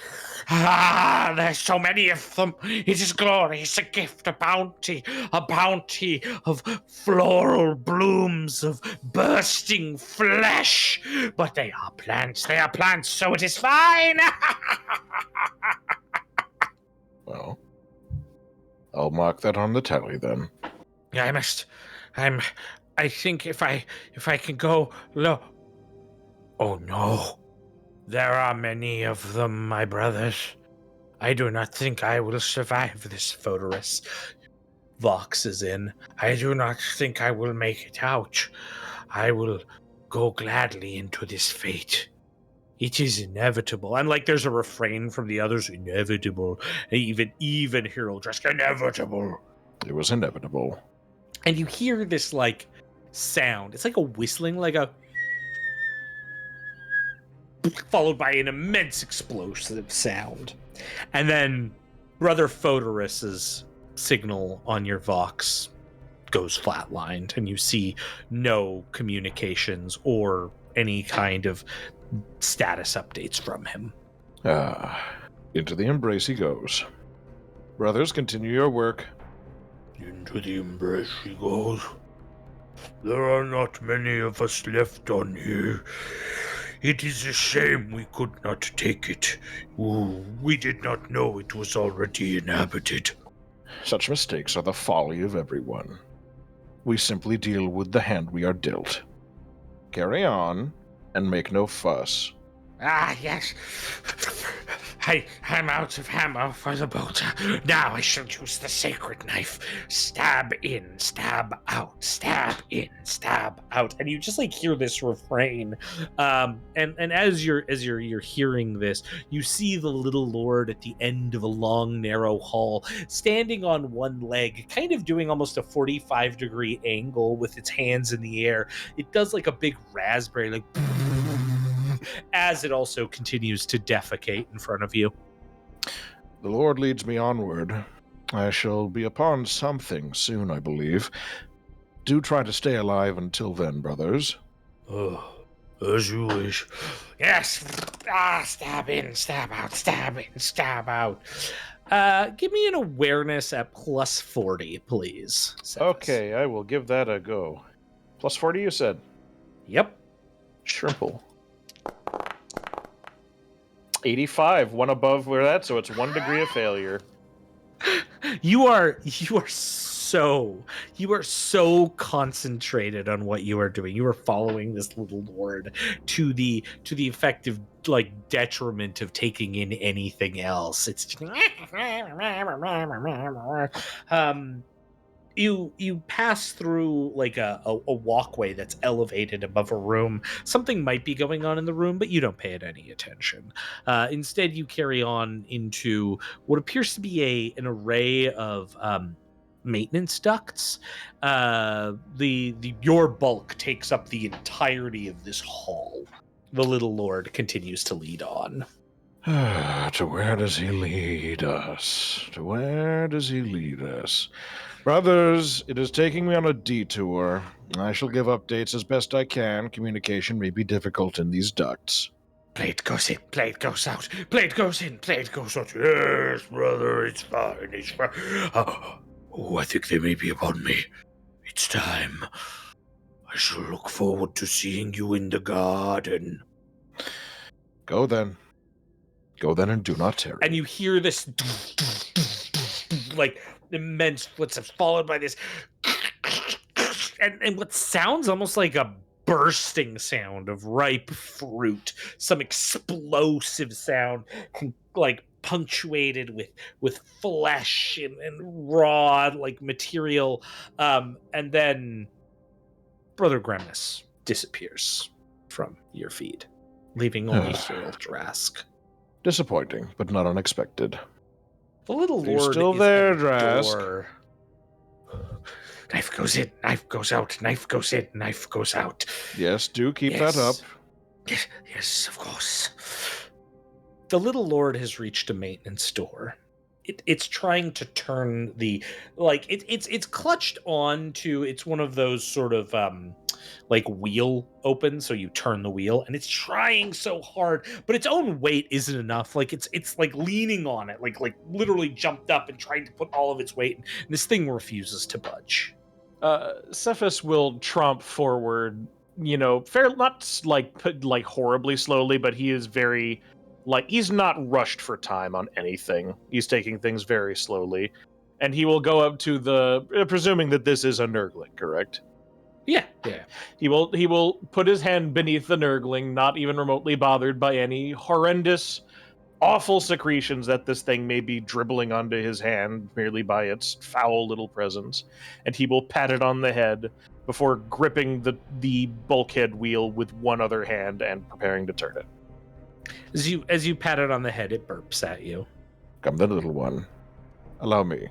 There's so many of them. It is glorious, a gift, a bounty of floral blooms, of bursting flesh. But they are plants, so it is fine. Well, I'll mark that on the tally then. I think if I can go low. Oh no. There are many of them, my brothers. I do not think I will survive this, Fodorus. Vox is in. I do not think I will make it out. I will go gladly into this fate. It is inevitable. And like there's a refrain from the others, inevitable. And even Hyrule Drask, inevitable. It was inevitable. And you hear this like sound. It's like a whistling, like a followed by an immense explosive sound. And then Brother Photorus's signal on your Vox goes flatlined, and you see no communications or any kind of status updates from him. Into the embrace he goes. Brothers, continue your work. Into the embrace he goes. There are not many of us left on here. It is a shame we could not take it. Ooh, we did not know it was already inhabited. Such mistakes are the folly of everyone. We simply deal with the hand we are dealt. Carry on, and make no fuss. Ah, yes. I'm out of ammo for the bolter. Now I shall use the sacred knife. Stab in, stab out, stab in, stab out. And you just like hear this refrain. And as you're hearing this, you see the little lord at the end of a long, narrow hall, standing on one leg, kind of doing almost a 45-degree angle with its hands in the air. It does like a big raspberry, like as it also continues to defecate in front of you. The Lord leads me onward. I shall be upon something soon, I believe. Do try to stay alive until then, brothers. As you wish. Yes. Stab in, stab out, stab in, stab out. Give me an awareness at plus 40, please. Sefice. Okay, I will give that a go. Plus 40, you said? Yep. Shrimple. 85, one above where that, so it's 1 degree of failure. You are so concentrated on what you are doing. You are following this little lord to the effective like detriment of taking in anything else. It's just, you pass through like a walkway that's elevated above a room. Something might be going on in the room, but you don't pay it any attention. Instead, you carry on into what appears to be an array of maintenance ducts. Your bulk takes up the entirety of this hall. The little lord continues to lead on. To where does he lead us? To where does he lead us? Brothers, it is taking me on a detour. I shall give updates as best I can. Communication may be difficult in these ducts. Blade goes in, blade goes out, blade goes in, blade goes out. Yes, brother, it's fine, it's fine. Oh, I think they may be upon me. It's time. I shall look forward to seeing you in the garden. Go then. Go then and do not tarry. And you hear this like immense footsteps followed by this and what sounds almost like a bursting sound of ripe fruit, some explosive sound like punctuated with flesh and raw like material, and then Brother Grimace disappears from your feed, leaving only Cyril Drask. Disappointing, but not unexpected. The little Are you lord still is there, at the Drask? door. Knife goes in, knife goes out, knife goes in, knife goes out. Yes, do keep that up. Yes, of course. The little lord has reached a maintenance door. It's trying to turn the it's clutched on to, it's one of those sort of like wheel open, so you turn the wheel, and it's trying so hard, but its own weight isn't enough. Like it's like leaning on it, like literally jumped up and trying to put all of its weight, and this thing refuses to budge. Sefice will tromp forward, not like horribly slowly, but he is very, he's not rushed for time on anything. He's taking things very slowly. And he will go up to presuming that this is a Nurgling, correct? Yeah. He will put his hand beneath the Nurgling, not even remotely bothered by any horrendous, awful secretions that this thing may be dribbling onto his hand merely by its foul little presence. And he will pat it on the head before gripping the bulkhead wheel with one other hand and preparing to turn it. As you pat it on the head, it burps at you. Come then, little one. Allow me.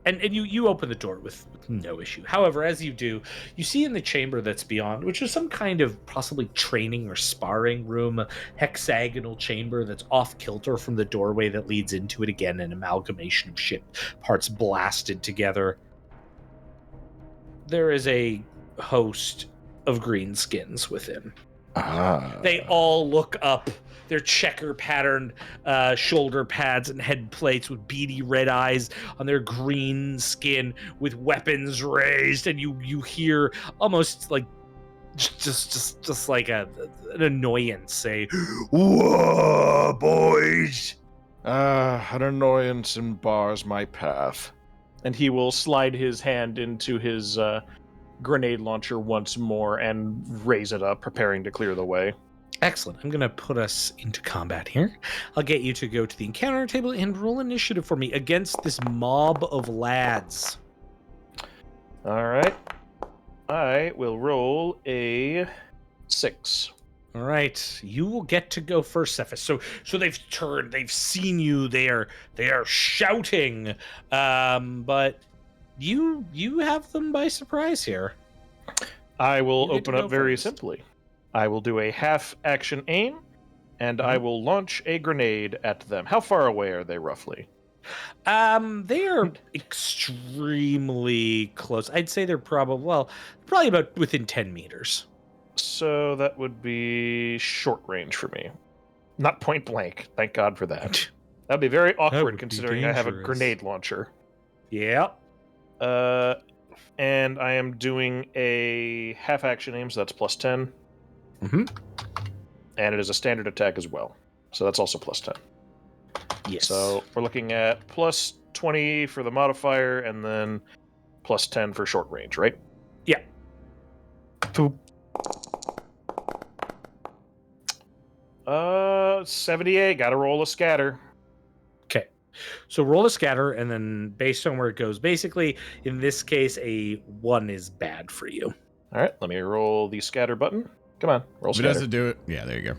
And you open the door with no issue. However, as you do, you see in the chamber that's beyond, which is some kind of possibly training or sparring room, a hexagonal chamber that's off kilter from the doorway that leads into it, again, an amalgamation of ship parts blasted together. There is a host of greenskins within. They all look up. Their checker patterned shoulder pads and head plates with beady red eyes on their green skin with weapons raised, and you hear almost like just like an annoyance say, "Whoa, boys!" An annoyance bars my path. And he will slide his hand into his grenade launcher once more and raise it up, preparing to clear the way. Excellent. I'm going to put us into combat here. I'll get you to go to the encounter table and roll initiative for me against this mob of lads. All right. I will roll a 6. All right. You will get to go first, Sefice. So they've turned. They've seen you. They are shouting. But you have them by surprise here. I will open up very simply. I will do a half-action aim, and I will launch a grenade at them. How far away are they, roughly? They are extremely close. I'd say they're probably about within 10 meters. So that would be short range for me. Not point blank. Thank God for that. That'd be very awkward considering I have a grenade launcher. Yep. And I am doing a half-action aim, so that's plus 10. Mm-hmm. And it is a standard attack as well. So that's also plus 10. Yes. So we're looking at plus 20 for the modifier and then plus 10 for short range, right? Yeah. Boop. 78. Gotta roll a scatter. Okay. So roll a scatter, and then based on where it goes, basically, in this case, a 1 is bad for you. All right, let me roll the scatter button. Come on, roll If it scatter. doesn't do it, yeah, there you go.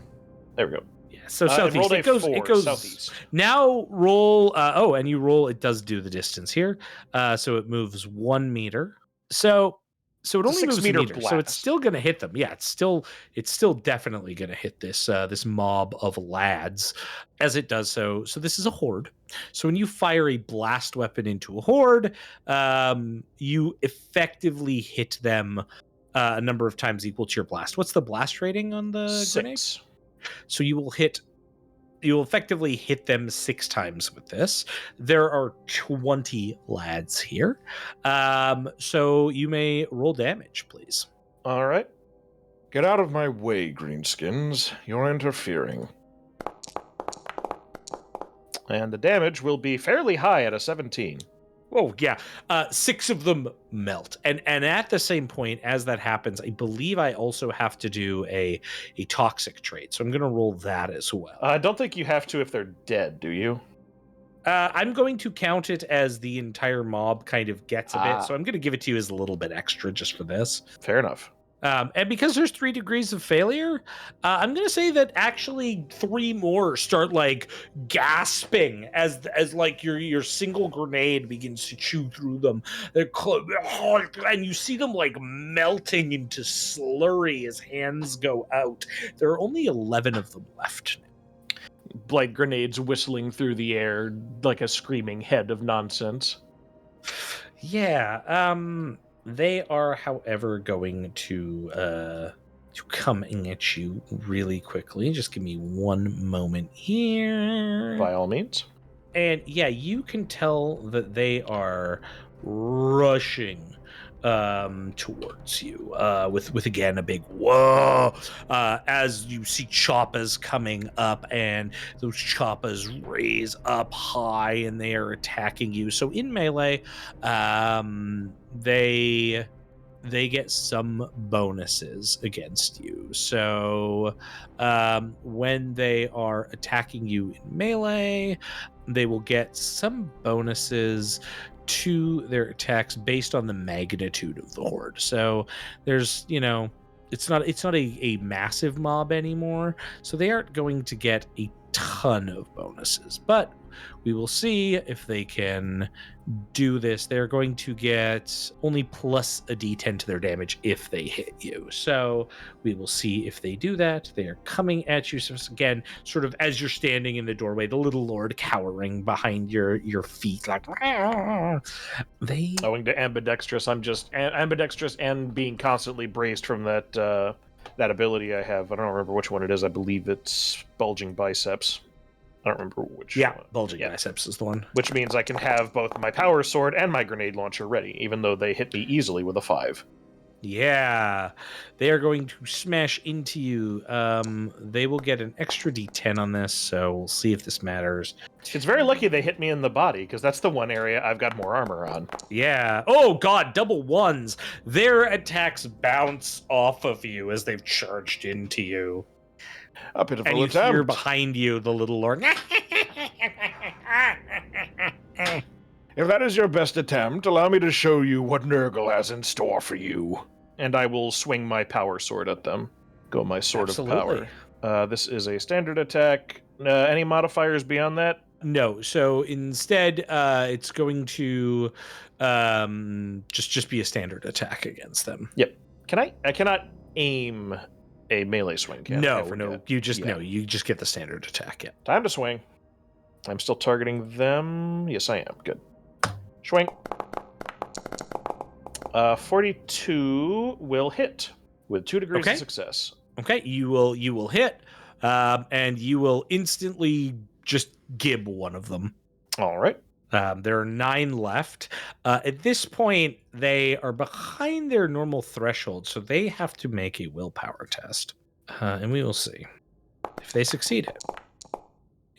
There we go. Yeah, so southeast. It goes southeast. Now roll. And you roll. It does do the distance here. So it moves 1 meter. So it only moves 6 a meter meter. blast. So it's still going to hit them. Yeah, it's still definitely going to hit this mob of lads as it does so. So this is a horde. So when you fire a blast weapon into a horde, you effectively hit them a number of times equal to your blast. What's the blast rating on the grenade? 6. So you will effectively hit them 6 times with this. There are 20 lads here. So you may roll damage, please. All right. Get out of my way, greenskins. You're interfering. And the damage will be fairly high at a 17. Oh, yeah. 6 of them melt. And at the same point as that happens, I believe I also have to do a toxic trait. So I'm going to roll that as well. I don't think you have to if they're dead, do you? I'm going to count it as the entire mob kind of gets a bit. So I'm going to give it to you as a little bit extra just for this. Fair enough. And because there's 3 degrees of failure, I'm going to say that actually 3 more start like gasping as like your single grenade begins to chew through them. And you see them like melting into slurry as hands go out. There are only 11 of them left. Like grenades whistling through the air like a screaming head of nonsense. Yeah, they are, however, going to come at you really quickly. Just give me 1 moment here. By all means. And yeah, you can tell that they are rushing towards you with again a big whoa as you see choppas coming up, and those choppas raise up high and they are attacking you. So in melee, they get some bonuses against you. So when they are attacking you in melee, they will get some bonuses to their attacks based on the magnitude of the horde. So there's, it's not a massive mob anymore, so they aren't going to get a ton of bonuses. But we will see if they can do this. They're going to get only plus a d10 to their damage if they hit you. So we will see if they do that. They are coming at you. So again, sort of as you're standing in the doorway, the little lord cowering behind your feet, like they. Owing to ambidextrous, I'm just ambidextrous and being constantly braced from that that ability I have. I don't remember which one it is. I believe it's bulging biceps. I don't remember which. Yeah, one. bulging biceps is the one. Which means I can have both my power sword and my grenade launcher ready, even though they hit me easily with a 5. Yeah, they are going to smash into you. They will get an extra d10 on this, so we'll see if this matters. It's very lucky they hit me in the body, because that's the one area I've got more armor on. Yeah. Oh, God, double ones. Their attacks bounce off of you as they've charged into you. A pitiful And you attempt. hear behind you the little lord. If that is your best attempt, allow me to show you what Nurgle has in store for you. And I will swing my power sword at them. Go my sword of power. This is a standard attack. Any modifiers beyond that? No. So instead, it's going to just be a standard attack against them. Yep. I cannot aim a melee swing, can I? No. You just get the standard attack. Yeah. Time to swing. I'm still targeting them. Yes, I am. Good. Swing. 42 will hit with 2 degrees of success. Okay, you will hit, and you will instantly just gib one of them. All right. There are 9 left. At this point, they are behind their normal threshold, so they have to make a willpower test, and we will see if they succeed it.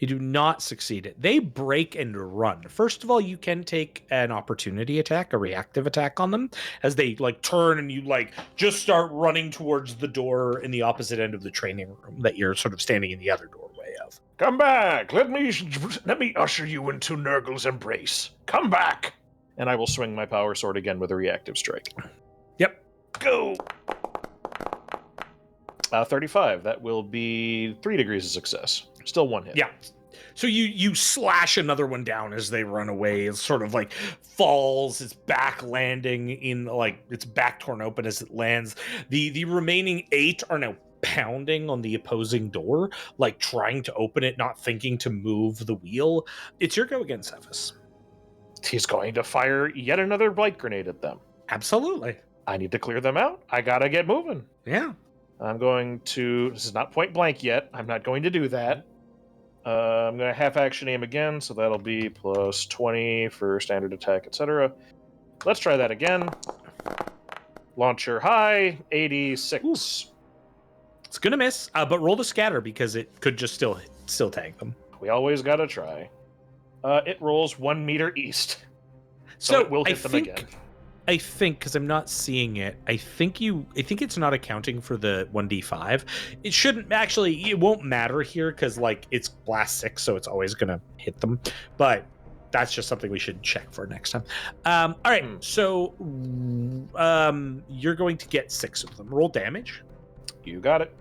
You do not succeed it. They break and run. First of all, you can take an opportunity attack, a reactive attack on them, as they turn and you just start running towards the door in the opposite end of the training room that you're sort of standing in the other doorway of. Come back. Let me usher you into Nurgle's embrace. Come back. And I will swing my power sword again with a reactive strike. Yep. Go. 35. That will be 3 degrees of success. Still 1 hit. Yeah. So you slash another one down as they run away. It sort of falls, its back landing in its back torn open as it lands. The remaining 8 are now pounding on the opposing door, trying to open it, not thinking to move the wheel. It's your go again, Sefice. He's going to fire yet another blight grenade at them. Absolutely. I need to clear them out. I gotta get moving. Yeah. I'm going to... This is not point blank yet. I'm not going to do that. I'm going to half action aim again, so that'll be plus 20 for standard attack, etc. Let's try that again. Launcher high, 86. Ooh. It's going to miss, but roll the scatter because it could just still tag them. We always got to try. It rolls 1 meter east. So it will hit them again. I think, because I'm not seeing it, I think it's not accounting for the 1d5. It shouldn't, actually, it won't matter here, because, it's blast 6, so it's always going to hit them. But that's just something we should check for next time. All right, so you're going to get 6 of them. Roll damage. You got it.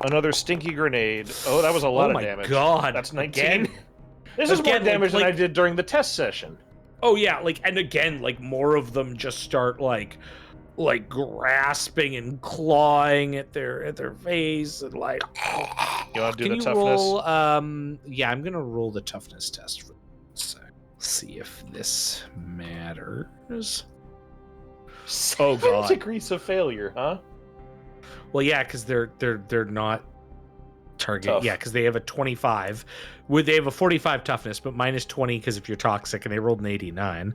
Another stinky grenade. Oh, that was a lot of damage. Oh my god. That's 19. Again? This is more damage than I did during the test session. Oh yeah, and again, more of them just start grasping and clawing at their face and You want to do Can the toughness? Roll, yeah, I'm gonna roll the toughness test for this. See if this matters. Oh god. 7 degrees of failure, huh? Well, yeah, because they're not target. Tough. Yeah, because they have a 25. They have a 45 toughness, but minus 20 because if you're toxic, and they rolled an 89.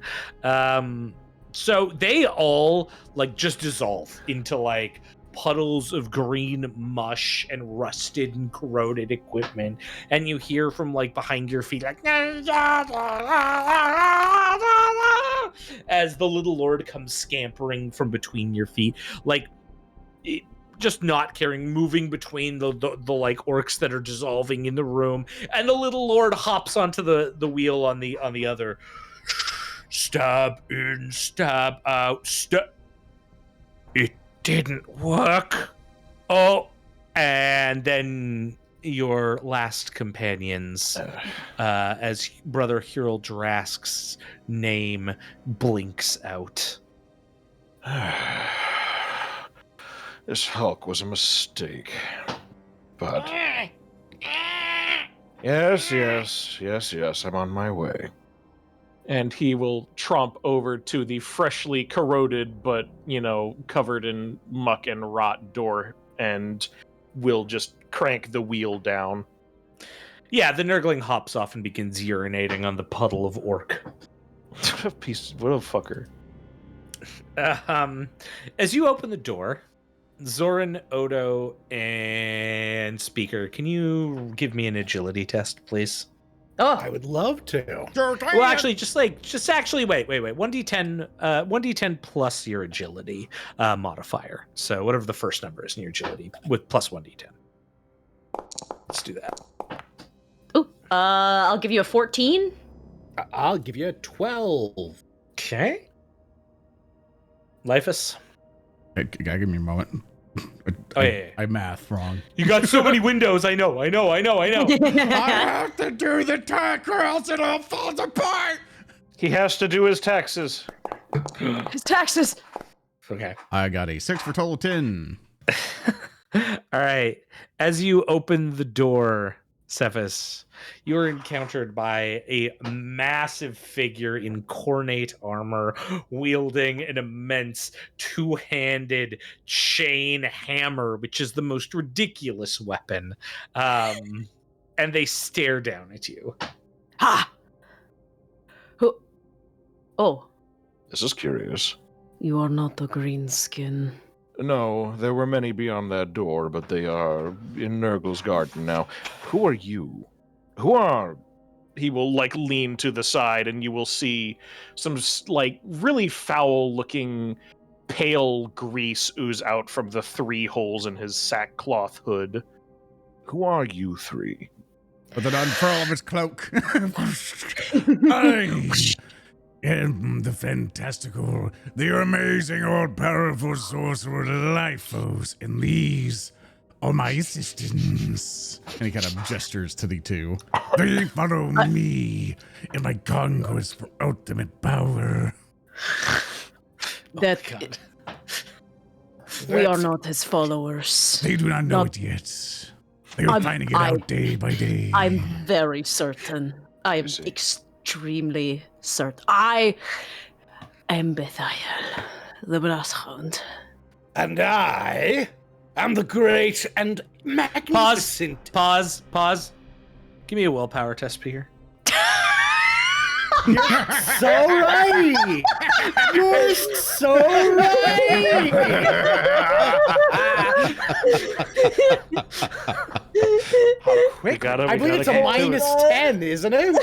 So they all just dissolve into puddles of green mush and rusted and corroded equipment, and you hear from behind your feet as the little lord comes scampering from between your feet, just not caring, moving between the orcs that are dissolving in the room, and the little lord hops onto the wheel on the other. Stab in, stab out, It didn't work. Oh, and then your last companions as Brother Hurl Drask's name blinks out. This Hulk was a mistake. But... Yes, I'm on my way. And he will tromp over to the freshly corroded but, covered in muck and rot door and will just crank the wheel down. Yeah, the Nurgling hops off and begins urinating on the puddle of orc. What a fucker. As you open the door, Zoran, Odo, and Speaker, can you give me an agility test, please? Oh, I would love to. Well, actually, wait. 1d10 plus your agility modifier. So whatever the first number is in your agility with plus 1d10. Let's do that. Ooh, I'll give you a 14. I'll give you a 12. Okay. Lyphos. Hey, give me a moment. I math wrong. You got so many windows. I know. I have to do the tax or else it all falls apart. He has to do his taxes. His taxes. Okay. I got a 6 for total 10. All right. As you open the door, Sefice, you are encountered by a massive figure in cornate armor, wielding an immense two-handed chain hammer, which is the most ridiculous weapon. And they stare down at you. Ha! Who? Oh. This is curious. You are not the greenskin. No, there were many beyond that door, but they are in Nurgle's garden now. Who are you? Who are... He will, lean to the side, and you will see some, really foul-looking pale grease ooze out from the 3 holes in his sackcloth hood. Who are you 3? With an unfurl of his cloak. I am the fantastical, the amazing, all-powerful sorcerer Lyphos, and these are my assistants. And he kind of gestures to the 2. They follow me in my conquest for ultimate power. That we are not his followers. They do not know it yet. They are finding it out day by day. I'm very certain. I am extremely certain. I am Bethael, the Brass Hound. And I am the great and magnificent... Pause. Give me a willpower test, Peter. You're so right! You're so right! How quick? I believe it's a minus 10, isn't it?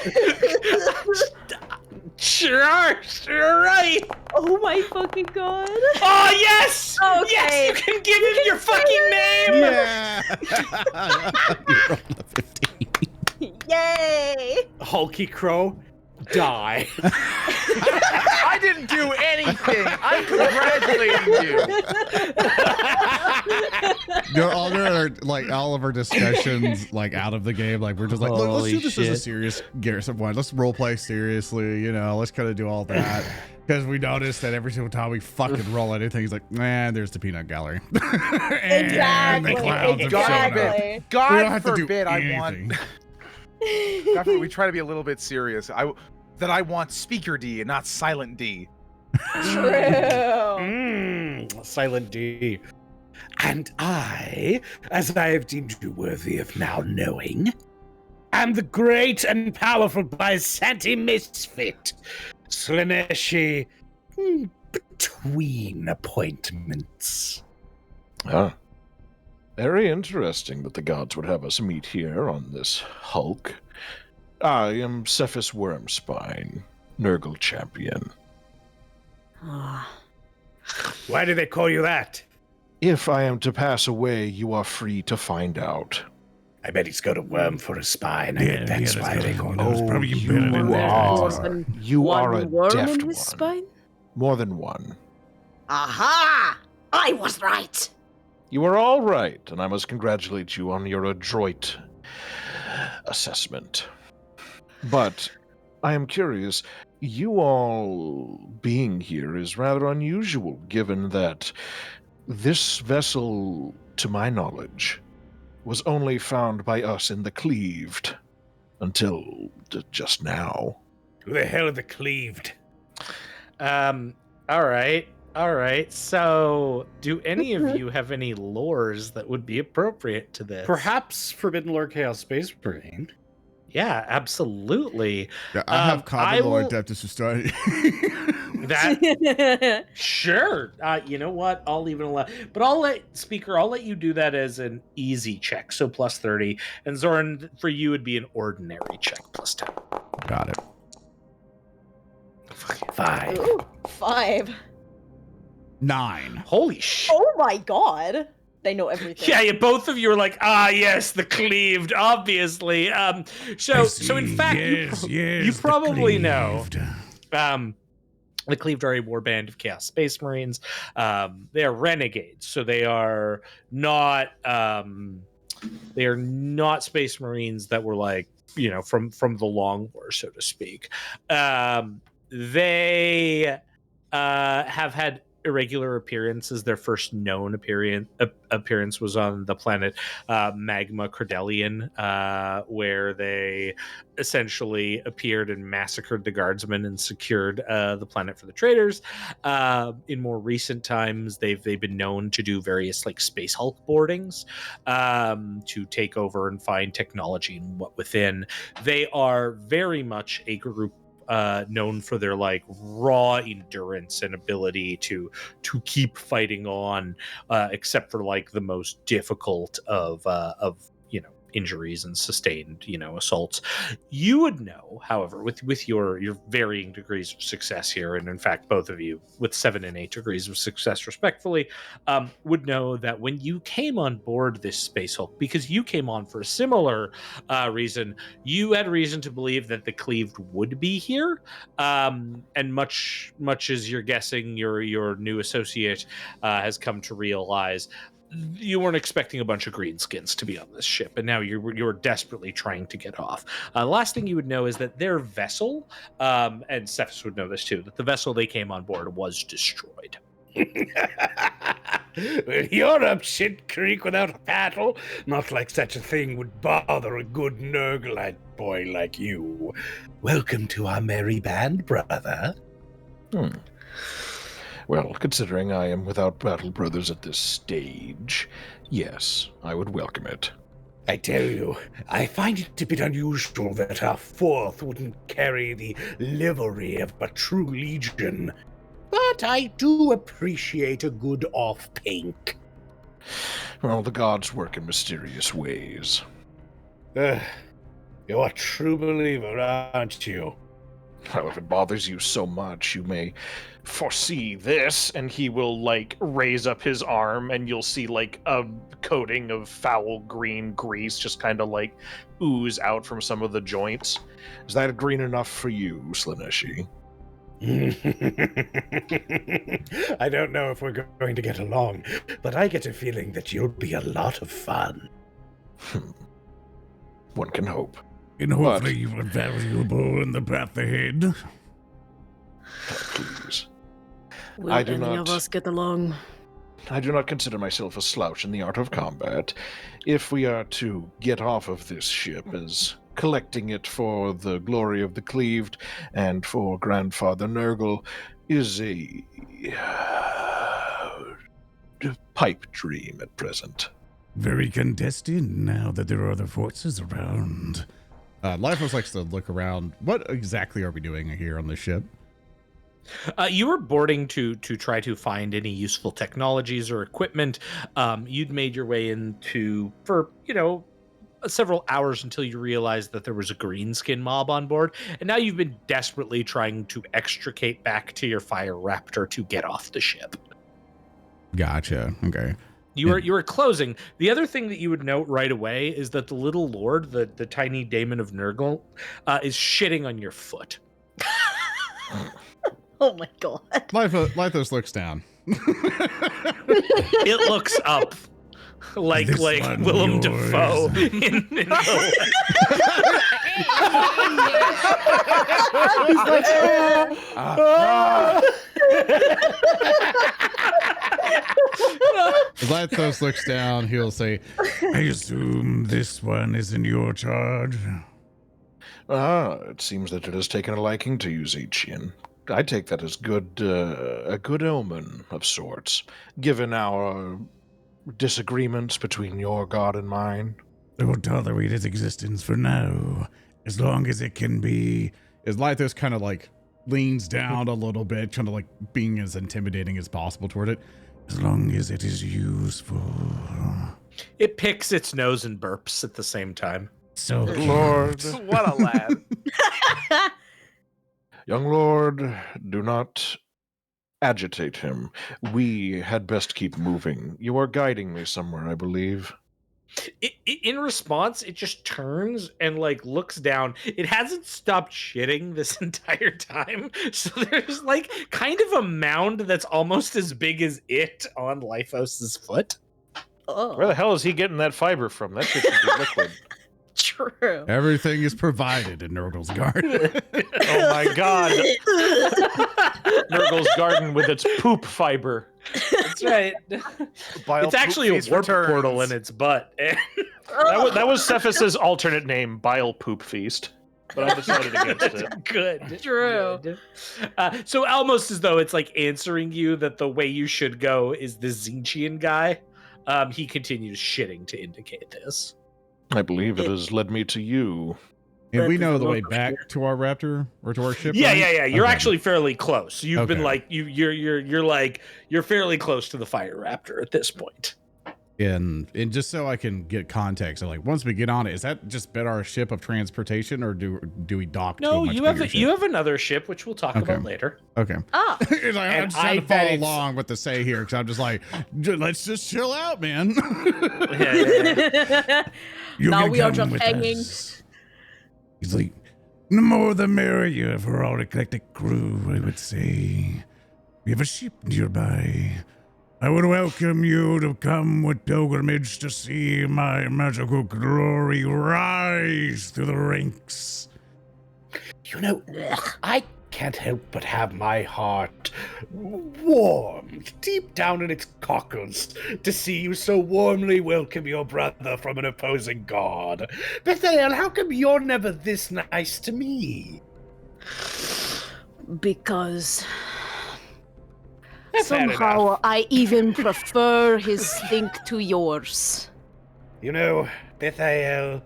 Sure, right. Oh my fucking god. Oh, yes! Okay. Yes, you can give him your fucking name! Yeah! You rolled a 15. Yay! Hulky Crow, die. I didn't do anything. I'm congratulating you. All of our discussions, out of the game, we're just look, let's do this as a serious Garrison one. Let's roleplay seriously, let's kind of do all that. Because we noticed that every single time we fucking roll anything, he's like, man, there's the peanut gallery. Exactly. God forbid I want... God forbid we try to be a little bit serious. I want Speaker D and not Silent D. True. Silent D. And I, as I have deemed you worthy of now knowing, am the great and powerful Byzanti misfit, Slaneesh between appointments. Ah. Very interesting that the gods would have us meet here on this hulk. I am Sefice Wormspine, Nurgle champion. Why do they call you that? If I am to pass away, you are free to find out. I bet he's got a worm for a spine. I bet that's why they call him. Probably You are a worm deft in his one. spine? More than one. Aha! I was right. You are all right, and I must congratulate you on your adroit assessment. But I am curious, you all being here is rather unusual, given that this vessel, to my knowledge, was only found by us in the Cleaved until just now. Who the hell are the Cleaved? All right. So, do any of you have any lores that would be appropriate to this? Perhaps Forbidden Lore Chaos Space Marine. Yeah, absolutely. Yeah, I have common lore will- Adeptus Society. That sure. You know what? I'll leave it alone. But I'll let you do that as an easy check, so plus 30. And Zoran, for you, would be an ordinary check, plus 10. Got it. 5. Ooh, 5. 9. Holy shit. Oh my god. They know everything. Yeah, both of you are like, yes, the Cleaved, obviously. So in fact, you probably know. The Cleaved are a warband of Chaos Space Marines. They are renegades, so they are not Space Marines that were like, from the Long War, so to speak. They have had irregular appearances. Their first known appearance was on the planet Magma Cordelian, where they essentially appeared and massacred the Guardsman and secured the planet for the traders. In more recent times, they've been known to do various like Space Hulk boardings to take over and find technology and what within. They are very much a group known for their like raw endurance and ability to keep fighting on, except for like the most difficult of injuries and sustained assaults. You would know, however, with your varying degrees of success here, and in fact both of you with 7 and 8 degrees of success respectfully, would know that when you came on board this Space Hulk, because you came on for a similar reason, you had reason to believe that the Cleaved would be here, and much as you're guessing your new associate has come to realize, you weren't expecting a bunch of greenskins to be on this ship, and now you're desperately trying to get off. The last thing you would know is that their vessel, and Sefice would know this too, that the vessel they came on board was destroyed. Well, you're up shit creek without a paddle. Not like such a thing would bother a good Nurgle boy like you. Welcome to our merry band, brother. Well, considering I am without battle brothers at this stage, yes, I would welcome it. I tell you, I find it a bit unusual that our 4th wouldn't carry the livery of a true legion. But I do appreciate a good off-pink. Well, the gods work in mysterious ways. You're a true believer, aren't you? Well, if it bothers you so much, you may foresee this, and he will, like, raise up his arm, and you'll see, like, a coating of foul green grease just kind of, like, ooze out from some of the joints. Is that green enough for you, Slaneesh? I don't know if we're going to get along, but I get a feeling that you'll be a lot of fun. One can hope. And hopefully you are valuable in the path ahead. Please. Will I do any not- of us get along? I do not consider myself a slouch in the art of combat. If we are to get off of this ship as collecting it for the glory of the Cleaved and for Grandfather Nurgle is a pipe dream at present. Very contested now that there are other forces around. Lyphos likes to look around. What exactly are we doing here on the ship? You were boarding to try to find any useful technologies or equipment. You'd made your way into for several hours until you realized that there was a greenskin mob on board, and now you've been desperately trying to extricate back to your fire raptor to get off the ship. Gotcha. Okay. You are closing. The other thing that you would note right away is that the little lord, the tiny daemon of Nurgle, is shitting on your foot. Oh my god. Lyphos looks down. It looks up. like This one Willem yours? Dafoe in the As Lythos looks down, he'll say, I assume this one is in your charge. It seems that it has taken a liking to you, Tzeench. I take that as a good omen of sorts, given our disagreements between your god and mine. I will tolerate its existence for now, as long as it can be. as Lythos kind of like leans down a little bit, trying to like being as intimidating as possible toward it. As long as it is useful. It picks its nose and burps at the same time. So Lord, What a lad. young lord, do not agitate him. We had best keep moving. You are guiding me somewhere, I believe. In response, it just turns and like looks down. It hasn't stopped shitting this entire time, so there's like kind of a mound that's almost as big as it on Lyphos's foot. Where the hell is he getting that fiber from? That shit should be liquid. True. Everything is provided in Nurgle's garden. Oh my god. Nurgle's garden with its poop fiber. That's right. Bile It's actually a poop feast warp returns. portal in its butt. That was Sefice's alternate name, Bile Poop Feast. But I decided against it. Good. True. Good. So almost as though it's like answering you that the way you should go is the Tzeenchian guy. He continues shitting to indicate this. I believe it has led me to you. And we know the way back to our raptor or to our ship. Yeah, right? yeah, yeah. You're Okay. actually fairly close. You've been Okay. like you're fairly close to the fire raptor at this point. And just so I can get context, so like once we get on it, is that just been our ship of transportation, or do we dock? to a No, much you bigger have ship? you have another ship, which we'll talk about later. Okay. Oh. It's like, I'm And just trying to I bet follow it's- along with the say here because I'm just like, let's just chill out, man. You Now can we are come just with hanging. us. He's like, the more the merrier for our eclectic crew, I would say. We have a ship nearby. I would welcome you to come with pilgrimage to see my magical glory rise through the ranks. You know, I can't help but have my heart warmed deep down in its cockles to see you so warmly welcome your brother from an opposing god. Bethael, how come you're never this nice to me? Because Fair somehow enough. I even prefer his think to yours. You know, Bethael,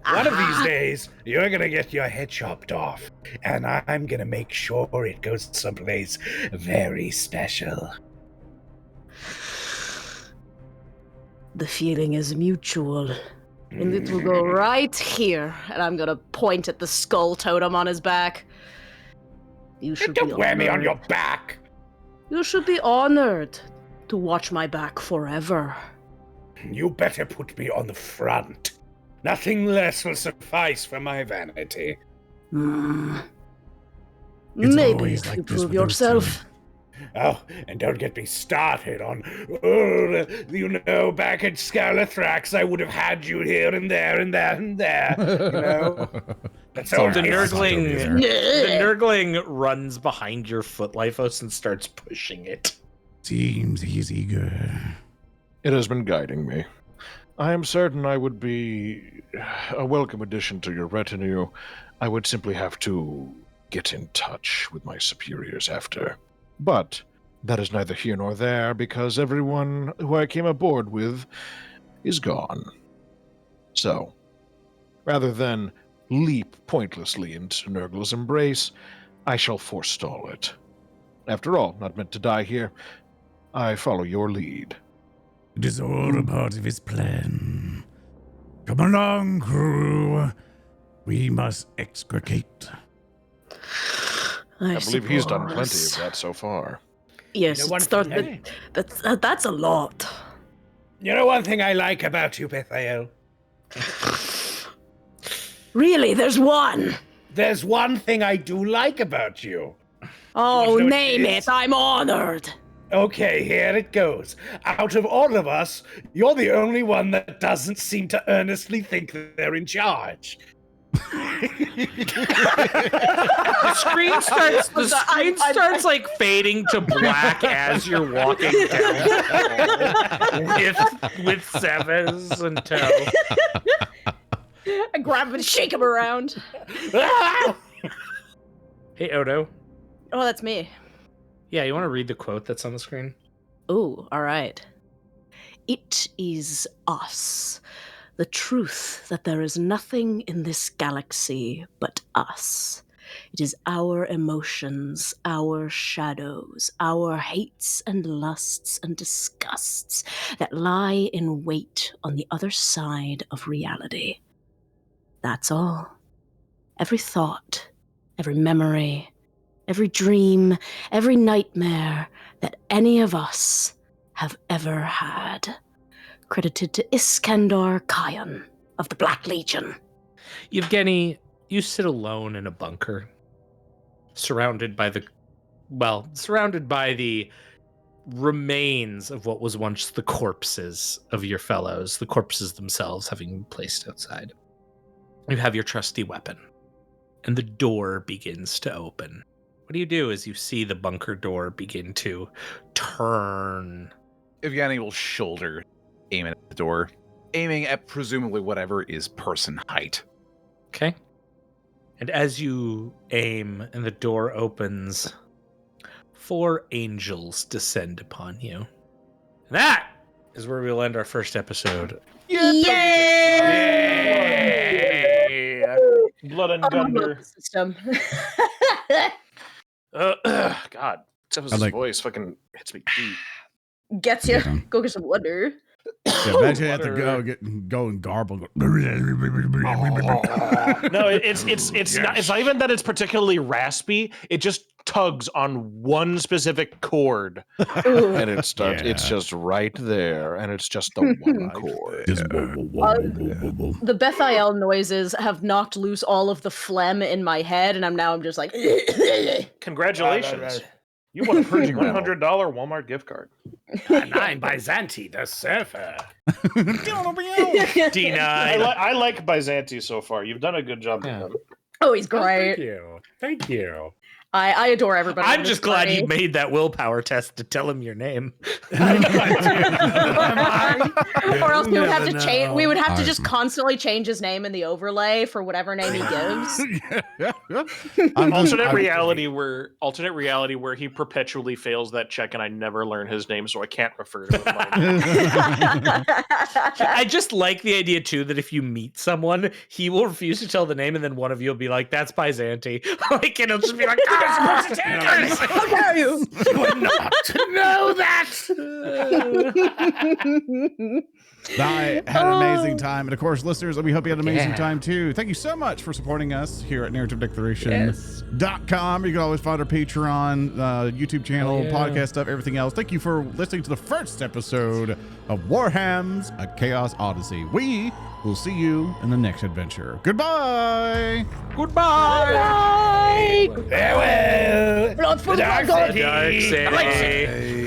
one of these days, you're gonna get your head chopped off, and I'm gonna make sure it goes someplace very special. The feeling is mutual. And it will go right here. And I'm gonna point at the skull totem on his back. You should Don't be wear me on honored. your back! You should be honored to watch my back forever. You better put me on the front. Nothing less will suffice for my vanity. Hmm. It's Maybe always if like you this prove with those two. yourself. Oh, and don't get me started on, back at Scalathrax, I would have had you here and there and there and there, you know? That's all The right. Nurgling, the Nurgling runs behind your foot, Lyphos, and starts pushing it. Seems he's eager. It has been guiding me. I am certain I would be a welcome addition to your retinue. I would simply have to get in touch with my superiors after. But that is neither here nor there, because everyone who I came aboard with is gone. So, rather than leap pointlessly into Nurgle's embrace, I shall forestall it. After all, not meant to die here. I follow your lead. It is all a part of his plan. Come along, crew. We must extricate. I believe he's done plenty of suppose. that so far. Yes, You know, that's a lot. You know one thing I like about you, Bethael? Really, there's one. There's one thing I do like about you. Oh, know what it name is? it. I'm honored. Okay, here it goes. Out of all of us, you're the only one that doesn't seem to earnestly think that they're in charge. The screen starts like fading to black as you're walking down with Sefice and Toe. I grab him and shake him around. Hey, Odo. Oh, that's me. Yeah, you want to read the quote that's on the screen? Ooh, all right. It is us. The truth that there is nothing in this galaxy but us. It is our emotions, our shadows, our hates and lusts and disgusts that lie in wait on the other side of reality. That's all. Every thought, every memory, every dream, every nightmare that any of us have ever had. Credited to Iskandar Khayan of the Black Legion. Yvgeny, you sit alone in a bunker, surrounded by the remains of what was once the corpses of your fellows, the corpses themselves having been placed outside. You have your trusty weapon, and the door begins to open. What do you do as you see the bunker door begin to turn? Yvgeny will shoulder, aiming at the door, aiming at presumably whatever is person height. Okay. And as you aim and the door opens, 4 angels descend upon you. That is where we'll end our first episode. Yay! Blood and Gunder. System. God, Sefice's voice fucking hits me deep. Gets you. Go get some water. Yeah, imagine you have to go and garble. No, it's not even that it's particularly raspy. It just tugs on one specific chord, and it starts. Yeah. It's just right there, and it's just the one chord. The Bethael noises have knocked loose all of the phlegm in my head, and I'm just like. Congratulations! You won a $100 Walmart gift card. I'm Byzanti, the surfer. D9. I like Byzanti so far. You've done a good job with him. Oh, he's great. Thank you. I adore everybody. I'm just glad you made that willpower test to tell him your name. Or else we would have to change. We would have to just constantly change his name in the overlay for whatever name he gives. Alternate reality where he perpetually fails that check, and I never learn his name, so I can't refer to him. I just like the idea too that if you meet someone, he will refuse to tell the name, and then one of you will be like, "That's Byzanti," like, and he'll just be like, "How dare you? You would not know that." I had an amazing time. And of course, listeners, we hope you had an amazing time too. Thank you so much for supporting us here at narrativedeclaration.com. You can always find our Patreon, YouTube channel, podcast stuff, everything else. Thank you for listening to the first episode of WarHams, a Chaos Odyssey. We will see you in the next adventure. Goodbye. Goodbye. Farewell. Blood for Dark blood. City. Dark City.